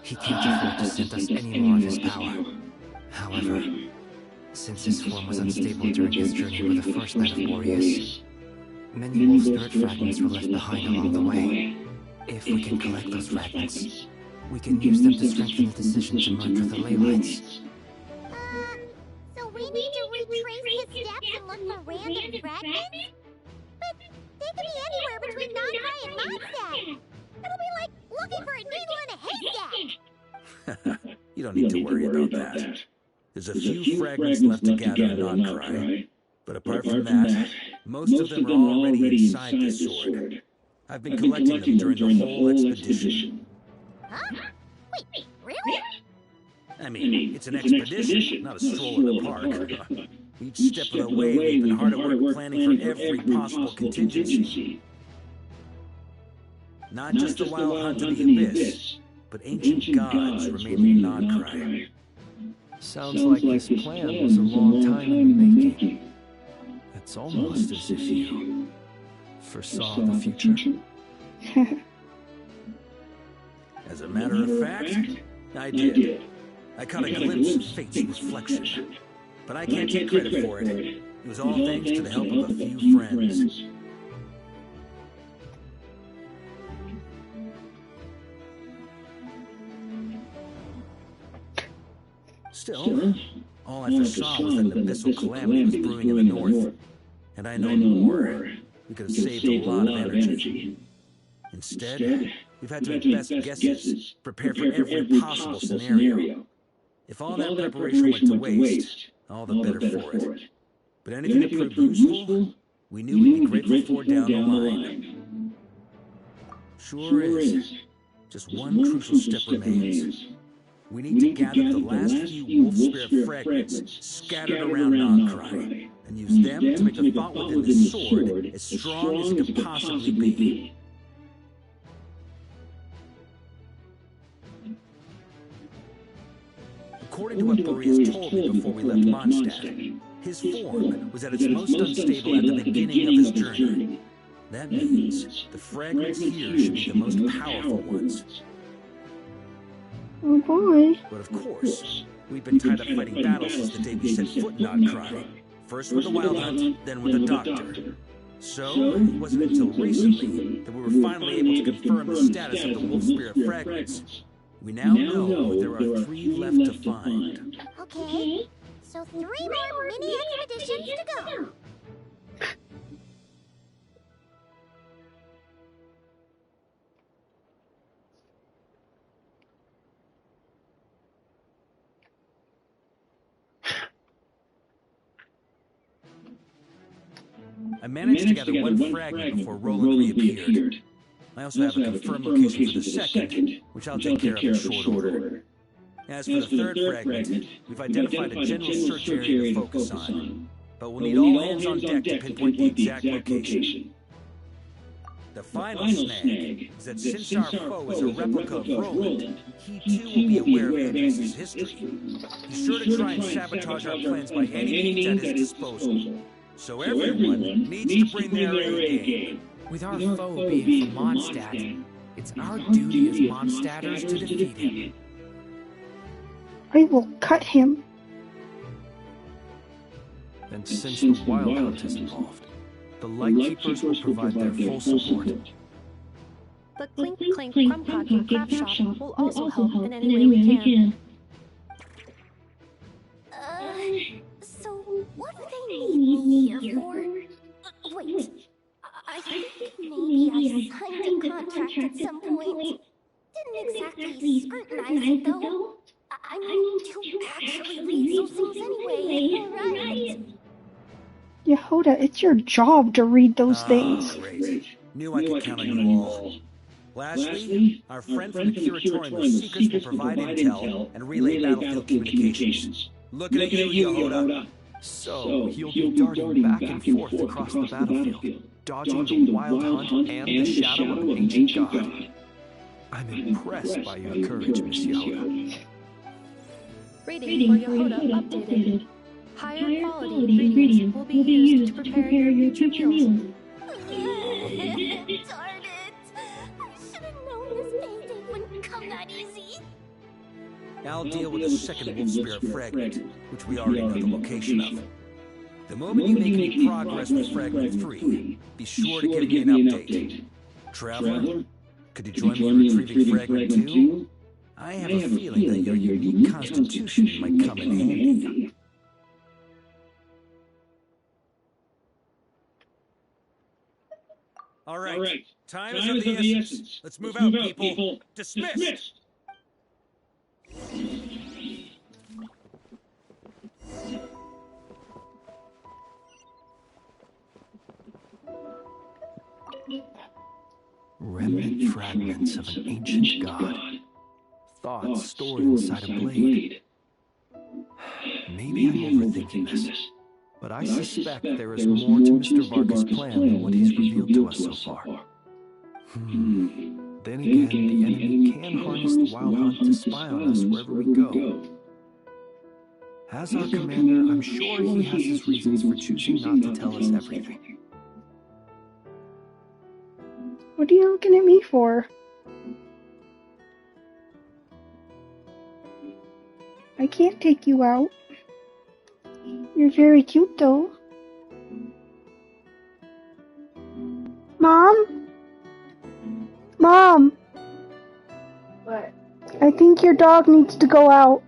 Speaker 12: He can't afford to send us any more of his power. However, since his form was unstable during his journey with the first night of Boreas, many wolf spirit fragments were left behind along the way. If we can collect those fragments, we can use them to strengthen the decision to merge with the ley lines.
Speaker 5: So we need to retrace his steps and look for random fragments? But they could be anywhere between Nonkai and Mondstadt. It'll be like looking for a needle in a haystack.
Speaker 4: You don't need to worry about that. There's a few fragments left to gather in Nonkai, but apart from that, most of them are already inside this sword. I've been collecting them during the whole expedition.
Speaker 5: Huh? Wait, really?
Speaker 4: I mean, it's an expedition, not a stroll in the park. Each step of the way, we've been hard at work planning for every possible contingency. Not just the wild hunt of the Abyss, but ancient gods remaining in Nonkai.
Speaker 6: Sounds like this plan was a long time in the making. It's almost as if you foresaw the future.
Speaker 4: As a matter of fact, I did. I caught a glimpse of fate's reflection. But I can't take credit for it. It was all thanks to the help of a few friends. Still, all I foresaw was that an abyssal calamity was brewing in the north. And I know more. We could have saved a lot of energy. Instead, we've had to make best guesses, prepare for every possible scenario. If all that preparation went to waste, all the better for it. But anything that proved useful, we knew we'd be grateful for down the line. Sure is. Just one crucial step remains. We need to gather the last few wolf spirit fragments scattered around Nonkai, and use them to make the thought within this sword as strong as it could possibly be. According to what Boreas told me before we left Mondstadt, his form was at its most unstable at the beginning of his journey. That means the fragments here should be the most powerful ones.
Speaker 1: Oh boy.
Speaker 4: But of course, we've been tied up fighting battles since the day we set foot in Nonkai. First with the Wild Hunt, then with the Doctor. So, it wasn't until recently that we were finally able to confirm the status of the Wolf Spirit fragments. We now know there are 3 left to find.
Speaker 5: Okay, so 3 more mini expeditions to go.
Speaker 4: I managed to gather one fragment before Roland reappeared. I also have a confirmed location for the second, which I'll take care of in short order. As for the third fragment, we've identified a general search area to focus on, but we'll need all hands on deck to pinpoint the exact location. The final snag is that since our foe is a replica of Roland, he too will be aware of Andreas' history. He's sure to try and sabotage our plans by any means at his disposal. So everyone needs to bring their A game.
Speaker 13: With our foe being from Mondstadt, it's our duty as Mondstatters to defeat him.
Speaker 1: I will cut him.
Speaker 6: And since the Wild Hunt is involved, the Lightkeepers will provide their full support.
Speaker 11: The Clink Clink Crumcock and Craft Shop will also help in any way we can.
Speaker 5: So what do they need me here for? Wait, I think maybe I signed a contract at some point. Didn't exactly scrutinize it though. I mean, to actually read those things anyway, right?
Speaker 1: Yehoda, it's your job to read those things.
Speaker 4: Great. Knew I could count on you all. Lastly, our friend from the Curatorium of Secrets will provide intel and relay battlefield communications. Looking at you, Yehoda. So he'll be darting back and forth across the battlefield, dodging the wild hunt and the shadow of an ancient god. I'm impressed by your courage, Miss Yehoda.
Speaker 11: Reading for Yehoda updated. Higher quality ingredients will be used to prepare your future meals.
Speaker 5: Darn it! I should have known this painting wouldn't come that easy.
Speaker 4: I'll deal with the second wolf spirit fragment, which we already know the location of. The moment you make any progress with Fragment 3, be sure to give me an update. Traveler, could you join me in retrieving Fragment 2? I have a feeling that your unique constitution might come in handy. All right. Time is of the essence. Let's move out, people. Dismissed! Remnant fragments of an ancient god. Thoughts stored inside a blade. Maybe I'm overthinking this, but I suspect there is more to Mr. Varka's plan than what he's revealed to us so far. Then again, the enemy can harness the wild hunt to spy on us wherever we go. As our commander, I'm sure he has his reasons for choosing not to tell us everything.
Speaker 1: What are you looking at me for? I can't take you out. You're very cute, though. Mom? Mom!
Speaker 14: What?
Speaker 1: I think your dog needs to go out.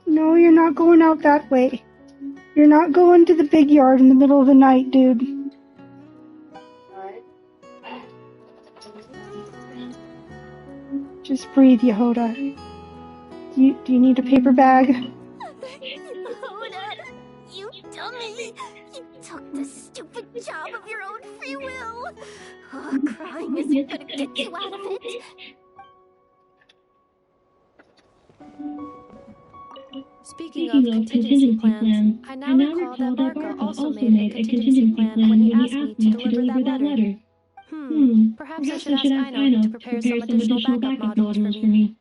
Speaker 1: No, you're not going out that way. You're not going to the big yard in the middle of the night, dude. Just breathe, Yehoda. Do you need a paper bag?
Speaker 5: Yehoda, you dummy! You took the stupid job of your own free will! Oh, crying isn't gonna get you out of it!
Speaker 11: Speaking of contingency plans, I now recall that Varka also made a contingency plan when he asked me to deliver that letter. Perhaps I should ask Ino to prepare some additional backup modules for me.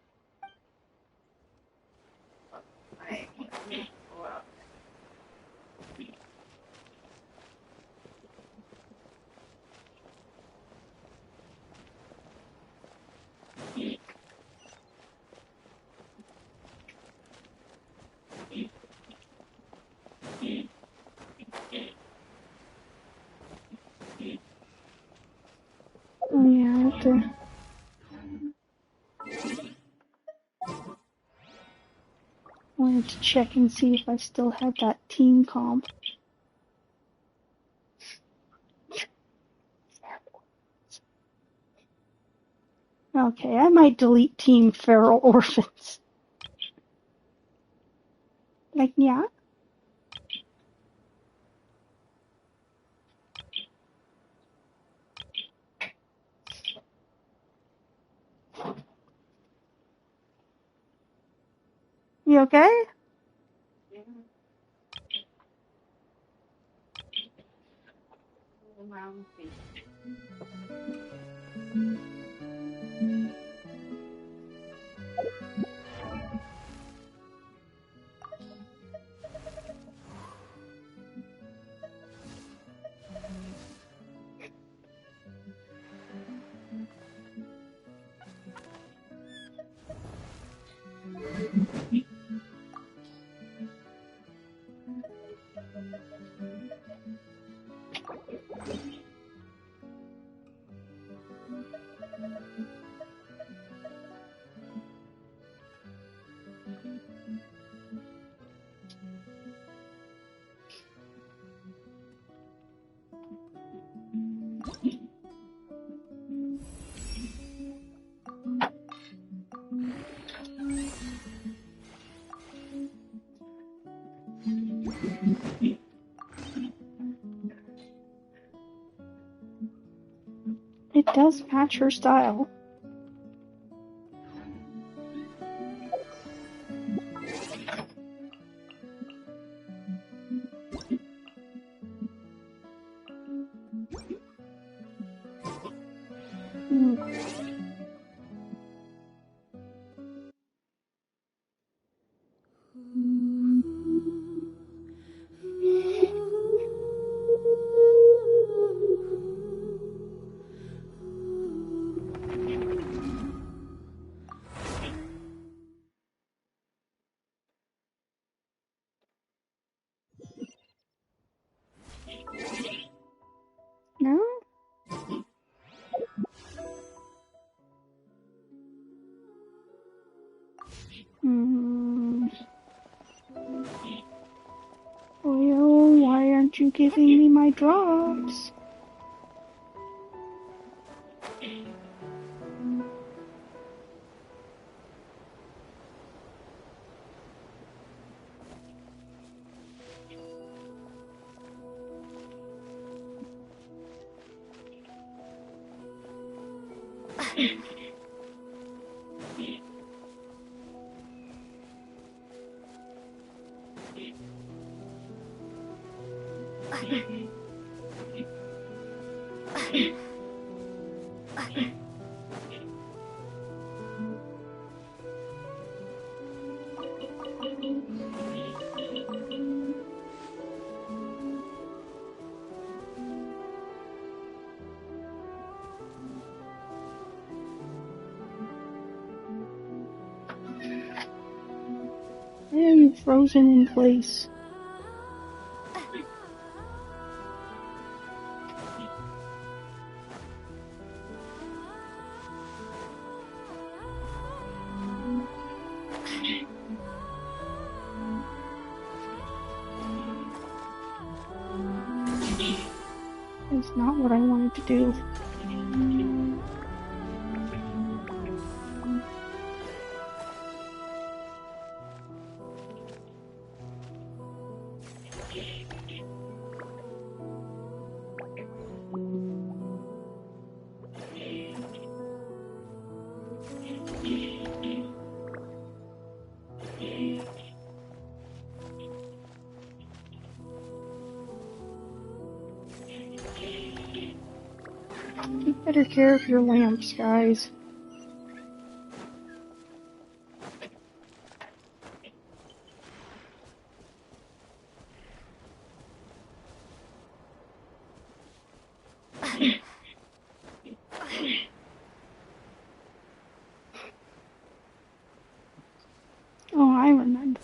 Speaker 1: Oh yeah, I have to... wanted to check and see if I still had that team comp. Okay, I might delete Team Feral Orphans. Like, yeah? You okay? does match her style. No? Well, why aren't you giving me my drops? Why are you frozen in place? That's not what I wanted to do. Take better care of your lamps, guys. Oh, I remember.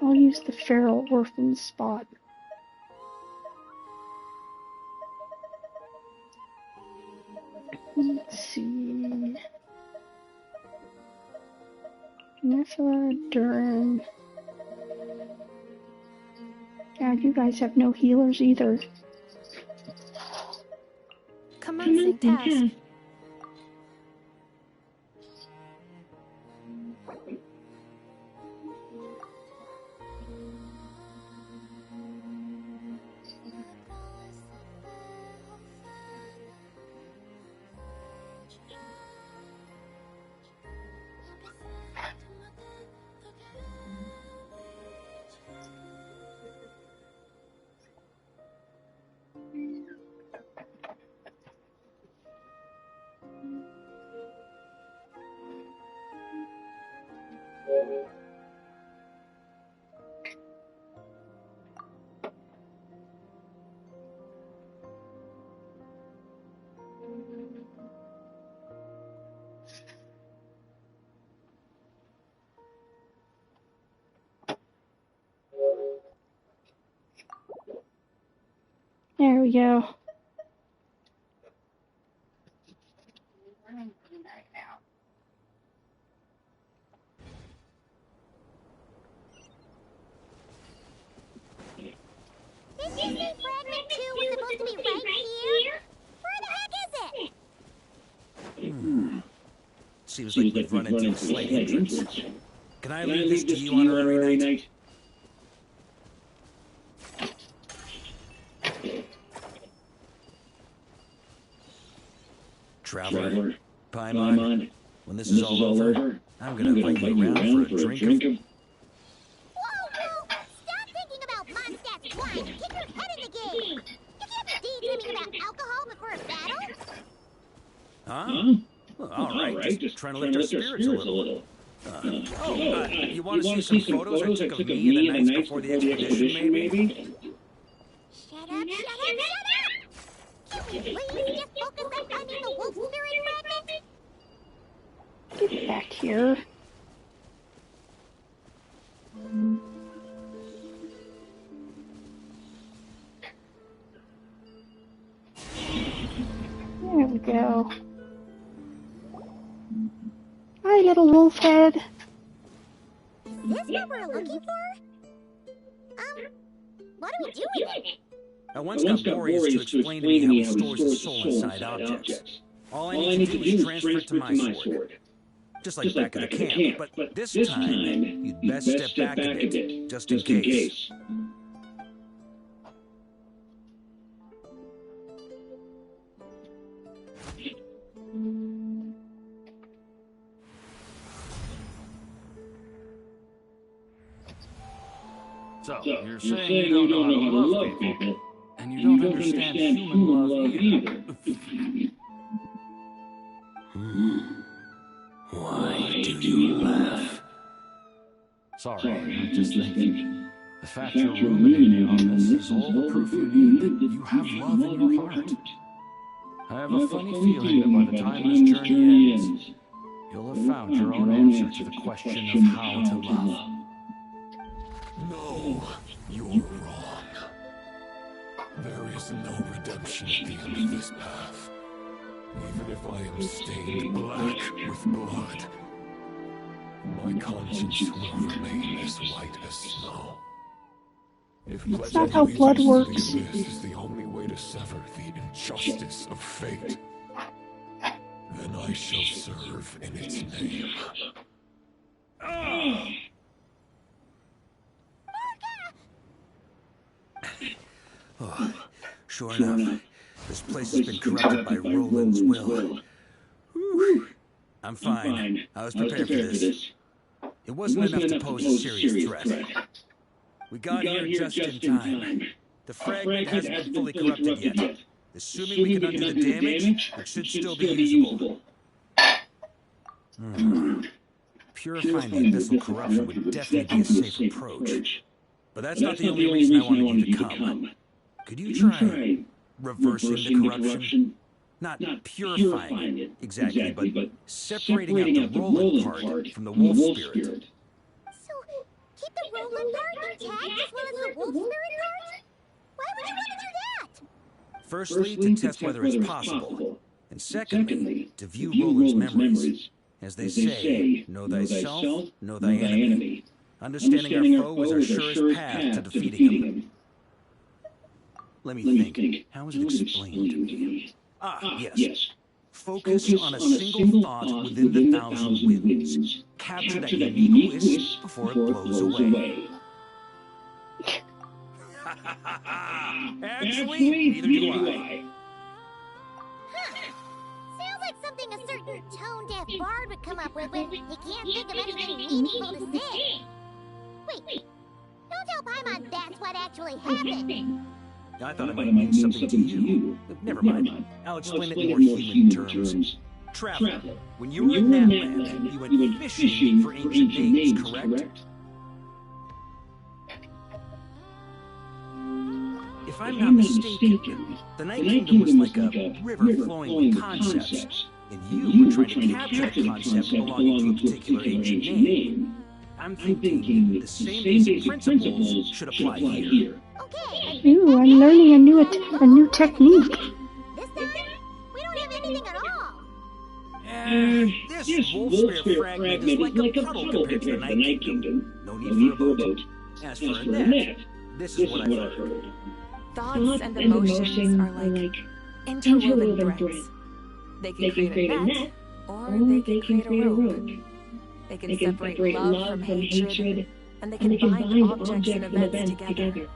Speaker 1: I'll use the feral orphan spot. Let's see. Nepha, Durin. God, you guys have no healers either.
Speaker 11: Commencing task. There we go.
Speaker 5: Didn't you say fragment 2 was supposed to be right here?
Speaker 4: Seems like we've run into a slight hindrance. Can I leave this to you honorary knight? Traveler, Paimon, when this is all over, I'm gonna invite you around for a drink of...
Speaker 5: Whoa! Stop thinking about Mondstadt's wine and keep your head in the game! You can't be daydreaming about alcohol before a battle!
Speaker 4: Huh? Well, all right, just trying to lift our spirits a little. You want to see some photos I took of me in the nights before the expedition, maybe?
Speaker 5: Shut up! Can we please just focus on finding the wolf spirit fragment?
Speaker 1: Get back here. There we go. Hi, little wolf head.
Speaker 5: Is this what we're looking for? What do we do with it?
Speaker 4: I once got Boreas to explain to me how he stores the soul inside objects. All I need to do is transfer it to my sword. Just like back at the camp, but this time, you'd best step back a bit, just in case.
Speaker 15: So, you're saying you don't know how to love people, and you don't understand human love either.
Speaker 7: Why do you laugh?
Speaker 15: Sorry, I'm just thinking. The fact you're ruminating on this is all the proof you need that you have love in your heart. I have a funny feeling that by the time this journey ends, you'll have found your own answer to the question of how to love.
Speaker 7: No, you're wrong. There is no redemption at the end of this path. Even if I am stained black with blood, my conscience will remain as white as snow. If
Speaker 1: That's not how blood works.
Speaker 7: This is the only way to sever the injustice of fate, then I shall serve in its name.
Speaker 4: Oh, sure enough, this place has been corrupted by Roland's will. Whew. I'm fine. I was prepared for this. It wasn't enough to pose a serious threat. We got here just in time. The fragment hasn't been fully corrupted yet. Assuming we can undo the damage, it should still be usable. Purifying the abyssal corruption would definitely be a safe approach. But that's not the only reason I wanted you to come. Could you try reversing the corruption? Not purifying it, exactly, but separating out the Roland part from the wolf spirit.
Speaker 5: So, keep the Roland part intact as well as the wolf spirit part? Why would you want to do that?
Speaker 4: Firstly, to test whether it's possible. And secondly, to view Roland's memories. As they say, know thyself, know thy enemy. Understanding our foe is our surest path to defeating him. Let me think. How was it explained to me? Yes. Focus on a single thought within the thousand winds. Capture that unique wisp before it blows away. Actually, neither do I.
Speaker 5: Sounds like something a certain tone-deaf bard would come up with when he can't think of anything meaningful to say. Wait, don't tell Paimon that's what actually happened.
Speaker 4: I thought it might mean something to you. Never mind. I'll explain it in more human terms. Traveler, when you were in that land, you went fishing for ancient days, correct? If I'm not mistaken, the Night Kingdom was like a river flowing with concepts, and you were trying to capture a concept belonging to a particular ancient name. I'm thinking the same basic principles should apply here.
Speaker 1: Ooh, I'm learning a new technique.
Speaker 5: This time, we don't have anything at all.
Speaker 4: This wolf spirit fragment is like a puddle compared to the Night Kingdom. No need for a boat. As for a net, this is what I've heard.
Speaker 11: Thoughts and emotions are like interwoven threads. They can create a net,
Speaker 3: Or they can create a rope. They can separate love from hatred, and they can bind objects and events together.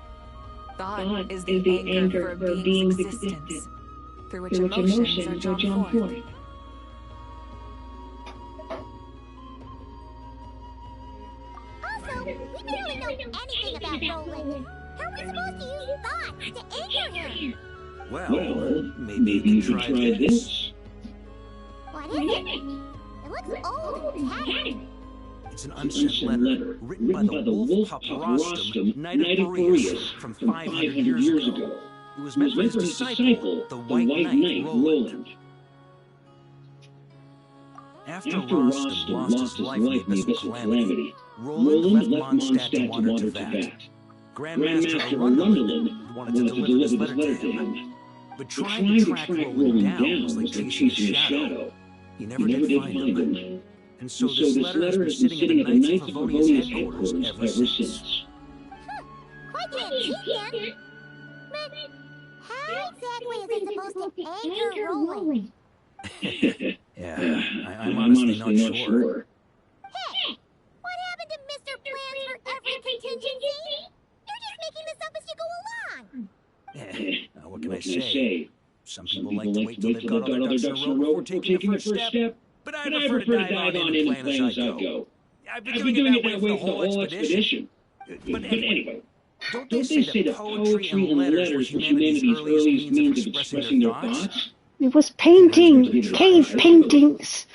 Speaker 3: Thought is the anchor for a being's existence, through which emotions are drawn forth.
Speaker 5: Also, we barely know anything about Roland. How are we supposed to use thoughts to anchor him?
Speaker 4: Well, maybe you can try this.
Speaker 5: What is it? It looks old and tattered.
Speaker 4: It's an unsent letter written by the wolf Paparostum, Knight of Boreas, from 500 years ago. It was meant for his disciple, the White Knight, Roland. After Rostam lost his life in the Abyssal Calamity, Roland left Mondstadt to wander to Vat. Grandmaster Arundel wanted to deliver this letter to him, but trying to track Roland down was like chasing his shadow. He never did find him. And so this letter has been sitting at the Knights of Favonia's headquarters ever since.
Speaker 5: Quite the achievement. But how exactly is it supposed to anchor Roland?
Speaker 4: Yeah, I'm honestly not sure.
Speaker 5: Hey, what happened to Mr. Plans for every contingency? You're just making this up as you go along.
Speaker 4: Now what can I say? Some people like to wait till they've got all their ducks in a row before taking the first step. But I prefer to dive on in the plan as I go. I've been doing it that way for the whole expedition. But anyway, don't they say that poetry and letters were humanity's earliest means of expressing their thoughts?
Speaker 1: It was painting, cave paintings.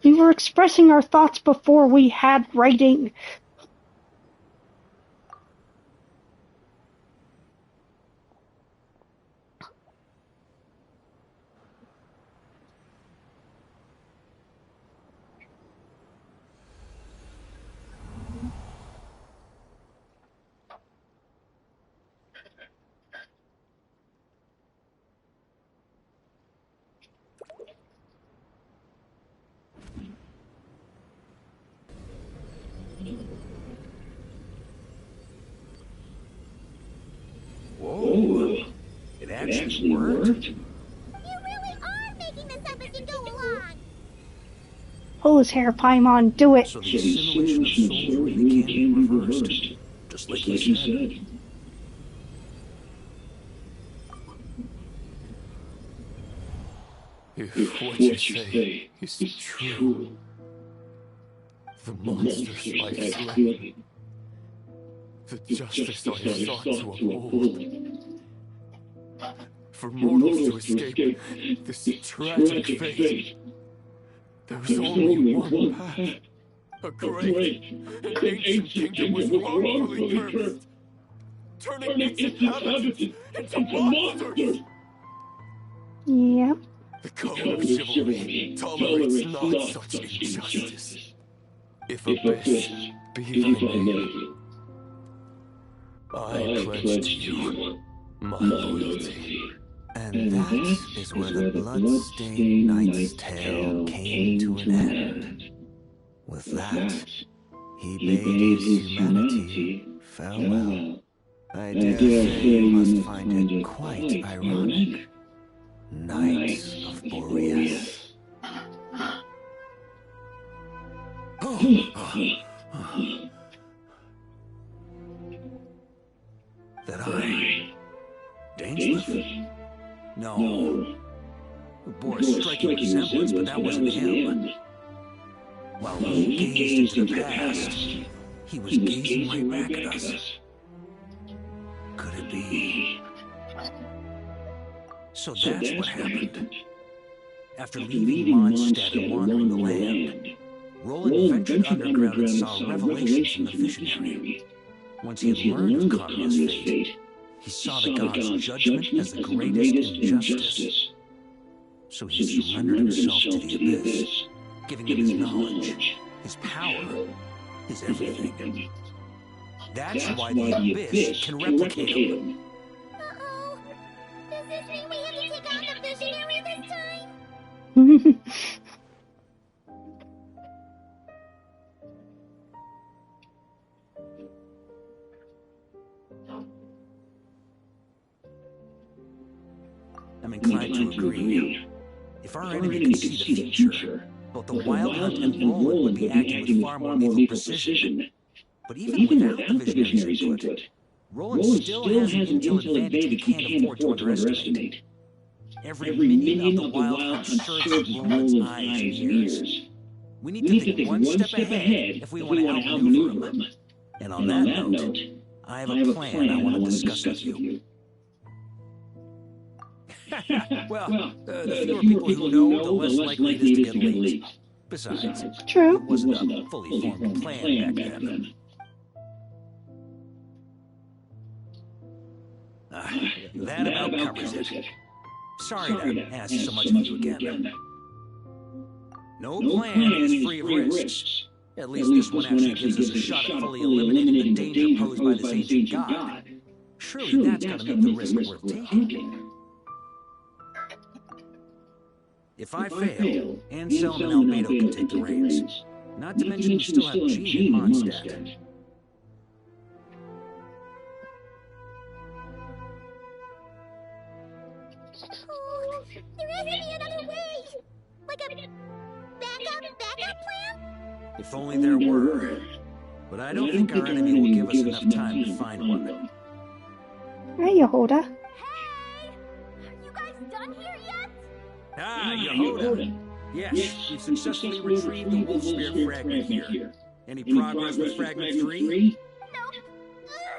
Speaker 1: We were expressing our thoughts before we had writing.
Speaker 4: Whoa, it actually worked.
Speaker 5: You really are making this up as you go along.
Speaker 1: Pull his hair, Paimon, do it.
Speaker 4: So the assimilation of souls really can be reversed, just like you said.
Speaker 7: If what you say is true, the monsters I slay, the justice I have sought to uphold, for mortals to escape this tragic fate, there is only one path. A great and ancient kingdom was wrongfully cursed, turning its inhabitants into monsters.
Speaker 1: Yep.
Speaker 7: The code of chivalry tolerates not such injustice. If abyss be thy name, I pledge to you my loyalty.
Speaker 12: And that is where the blood-stained knight's tale came to an end. With that, he bade his humanity farewell. I dare say you must find it quite ironic. Knights of Boreas.
Speaker 4: That I... Dainsleif? No. We bore a striking resemblance, but that wasn't him. While he gazed into the past, he was gazing right back at us. Could it be? So that's what happened. After leaving Mondstadt and wandering the land, Roland ventured underground and saw revelations from the visionary. Once he had learned of Kamiya's fate, he saw the god's judgment as the greatest injustice. So he surrendered himself to the abyss, giving him his knowledge, his power, his everything. That's why the abyss can replicate him.
Speaker 5: Uh-oh. Does this mean we have to take on the visionary this time?
Speaker 4: I'm inclined to agree. If our enemy could see the future, both the Wild Hunt and Roland would be acting with far more lethal precision. But even without the Visionary's input, Roland still has an intel advantage we can't afford to underestimate. Every minion of the Wild Hunt searches Roland's eyes and ears. We need to think one step ahead if we want to outmaneuver him. And on that note, I have a plan I want to discuss with you. Well, the fewer people who know, the less likely it is to get leaked. Besides,
Speaker 1: True.
Speaker 4: it wasn't a fully formed plan back then. That about covers it. Sorry to ask so much of you again. No plan is free of risks. At least this one actually gives us a shot at fully eliminating the danger posed by this ancient god. Surely that's gotta make the risk worth taking. If I fail, Anselm and Albedo can take the reins. Not to mention we still have Jean and Mondstadt.
Speaker 5: Oh, there has to be another way! Like a backup plan?
Speaker 4: If only there were. But I don't think our enemy will give us enough time to find one.
Speaker 1: Hey, Yehoda.
Speaker 5: Hey! Are you guys done here yet?
Speaker 4: Ah, Yehoda. Yes, we've successfully retrieved the Wolf Spear fragment here. Any progress with Fragment 3?
Speaker 5: Nope.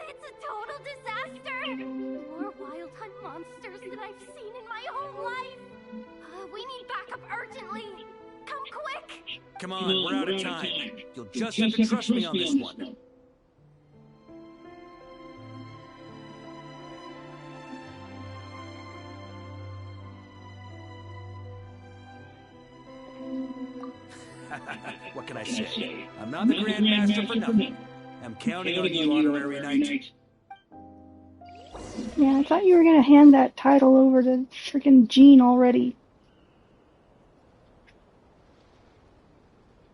Speaker 5: It's a total disaster. More Wild Hunt monsters than I've seen in my whole life. We need backup urgently. Come quick.
Speaker 4: Come on, we're out of time. You'll just have to trust me on this one. What can I say? I'm not the Grand Master for nothing. I'm counting on you, Honorary Knight.
Speaker 1: Yeah, I thought you were gonna hand that title over to freaking Jean already.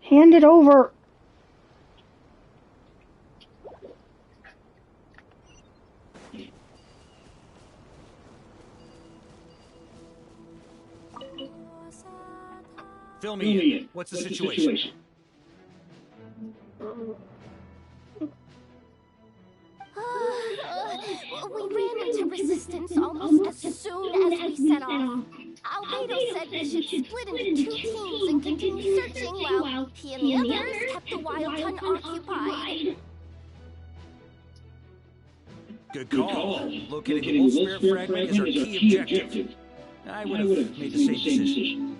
Speaker 1: Hand it over!
Speaker 4: Fill me in. What's the situation?
Speaker 5: We ran into resistance almost as soon as we set off. Albedo said we should split into two teams and continue searching while he and the others kept the Wild Hunt occupied.
Speaker 4: Good call. Locating the Wolf Spear fragment is our key objective. I would have made the same decision.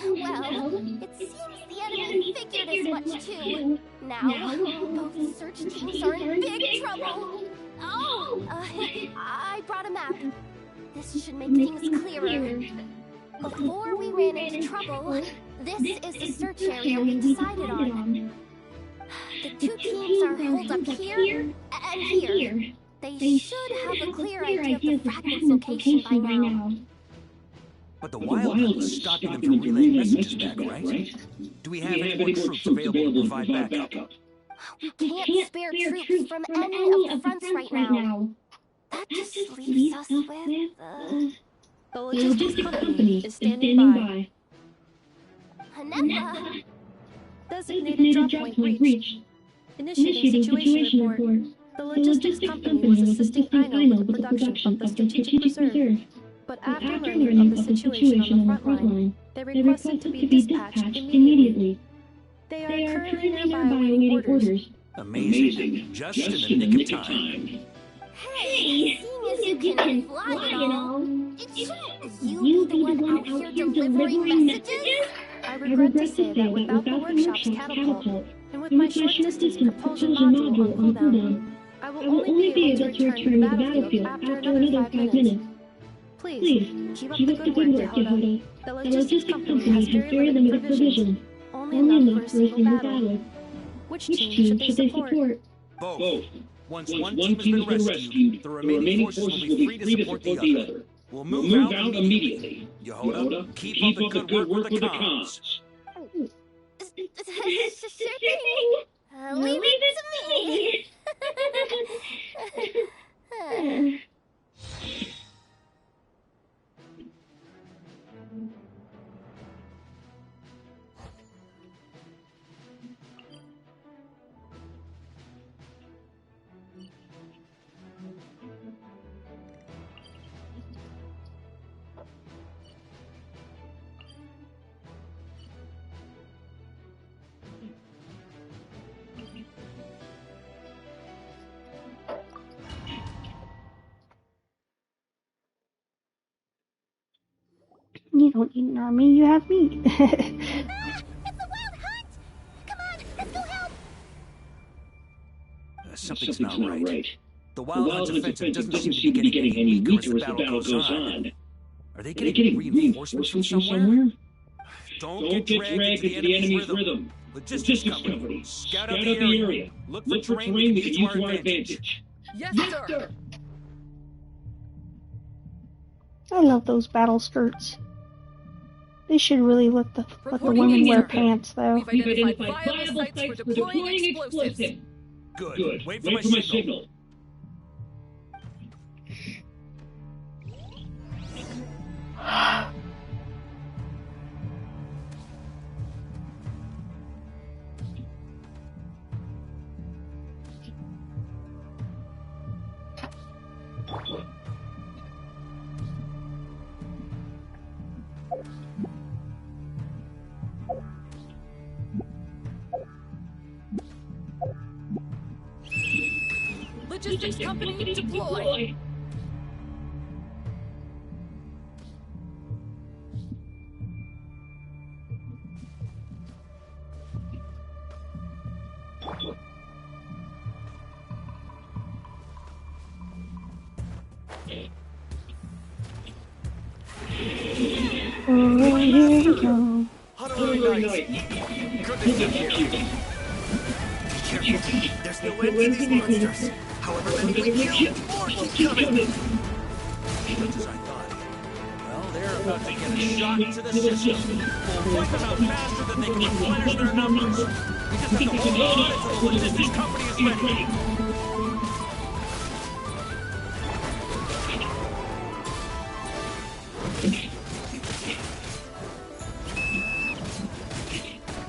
Speaker 5: Well, it seems the enemy figured as much too. Now, both search teams are in big trouble. Oh, I brought a map. This should make things clearer. Before we ran into trouble, this is the search area we decided on. The two teams are holed up here and here. They should have a clear idea of the fragment's location by now.
Speaker 4: But the Wild Hunt is stopping them from relaying messages back, right? Do we have any more troops available to provide backup?
Speaker 5: We can't spare troops from any of the fronts right now. That just leaves us with
Speaker 11: the logistics company is standing by.
Speaker 5: Haneppa.
Speaker 11: Designated drop point reached. Initiating situation report. The logistics company was assisting Ino with the production of the strategic reserve. But after learning of the situation on the front line, they requested to be dispatched immediately. They are currently nearby awaiting orders.
Speaker 4: Amazing. Just in the nick of time.
Speaker 5: Hey, seeing as you can fly and all, shouldn't you be the one out here delivering messages?
Speaker 11: I regret to say that without the workshop's catapult, and with my short-distance propulsion module on cooldown, I will only be able to return to the battlefield after another 5 minutes. Please, keep up the good work, Yehoda. The logistics company has very limited provision, only enough for a single battle. Which team should they support?
Speaker 4: Both. Once one team has been rescued, the remaining forces will be free to support the other. We'll move out immediately. Yehoda, keep up the good work with the comms.
Speaker 5: Sure thing. Leave it to me.
Speaker 1: You don't need an army, you have me.
Speaker 5: It's a wild hunt! Come on, let's go help!
Speaker 4: Something's not right. The Wild Hunt's offensive doesn't seem to be getting any weaker as the battle goes on. Are they getting reinforcements from somewhere? Don't get dragged into the enemy's rhythm. Logistics company, scout out the area. Look for terrain we can use to our advantage.
Speaker 11: Yes, sir.
Speaker 1: I love those battle skirts. They should really let the women wear pants, though.
Speaker 11: We've identified viable sites for deploying explosives.
Speaker 4: Good. Wait for my signal.
Speaker 11: Logistics company deploy.
Speaker 1: Oh, here we go.
Speaker 6: Honorary Knight. Goodness of you. There's no end to these monsters. However many we kill, more keep coming.
Speaker 4: Much as I thought. Well, they're about to get a shock to the system. We'll wipe them out faster than they can replenish their numbers. We just have to hold on until the logistics company is ready.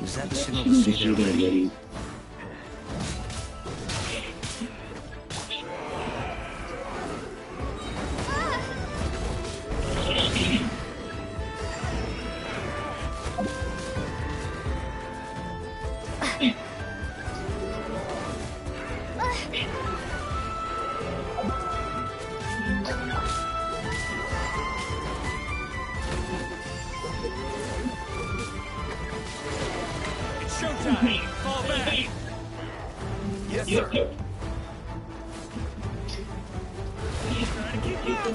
Speaker 12: Is that the signal to say they're ready?
Speaker 4: Showtime! Fall back!
Speaker 6: Yes, sir.
Speaker 4: Try to keep up!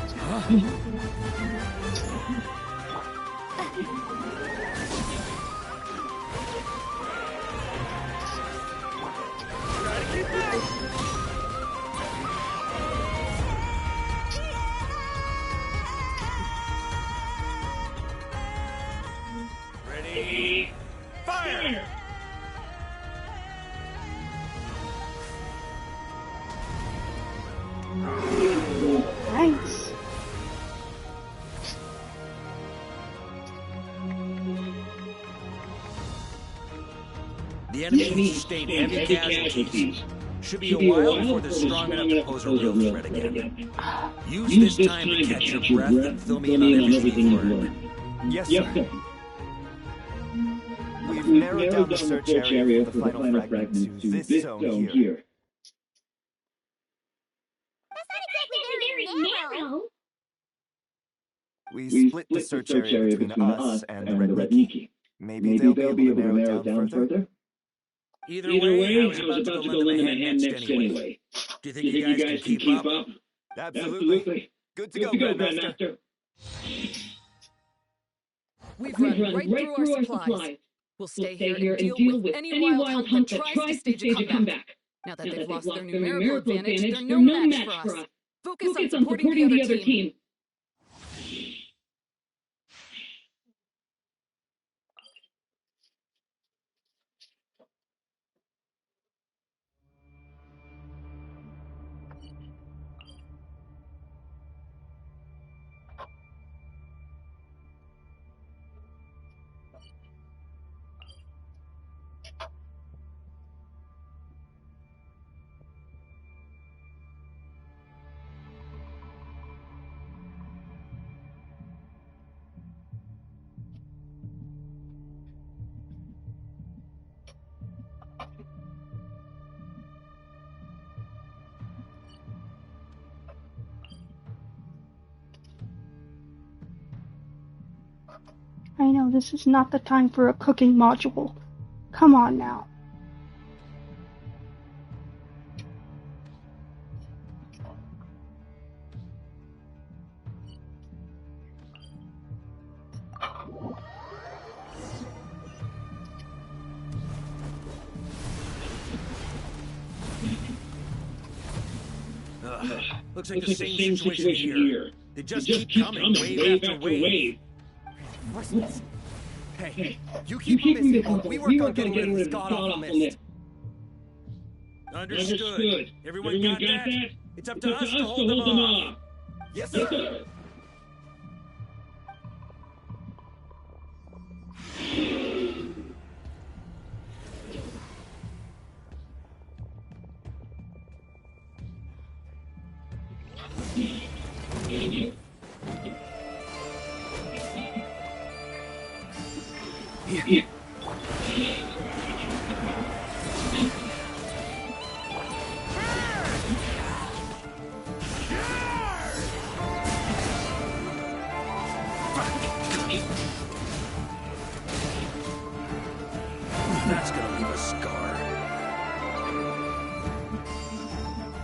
Speaker 4: Try to keep back! Ready? Fire!
Speaker 1: Nice.
Speaker 4: The enemy sustained heavy casualties. Should be a while before they're strong enough to pose a real threat again. Use this time to catch your breath and fill me in on everything you've learned.
Speaker 6: Yes, sir. We've narrowed down the search area for the final fragment to this zone here.
Speaker 5: That's not exactly very narrow.
Speaker 6: We split the search area between us and the Red Nikki. Maybe they'll be able to narrow it down further?
Speaker 4: Either way, I was about to go lend them a hand next anyway. Do you think you guys can keep up?
Speaker 6: Absolutely. Good to go, Grandmaster.
Speaker 11: We've run right through our supplies. We'll stay here and deal with any wild hunt that tries to stage a comeback. Now that they've lost their numerical advantage, they're no match for us. Focus on supporting the other team.
Speaker 1: I know this is not the time for a cooking module. Come on now.
Speaker 4: Looks like the same situation here. They just keep coming, wave after wave.
Speaker 9: Hey, you keep them busy while we work on getting rid of this god-awful mist.
Speaker 4: Understood. Everyone got that? It's up to us to hold them off.
Speaker 9: Yes, sir.
Speaker 7: Here.
Speaker 4: That's gonna leave a scar.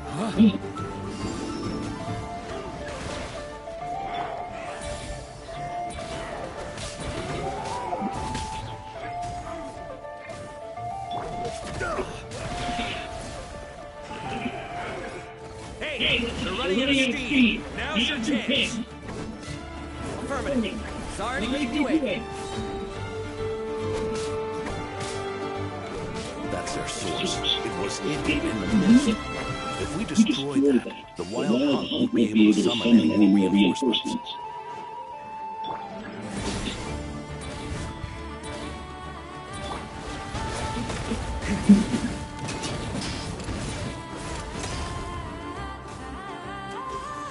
Speaker 7: Huh?
Speaker 4: Hey, they're running out of steam. Now's your chance.
Speaker 9: Affirmative. Sorry to keep you waiting.
Speaker 4: That's their source. It was in the mist. If we destroy that, the Wild Hunt won't be able to summon any more reinforcements.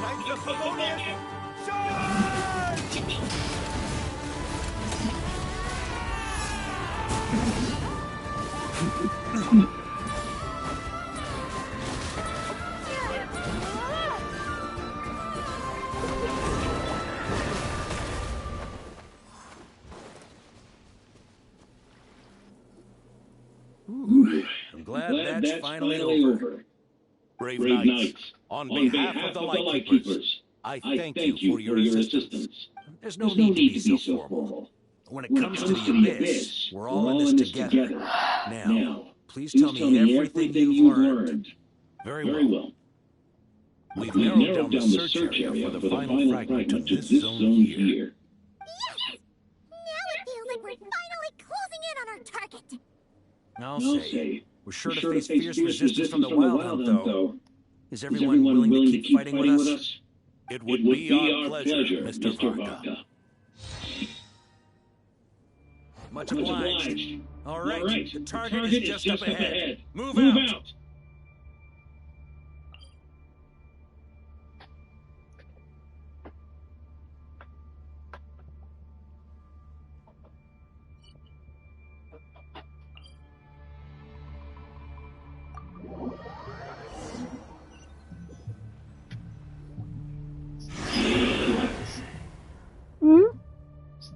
Speaker 9: Knights of Favonius, charge!
Speaker 4: I'm glad that's finally over. Brave Knights, on behalf of the Lightkeepers, I thank you for your assistance. There's no need to be so formal. When it comes to the Abyss, we're all in this together. Now, please tell me everything you've learned. Very well. We've narrowed down the search area for the final fragment to this zone here.
Speaker 5: Yes! Now it feels like we're finally closing in on our target.
Speaker 4: I'll say, we're sure to face fierce resistance from the Wild Hunt, though. Is everyone willing to keep fighting with us? It would be our pleasure, Mr. Varka. Much obliged. All right, the target is just up ahead. Move out!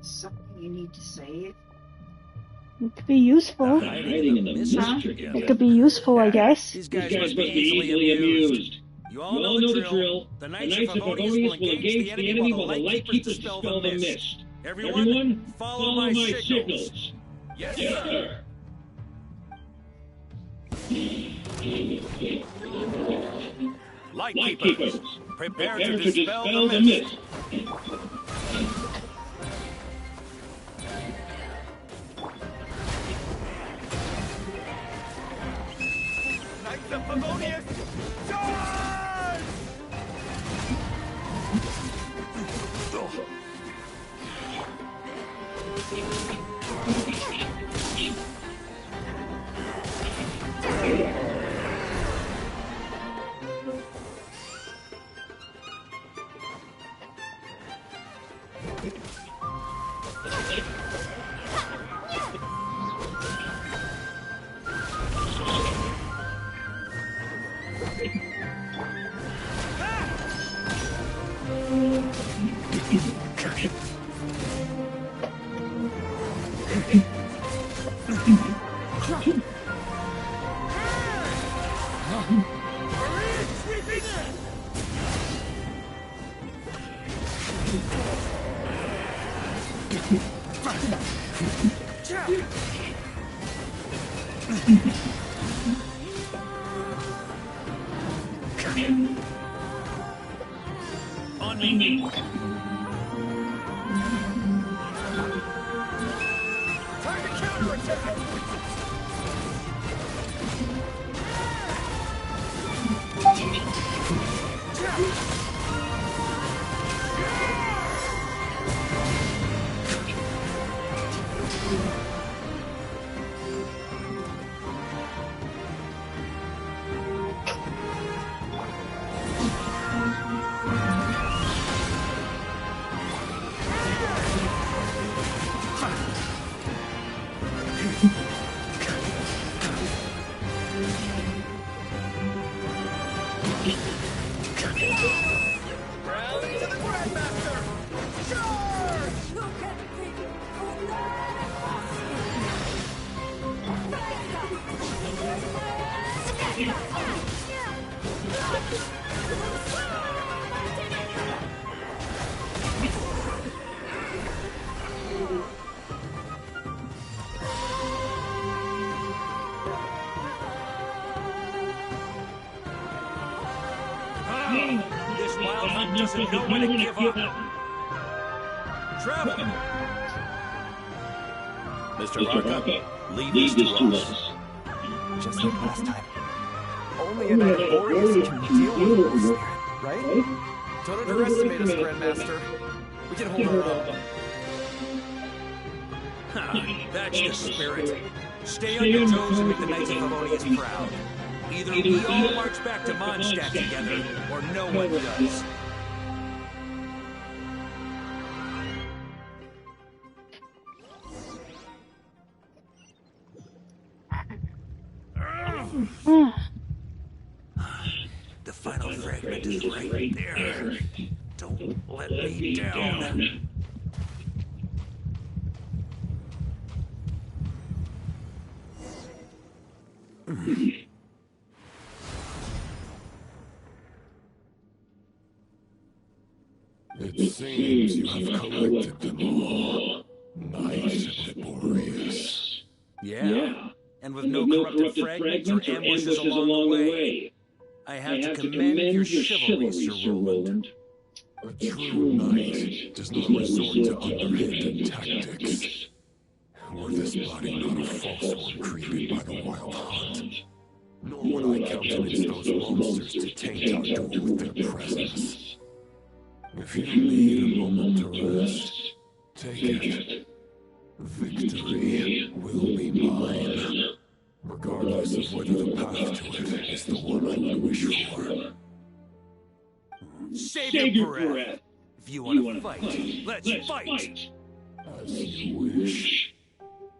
Speaker 16: Something you need to say?
Speaker 1: It could be useful. It could be useful, I guess.
Speaker 4: These guys must be easily amused. You all know the drill. The Knights of Favonius will engage the enemy while the Lightkeepers dispel the mist. Everyone, follow my signals. Yes, sir. Lightkeepers, prepare to dispel the mist.
Speaker 9: Knights of Favonius, charge!
Speaker 4: On me.
Speaker 6: Time to counterattack! Rally to the Grandmaster! Charge!
Speaker 4: This wild hunt doesn't know when to give up. Travel!
Speaker 6: Mr. Varka,
Speaker 4: Leave this to us.
Speaker 6: just like last time. Only an Arborius can deal with Wolf Spirit, right?
Speaker 13: Don't underestimate us, Grandmaster. We can hold our own.
Speaker 4: That's the spirit. Stay on your toes and make the Knights of Favonius proud. Either we all march back to Mondstadt together, or no one does. The final fragment is right there. Don't let me down.
Speaker 7: It seems you have collected them all, Knight of Boreas.
Speaker 4: Yeah. And with no corrupted fragments or ambushes along the way. I have to commend your chivalry, Sir Roland.
Speaker 7: A true knight does not resort to underhanded tactics. Were this body not a false one created by the wild hunt, nor would I countenance those monsters to taint our duel with their presence. If you need a moment to rest, take it. Victory will be mine, regardless of whether the path to it is the one I would wish for.
Speaker 4: Save your breath. If you want to fight, let's fight.
Speaker 7: As you wish.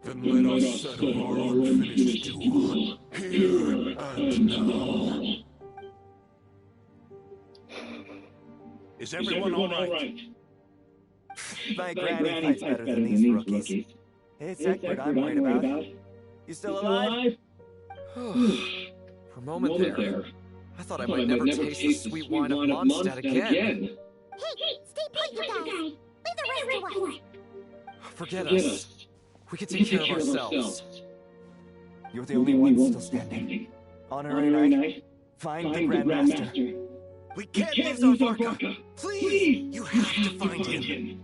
Speaker 7: Then let us settle our unfinished duel, here and now.
Speaker 4: Is everyone all right?
Speaker 6: My granny fights better than these rookies. It's Egbert I'm worried about. You still alive?
Speaker 13: For a moment there, I thought I might never taste the sweet wine of Mondstadt again.
Speaker 5: Hey, stay put, you guys! Leave the rest to us!
Speaker 13: Forget us. We can take care of ourselves.
Speaker 6: You're the only one still standing. Honorary Knight, find the Grandmaster.
Speaker 4: We can't lose our Varka. Please, you have to find him.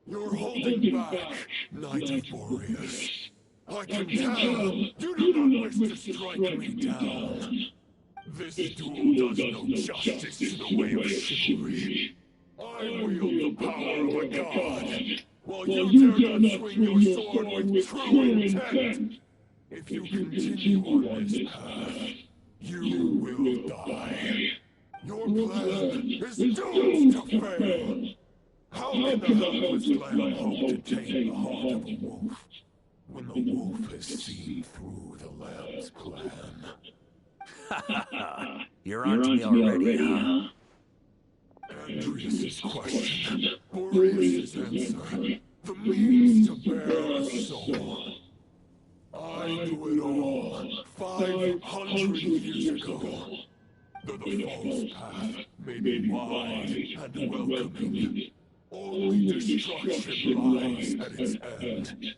Speaker 7: You're holding back, Knight of Boreas. I can tell you do not wish to strike me down. This duel does no justice to the way of chivalry. I wield the power of a god, while you dare not swing your sword with true intent. If you continue on this path, you will die. Your plan is doomed to fail. How can the helpless lamb hope to tame the heart of a wolf when the wolf has seen through the lamb's plan?
Speaker 4: You're on to me already, huh?
Speaker 7: Andreas' question, Boreas' answer, the means to bear a soul. I knew it all 500 years ago. The false path made it wide and welcoming. Only destruction lies at its end.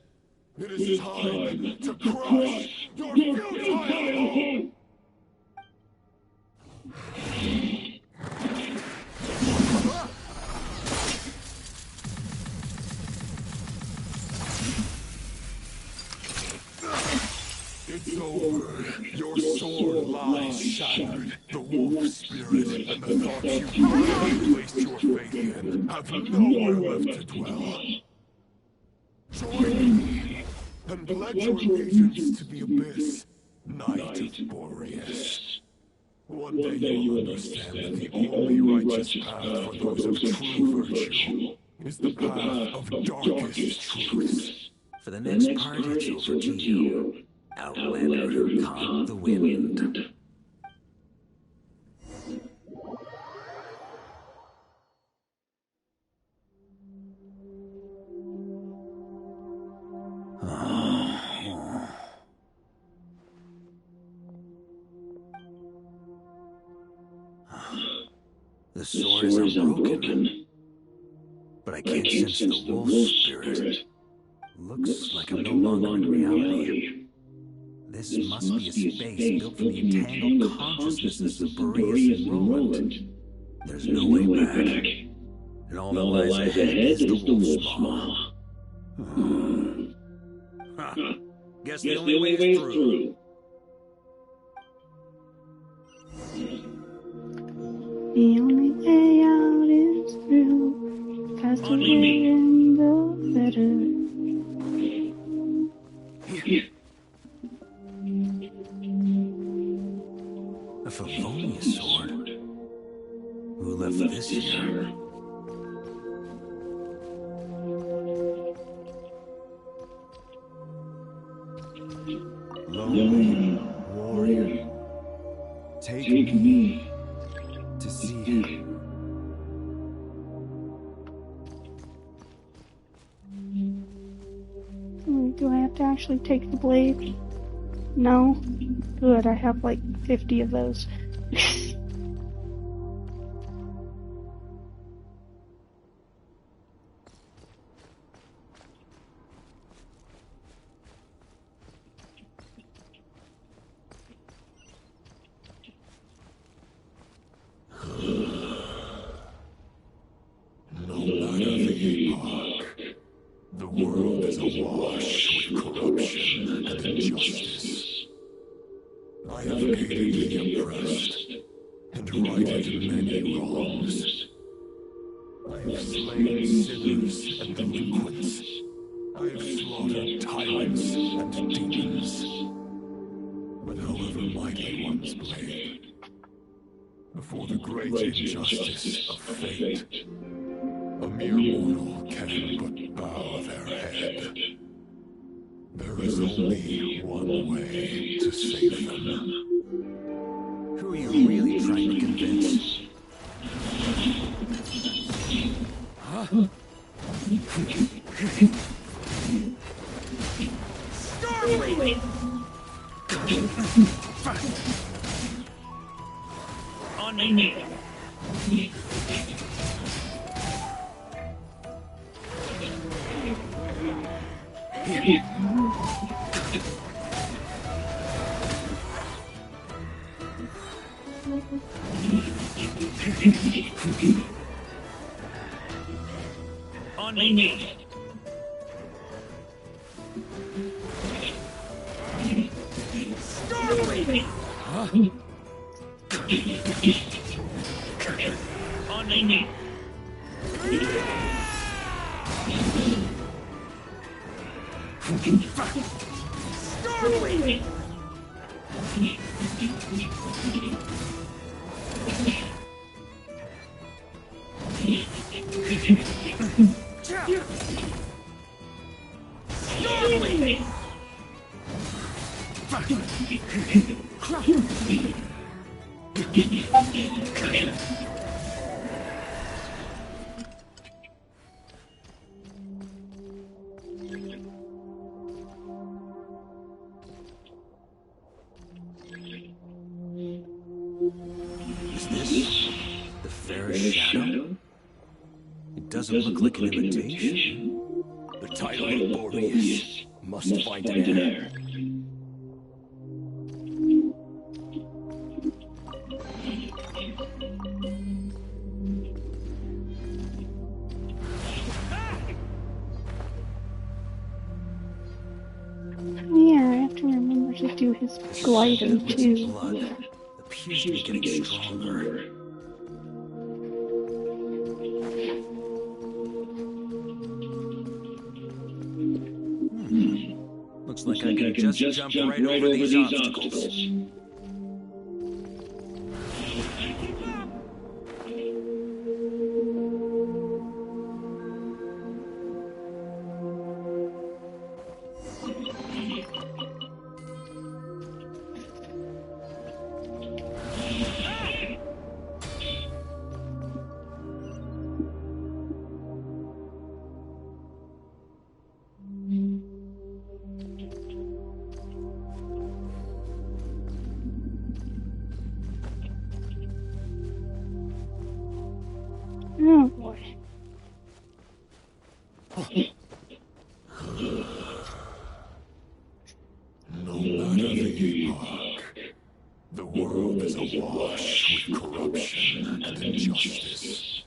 Speaker 7: It is time to crush your futile hope! It's over. Your sword lies shattered. The wolf spirit and the thoughts you rightly placed your faith in have nowhere left to dwell. Join me and pledge your allegiance to the abyss, Knight of Boreas. One day you'll understand that the only righteous path for those of true virtue is the path of darkest truth.
Speaker 4: For the next part, it's over to you. Outlander, caught the wind. The sword is unbroken, but I can't sense the wolf spirit. Looks like I'm no longer in reality. This must be a space built from the entangled consciousness of Boreas and Roland. There's no way back, and all that lies ahead is the wolf's maw. Guess the only way is through.
Speaker 1: The only way out is through. Faster and go better.
Speaker 4: A Favonius sword. Who left this here?
Speaker 6: Lonely warrior, take me to see.
Speaker 1: Do I have to actually take the blade? No? Good, I have like 50 of those.
Speaker 7: No matter the epoch, the world is awash with corruption and injustice. I have aided the oppressed and righted many wrongs. I have slain sinners and delinquents. I have slaughtered tyrants and demons. But however mighty one's blade, before the great injustice of fate, a mere mortal can but bow their head. There is only one way to save them.
Speaker 4: Who are you really trying to convince? Huh? Starblade! On me! On me! Starblade! Huh? On me! Starblade! Starblade! fairest shadow? It doesn't look like an imitation.
Speaker 7: The title of Boreas must find an heir.
Speaker 1: Yeah, I have to remember to do his gliding too.
Speaker 4: Blood appears to be getting stronger. Looks like I can just jump right over these obstacles.
Speaker 1: Oh boy.
Speaker 7: No matter the epoch, the world is awash with corruption and injustice.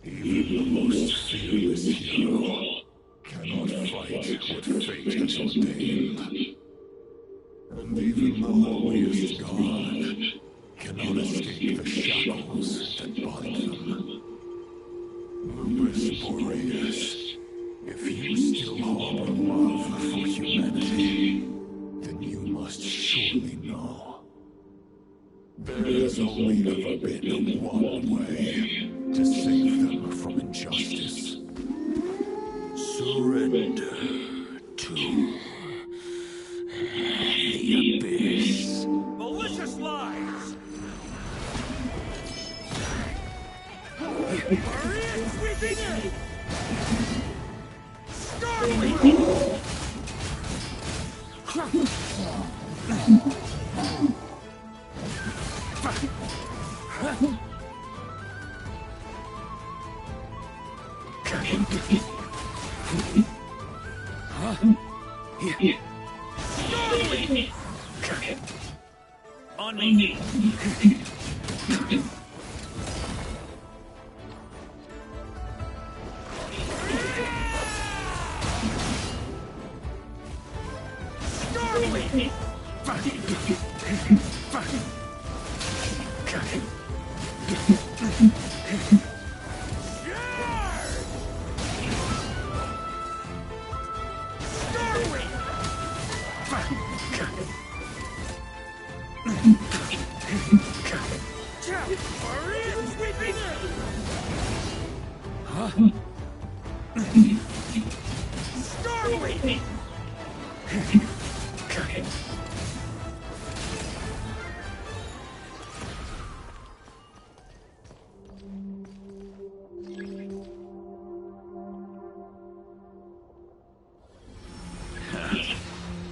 Speaker 7: Even the most fearless hero cannot fight what fate has ordained. And even the holiest god cannot escape the shackles that bind them. Lupus Boreas, if you still harbor love for humanity, then you must surely know. There has only ever been one way to save them from injustice.
Speaker 4: Surrender to the abyss. Malicious lies! Maria sweeping in! Starling! On me!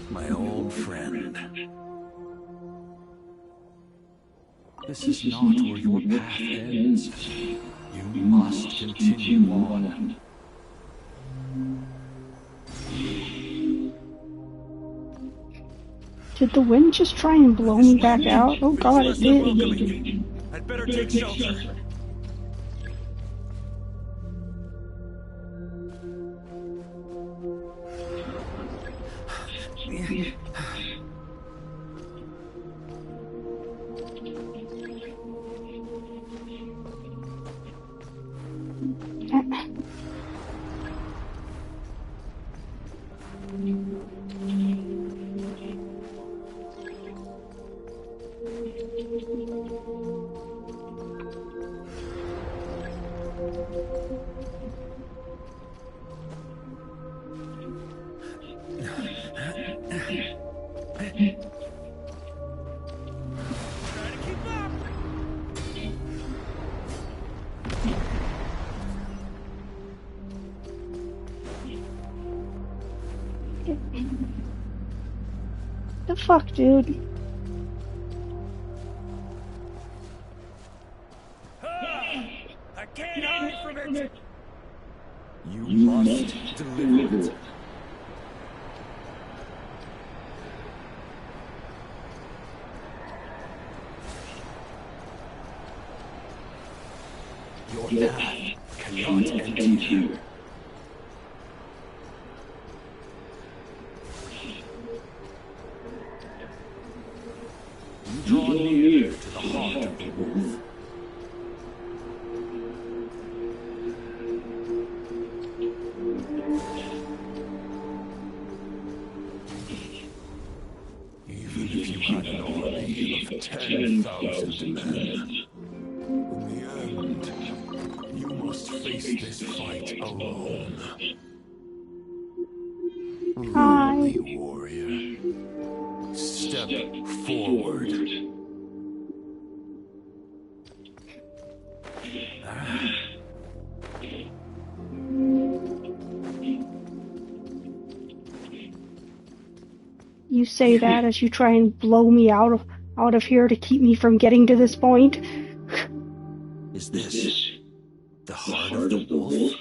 Speaker 4: My old friend.
Speaker 15: This is not where your path ends. You must continue on.
Speaker 1: Did the wind just try and blow me back out? Oh god, it did.
Speaker 4: I'd better take shelter.
Speaker 1: The fuck, dude?
Speaker 4: deserve it! You must deliver it. Your path cannot end here. You draw near to the heart of the wolf. Even if you had an army of 10,000 men, in the end, you must face this fight alone.
Speaker 1: Hi.
Speaker 4: Holy warrior, step forward.
Speaker 1: You say that as you try and blow me out of here to keep me from getting to this point.
Speaker 4: Is this the heart of the wolf?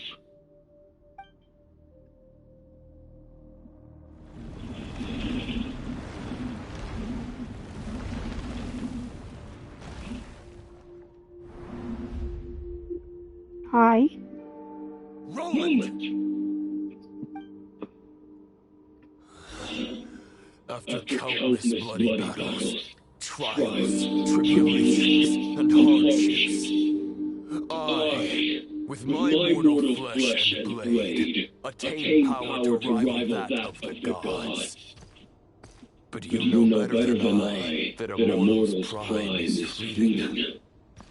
Speaker 1: Hi.
Speaker 4: Roland! After countless bloody battles, trials, tribulations, and hardships, I, with my mortal flesh and blade, attained power to rival that of the gods. But you know better than I that a mortal's pride is fleeting.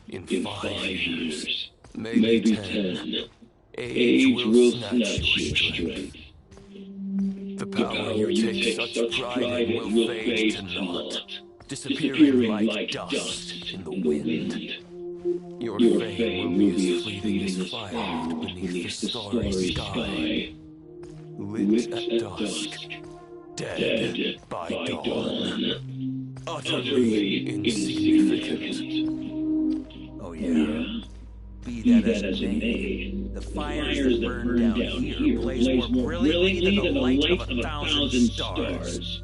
Speaker 4: In 5 years, maybe 10, age will snatch your strength. The power you take such pride in will fade to naught, disappearing like dust in the wind. Your fame will be as fleeting as fire beneath the starry sky, lit at dusk, dead by dawn, utterly insignificant. Oh yeah? Be that as it may, the fires that burn down here blaze more brilliantly than the light of 1,000 stars.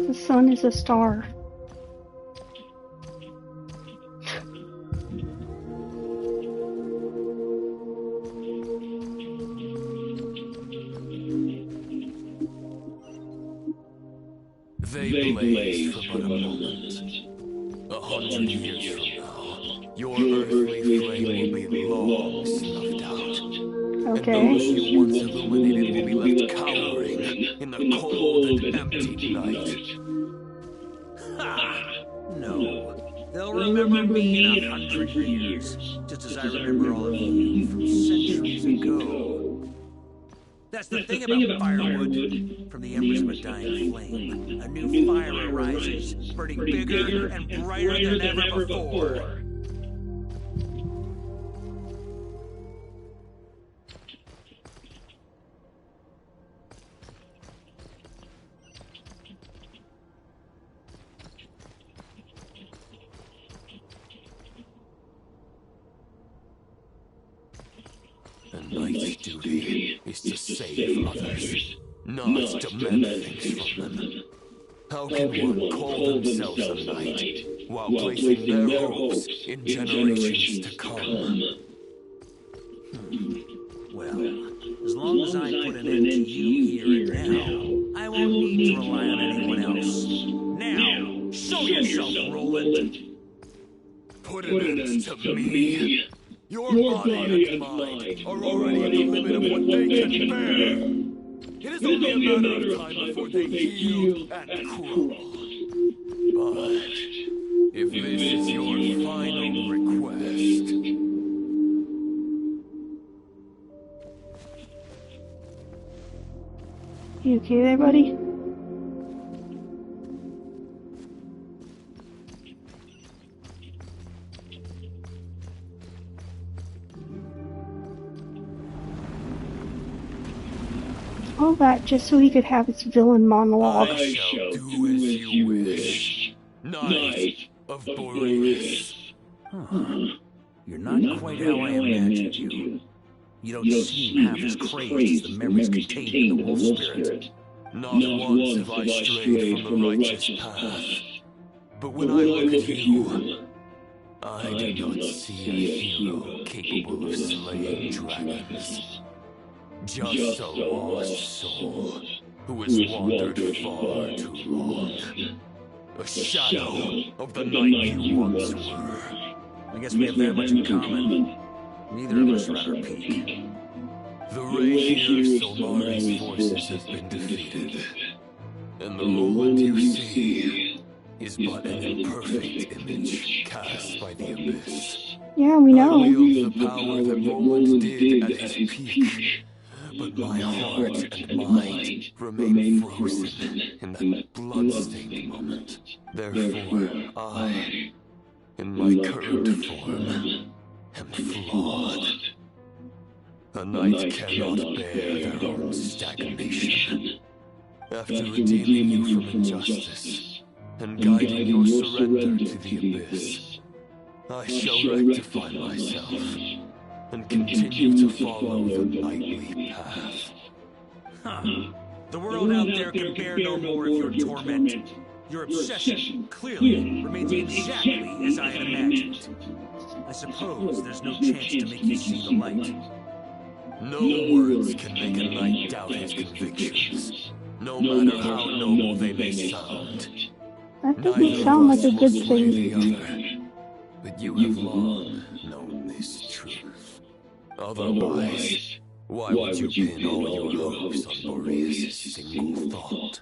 Speaker 1: The sun is a star.
Speaker 4: They blaze for but a moment. 100 years from now, your earthly flame will be long snuffed out.
Speaker 1: Okay.
Speaker 4: And those you once illuminated will be left cowering in the cold and empty night. Ha! No. They'll remember me in 100 years, just as I remember all of you from centuries ago. That's the thing about firewood. From the embers of a dying flame, a new fire arises, burning bigger and brighter than ever before. A knight's duty is to save others, not to mend things from them. How can one call themselves a knight while placing their hopes in generations to come? Well, as long as I put an end to you here and now, I won't need to rely on anyone else. Now, show yourself, Roland! Put an end to me! Your body and mind are already at the limit of what they can bear. It is only a matter of time before they yield and crawl. But if this is your final request...
Speaker 1: You okay there, buddy? All that just so he could have his villain monologue.
Speaker 4: I shall do as you wish. Knight of Boreas. Huh. You're not quite how I imagined you. You don't seem half as crazed as the memories contained in the wolf spirit.
Speaker 7: Not once have I strayed from the righteous path. But when I look at you, I do not see a hero capable of slaying dragons. Just a lost soul who has wandered far too long. A shadow of the knight you once were.
Speaker 4: I guess we have that much in common. Neither of us are at our peak.
Speaker 7: The Rainier Solmari's forces have been defeated. And the Lord you see is but an imperfect image cast by the Abyss.
Speaker 1: Yeah, we know.
Speaker 7: I wield the power that Roland did at his peak, but my heart and mind remain frozen in that blood-stained moment. Therefore, I, in my current form, am flawed. A knight cannot bear their own stagnation. After redeeming you from injustice and guiding your surrender to the Abyss, I shall rectify myself and continue to follow the knightly path.
Speaker 4: Huh. The world out there can bear no more of your torment. Your obsession, clearly, remains exactly as I had imagined. I suppose there's no chance to make you see the light.
Speaker 7: No words can make a knight doubt his convictions, no matter how noble they may sound.
Speaker 1: That doesn't sound like a good thing.
Speaker 7: But you have long known this truth. Otherwise, why would you pin all your hopes on Boreas' single thought?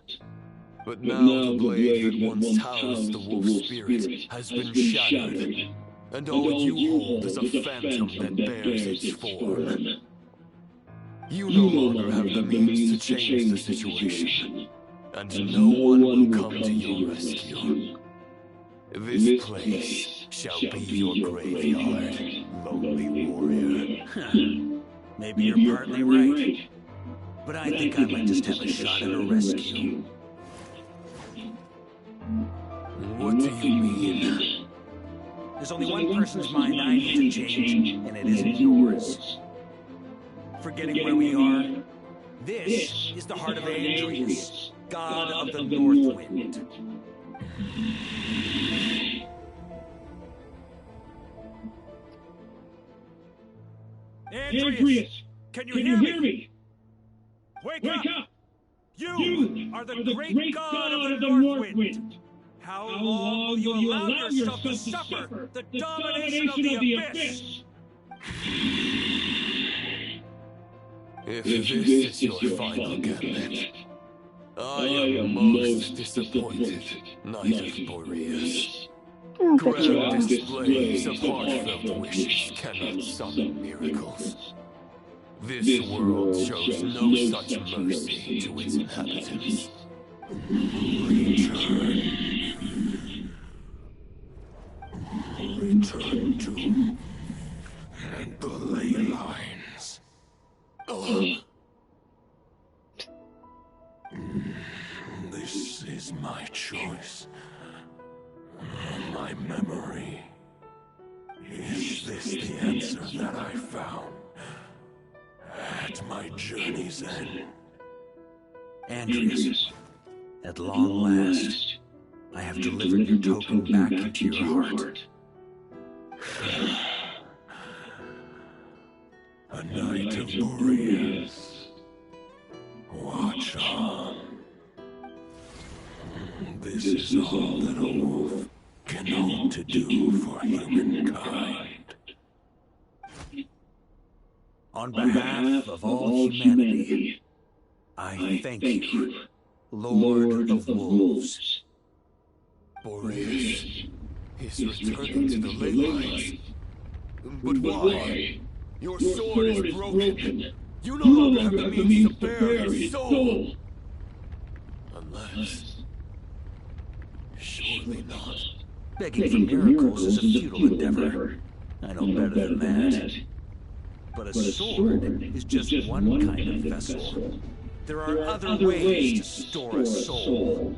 Speaker 7: But now the blade that once housed the wolf spirit has been shattered, and all you hold is a phantom that bears its form. You no longer have the means to change the situation, and no one will come to your rescue. This place shall be your graveyard, lonely warrior.
Speaker 4: Maybe you're partly right. But I think I might just have a shot at a rescue.
Speaker 7: What do you mean?
Speaker 4: There's only one person's mind I need to change, and it isn't yours. Forgetting where we are, this is the heart of Andreas, god of the North Wind. Andreas, can you hear me? Wake up! You are the great god of the North Wind. How long will you allow yourself to suffer the domination of the Abyss?
Speaker 7: If this is your final gambit, I am most disappointed, Knight of Boreas. Grand displays of heartfelt wishes cannot summon miracles. This world shows no such mercy to its inhabitants. Return to the ley lines. This is my choice. My memory. Is this the answer that I found at my journey's end?
Speaker 4: Andreas, at long last, I have delivered your token back into your heart.
Speaker 7: A knight of Boreas. Watch on. This is all that a wolf can hope to do for humankind.
Speaker 4: On behalf of all humanity, I thank you, Lord of Wolves.
Speaker 7: Boreas is returning to the ley lines. But why? Your sword is broken. You no longer have the means to bear his soul. Unless... Surely not.
Speaker 4: Begging for miracles is a futile endeavor. I know better than that. But a sword is just one kind of vessel. There are other ways to store a soul.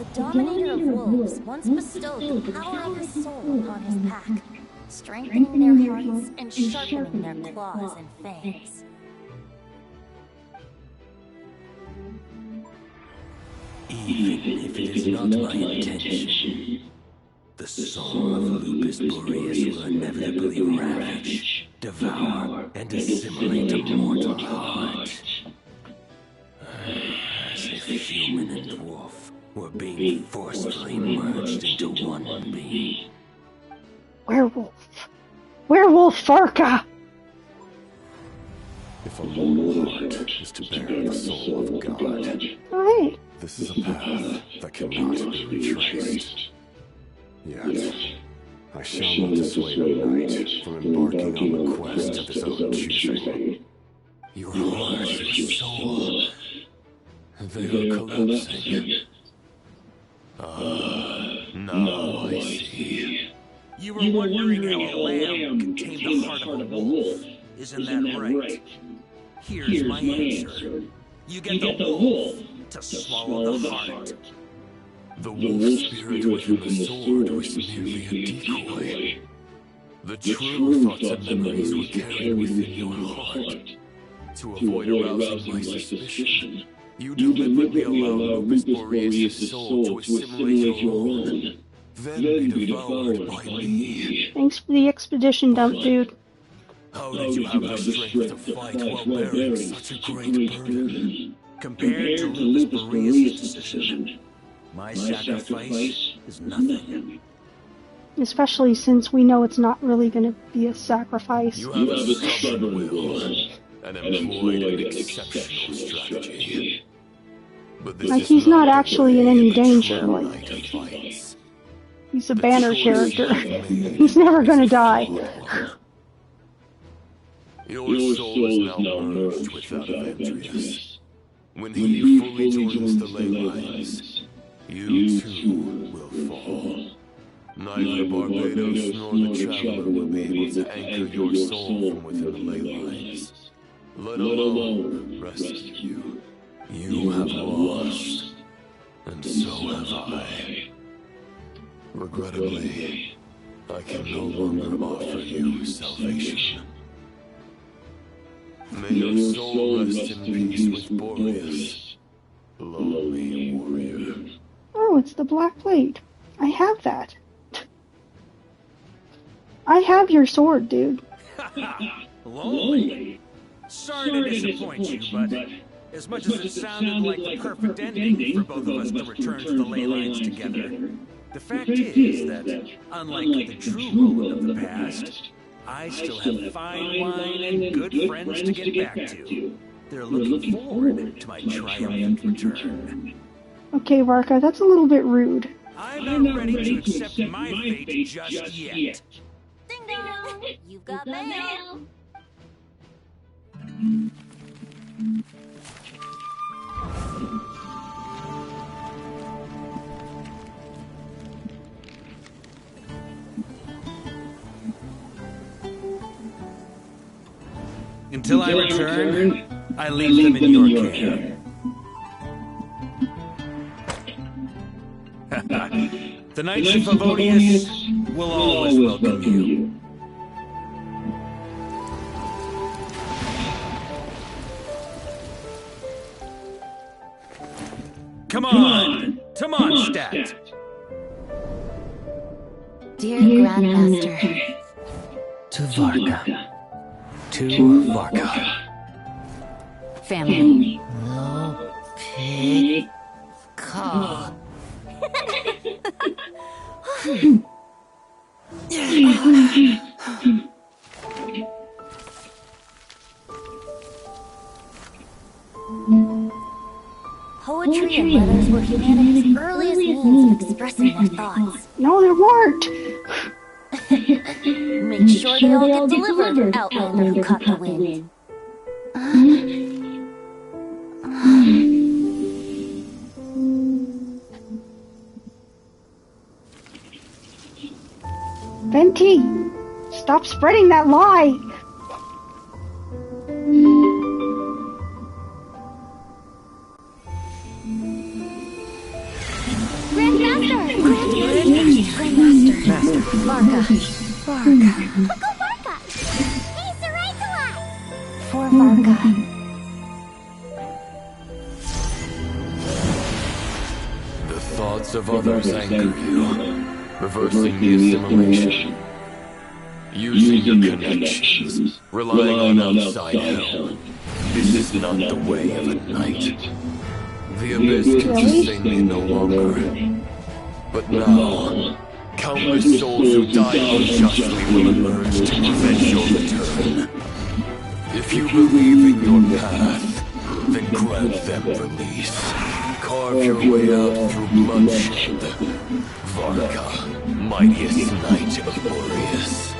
Speaker 3: The dominator of wolves once bestowed the power of his soul upon his pack, strengthening their hearts and sharpening their claws and fangs.
Speaker 4: Even if it is not my intention, the soul of Lupus Boreas will inevitably ravage, devour, and assimilate a mortal heart. As if human and dwarf were being forcefully merged into one being.
Speaker 1: Werewolf! Werewolf Varka!
Speaker 7: If a mortal heart is to bear the soul of God,
Speaker 1: Right.
Speaker 7: this is a path that cannot be retraced. Yet, I shall not dissuade a knight from embarking on the quest of his own choosing.
Speaker 4: Your heart, your soul, they are collapsing. Now I see. You were wondering how a lamb contained the heart of a wolf. Isn't that right? Here's my answer. You get the wolf to swallow the heart.
Speaker 7: The wolf spirit within the sword was merely a decoy. The true thoughts and memories were carried within your heart. To avoid arousing my suspicion, you deliberately allowed Lupus Boreas' soul to assimilate your own, then be devoured by me.
Speaker 1: Thanks for the expedition dump, dude.
Speaker 4: How did you have the strength to fight while bearing such a great burden? Compared to Lupus Boreas' decision, my sacrifice is nothing.
Speaker 1: Especially since we know it's not really going to be a sacrifice.
Speaker 7: You have a stubborn will and employed an exceptional strategy. But this
Speaker 1: Like,
Speaker 7: is
Speaker 1: he's not actually in any
Speaker 7: a
Speaker 1: danger.
Speaker 7: true
Speaker 1: Like,
Speaker 7: knight of fights.
Speaker 1: he's a banner character. He's never going to die.
Speaker 7: Your soul is now merged with that of Andreas. When he fully joins the ley lines, you too will fall. Neither Barbados nor the Traveler will be able to anchor your soul from within the ley lines, let alone rescue you. You have lost, and so have I. Regrettably, I can no longer offer you salvation. May your soul rest in peace with Boreas, lonely warrior.
Speaker 1: Oh, it's the Black Blade. I have that. I have your sword, dude.
Speaker 4: Lonely? Sorry to disappoint you, but as much as it sounded like the perfect ending for both of us to return to the ley lines together, the fact is that, unlike the true Roland of the past, I still have fine wine and good friends to get back to. They're looking forward to my triumphant return.
Speaker 1: Okay, Varka, that's a little bit rude.
Speaker 4: I'm not ready to accept my fate just yet.
Speaker 3: Ding dong! You've got mail!
Speaker 4: Until I return, I leave them in your care. The Knights of Favonius will always welcome you. Come on, to Mondstadt.
Speaker 3: Dear Grandmaster,
Speaker 12: To Varka. To Varka.
Speaker 3: family.
Speaker 10: No pig call.
Speaker 3: Poetry and letters were humanity's earliest means of expressing their thoughts.
Speaker 1: No, there weren't.
Speaker 3: Make sure they all get delivered, Outlander who caught the wind.
Speaker 1: Venti, stop spreading that lie.
Speaker 3: Varka.
Speaker 5: Uncle Varka! Hey, Sarai!
Speaker 3: For Varka.
Speaker 7: The thoughts of others anger you, reversing the assimilation. Using your connections, relying on outside help. This is not the way of a knight. The abyss can sustain me no longer. But now, countless souls who died unjustly will emerge to prevent your return. If you believe in your path, then grant them release. Carve your way out through bloodshed. Varka, mightiest knight of Boreas.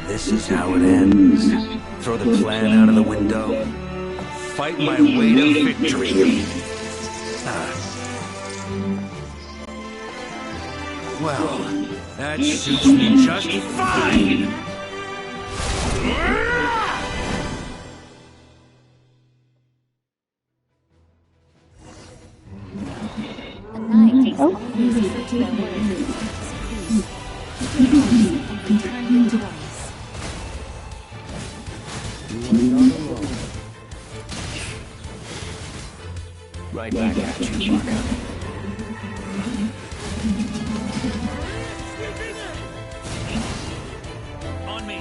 Speaker 4: This is how it ends. Throw the plan out of the window. Fight my way to victory. Well, that suits me just fine!
Speaker 3: A knight takes all these fruits that were and turn them into ice.
Speaker 9: Right back at you, Varka.
Speaker 2: On me.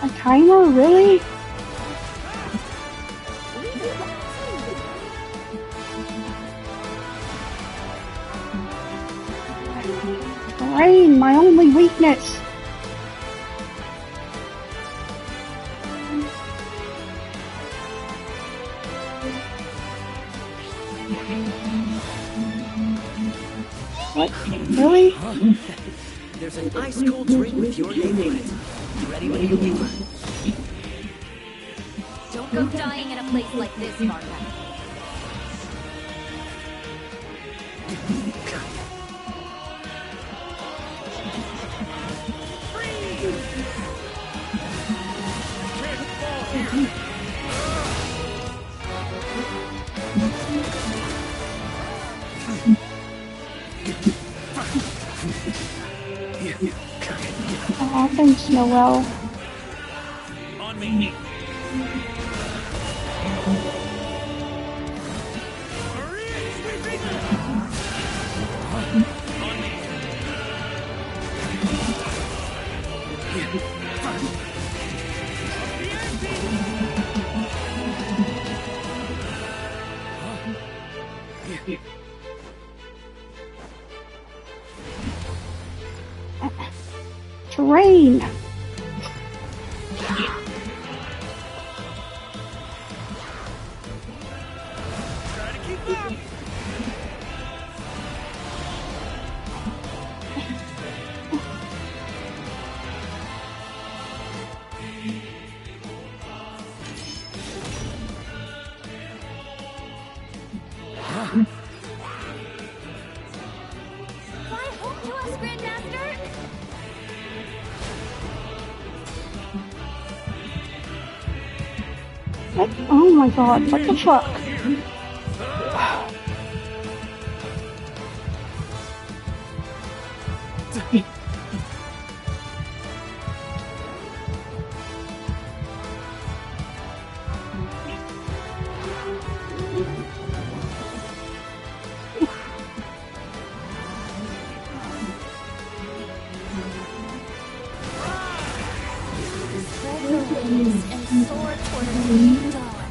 Speaker 1: A timer, really? Rain, my only weakness. What? Really?
Speaker 8: There's an ice-cold drink with your name on it. Ready when you are.
Speaker 3: Don't go dying in a place like this, Varka.
Speaker 1: Oh, thanks, Noel.
Speaker 2: On me.
Speaker 1: Terrain.
Speaker 2: Try to keep up.
Speaker 3: Fly home to us, Grandmaster!
Speaker 1: What? Oh my god, what the fuck?
Speaker 3: And soar toward a new dawn.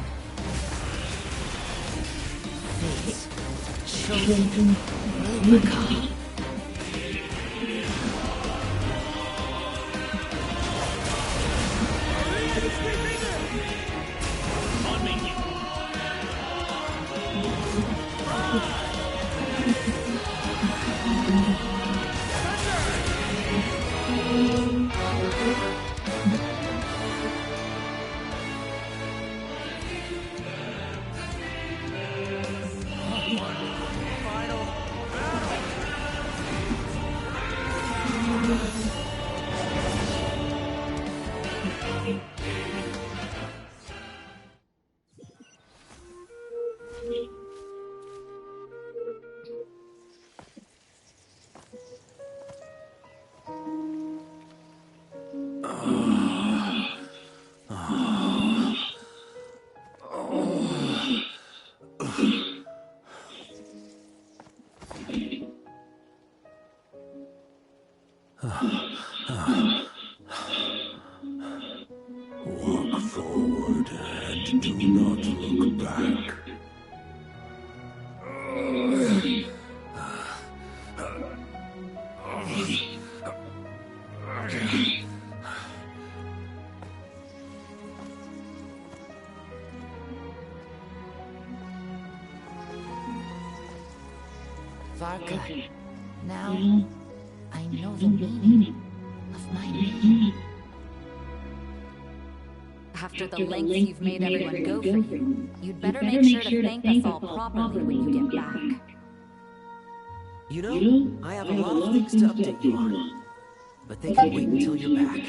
Speaker 10: Children, Varka.
Speaker 7: forward and do not look back.
Speaker 10: Varka, now I know the meaning of my name.
Speaker 3: After the lengths you've made everyone go for you, you'd better make sure to thank us all properly when you get back.
Speaker 4: You know, I have a lot of things to update you on, but they can wait until you're back.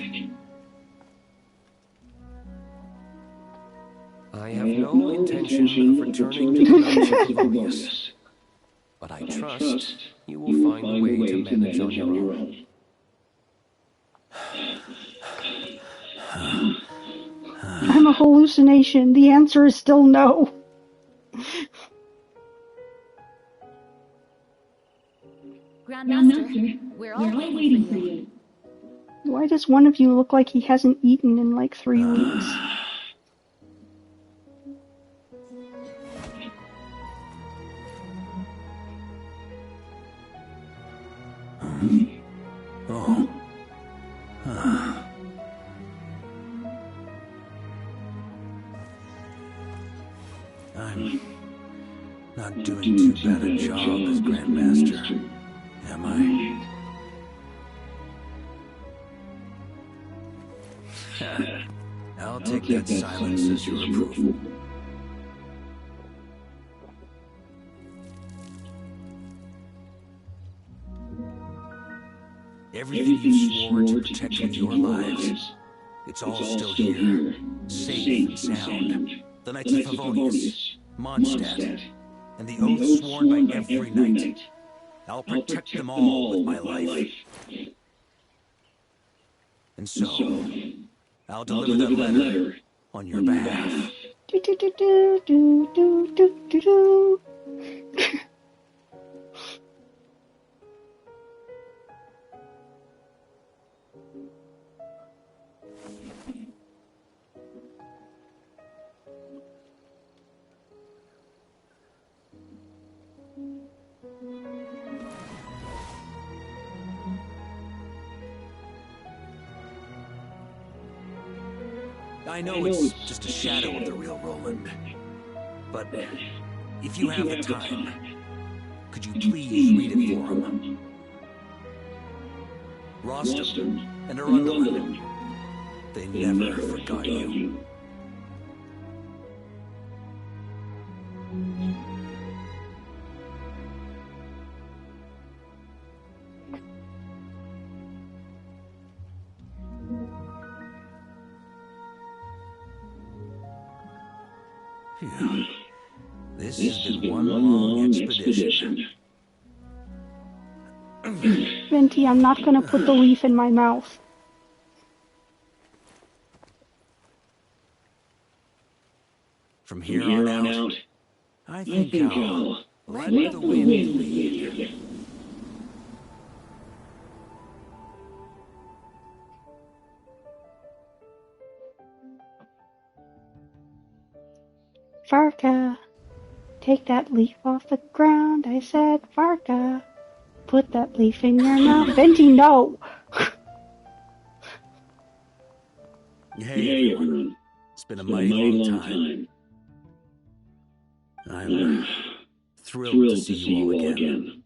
Speaker 9: I have no intention of returning to the Nuncio, but I trust you will find a way to manage on your own.
Speaker 1: I'm a hallucination. The answer is still no.
Speaker 3: Grandmaster, we're all waiting for you.
Speaker 1: Why does one of you look like he hasn't eaten in like 3 weeks?
Speaker 7: Oh.
Speaker 4: I'm not doing too bad a job as Grandmaster, am I? I'll take that silence as your approval. Everything you swore to protect with your lives, it's all still here, safe and sound. The Knights of Favonius, Mondstadt, and the oath sworn by every knight. I'll protect them all with my life. And so, I'll deliver that letter on your behalf.
Speaker 1: Do do do do do do do do do.
Speaker 4: I know it's just a shadow of the real Roland, but if you have the time, could you please read it for him? Rostam and Arundel, they never forgot you. Phew. This has been one long expedition.
Speaker 1: Venti, I'm not gonna put the leaf in my mouth.
Speaker 4: From here on out, I think I'll let the wind lead.
Speaker 1: Varka, take that leaf off the ground. I said, Varka, put that leaf in your mouth. Venti, no!
Speaker 4: Hey everyone, it's been a mighty long time. I'm thrilled to see you all again.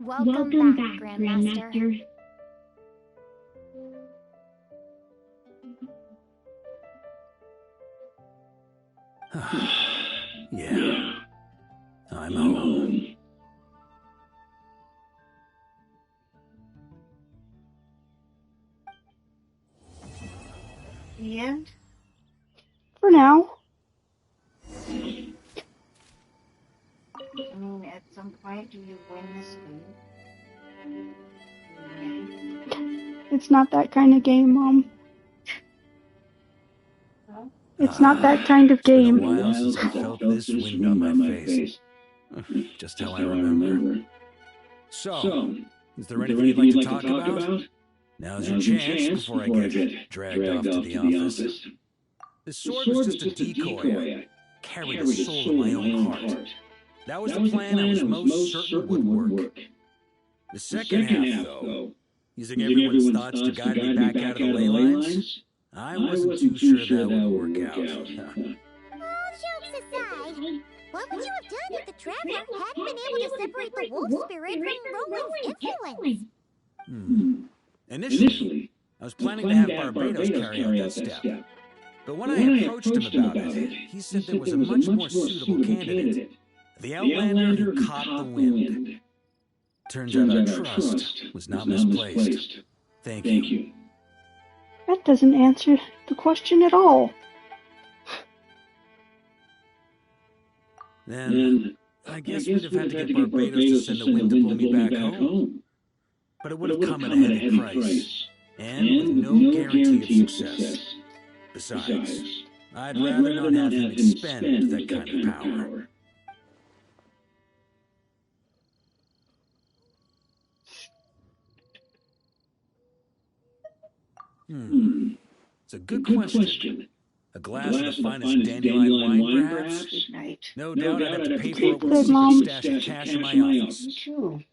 Speaker 5: Welcome back, Grandmaster.
Speaker 4: Yeah, I'm home.
Speaker 14: The end?
Speaker 1: For now.
Speaker 14: I mean, at some point, do you win this game?
Speaker 1: It's not that kind of game, Mom.
Speaker 14: Huh?
Speaker 1: It's not that kind of
Speaker 4: It's been
Speaker 1: game.
Speaker 4: a while since I felt this wind on my face. Just how I remember. So, is there anything you'd like to talk about? Now's your chance before I get dragged off to the office. This sword was just a decoy. I carried the soul of my own heart. That was the plan I was most certain would work. The second half, though, using everyone's thoughts to guide me back out of the ley lines, I wasn't too sure that would work out.
Speaker 5: All jokes aside, what would you have done if the Traveler hadn't been able to separate the wolf spirit from Roland's influence?
Speaker 4: Initially, I was planning to have Barbados carry out that step. But when I approached him about it, he said there was a much more suitable candidate. The Outlander who caught the wind. Turns out our trust was not misplaced. Thank you.
Speaker 1: That doesn't answer the question at all.
Speaker 4: Then, I guess we'd have had to get Barbados to send the wind to pull me back home. But it would have come at a heavy price, and with no guarantee of success. Besides, I'd rather not have him expend that kind of power. It's a good question. A glass of the finest dandelion wine, perhaps?
Speaker 14: Good night.
Speaker 4: No doubt I'd have to pay for it with a
Speaker 1: Good, Mom.
Speaker 4: secret stash of cash in my office.
Speaker 14: True.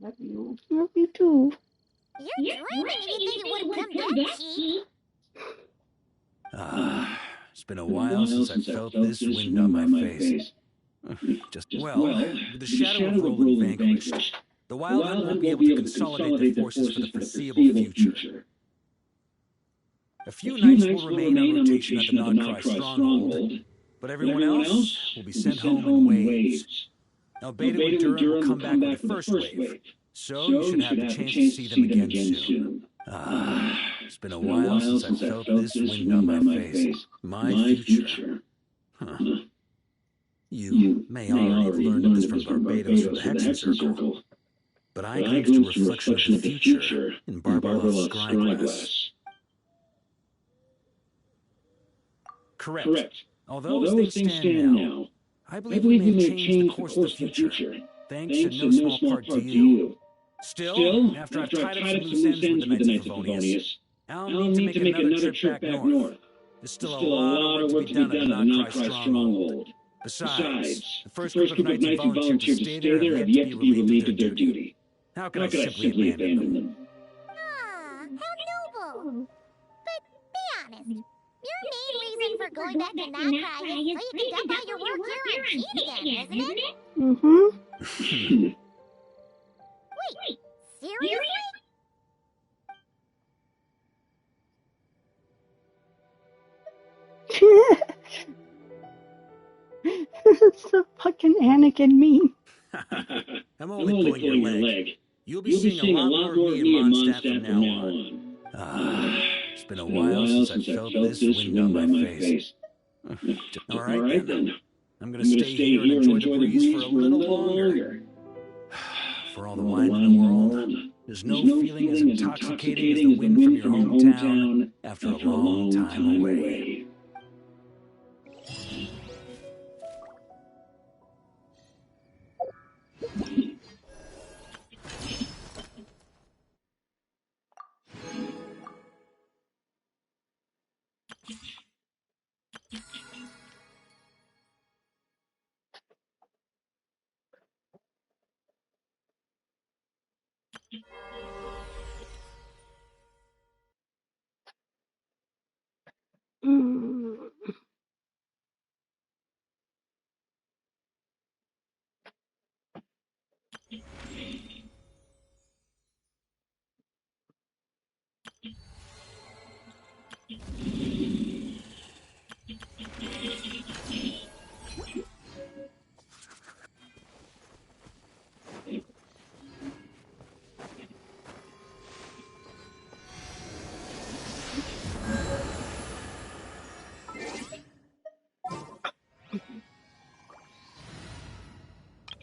Speaker 1: Love you. Love you too.
Speaker 5: You're dreaming and you think it would have come that cheap?
Speaker 4: It's been a while since I felt this wind on my face. Well, with the shadow of Roland vanquished, the Wild Hunt won't be able to consolidate their forces for the foreseeable future. A few knights will remain on rotation at the Nodcry stronghold, but everyone else will be sent home in waves. Albedo and Durham will come back with the first wave, so you should have the chance to see them again soon. It's been a while since I felt this wind on my face. My future. You may already have learned of this from Barbados or the Hexen Circle, but I glimpsed a reflection of the future in Barbalov's scryglass. Correct. Although as things stand now, I believe we may have changed the course of the future, thanks in no small part to you. Still, after I've tied up some loose ends with the Knights of Favonius, I'll need to make another trip back north. There's still a lot of work to be done at the Nodcry stronghold. Besides, the first group of Knights who volunteered to stay there have yet to be relieved of their duty. How can I simply abandon them?
Speaker 5: Ah, how noble. But be honest, your main reason for going back to Nodcry is so you can dump all your work here on Gene again, isn't it?
Speaker 1: Mm-hmm.
Speaker 5: Wait, seriously?
Speaker 1: It's the fucking Anakin meme.
Speaker 4: I'm only pulling your leg. You'll be seeing a lot more of me and Mondstadt from now on. It's been a while since I felt this wind on my face. All right, then. I'm gonna stay here and enjoy the breeze for a little longer. For all the wine in the world, there's no feeling as intoxicating as the wind from your hometown after a long time away.
Speaker 1: Mm.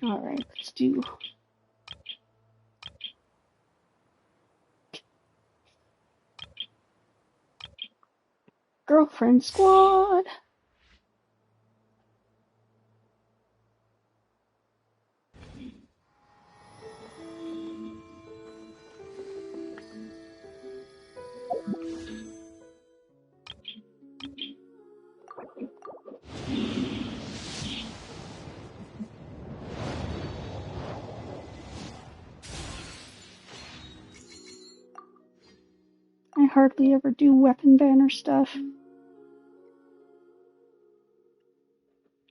Speaker 1: All right, let's do. Friend squad. I hardly ever do weapon banner stuff.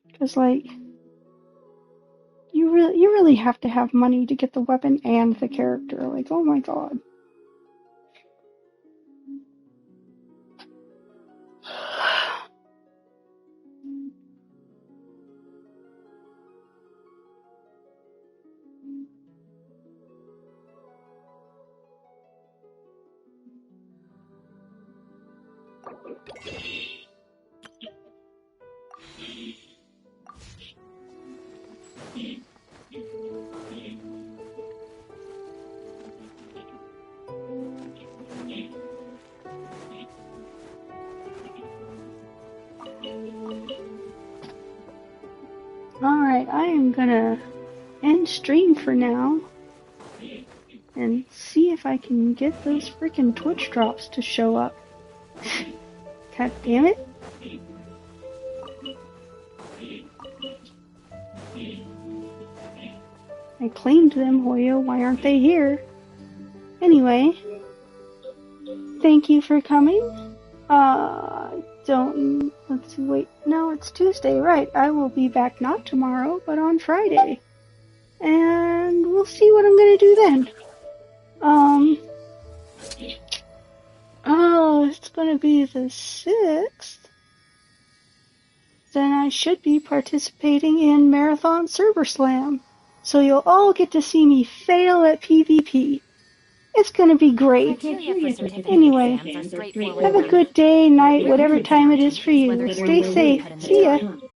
Speaker 1: Because, like, you really have to have money to get the weapon and the character. Like, oh my god. Alright, I am gonna end stream for now and see if I can get those freaking Twitch drops to show up. God damn it. I claimed them, Hoyo. Why aren't they here? Anyway, thank you for coming. Let's see, wait. No, it's Tuesday, right. I will be back not tomorrow, but on Friday. And we'll see what I'm gonna do then. It's gonna be the 6th. Then I should be participating in Marathon Server Slam. So you'll all get to see me fail at PvP. It's gonna be great. Anyway, have a good day, night, whatever time it is for you. Stay safe. See ya.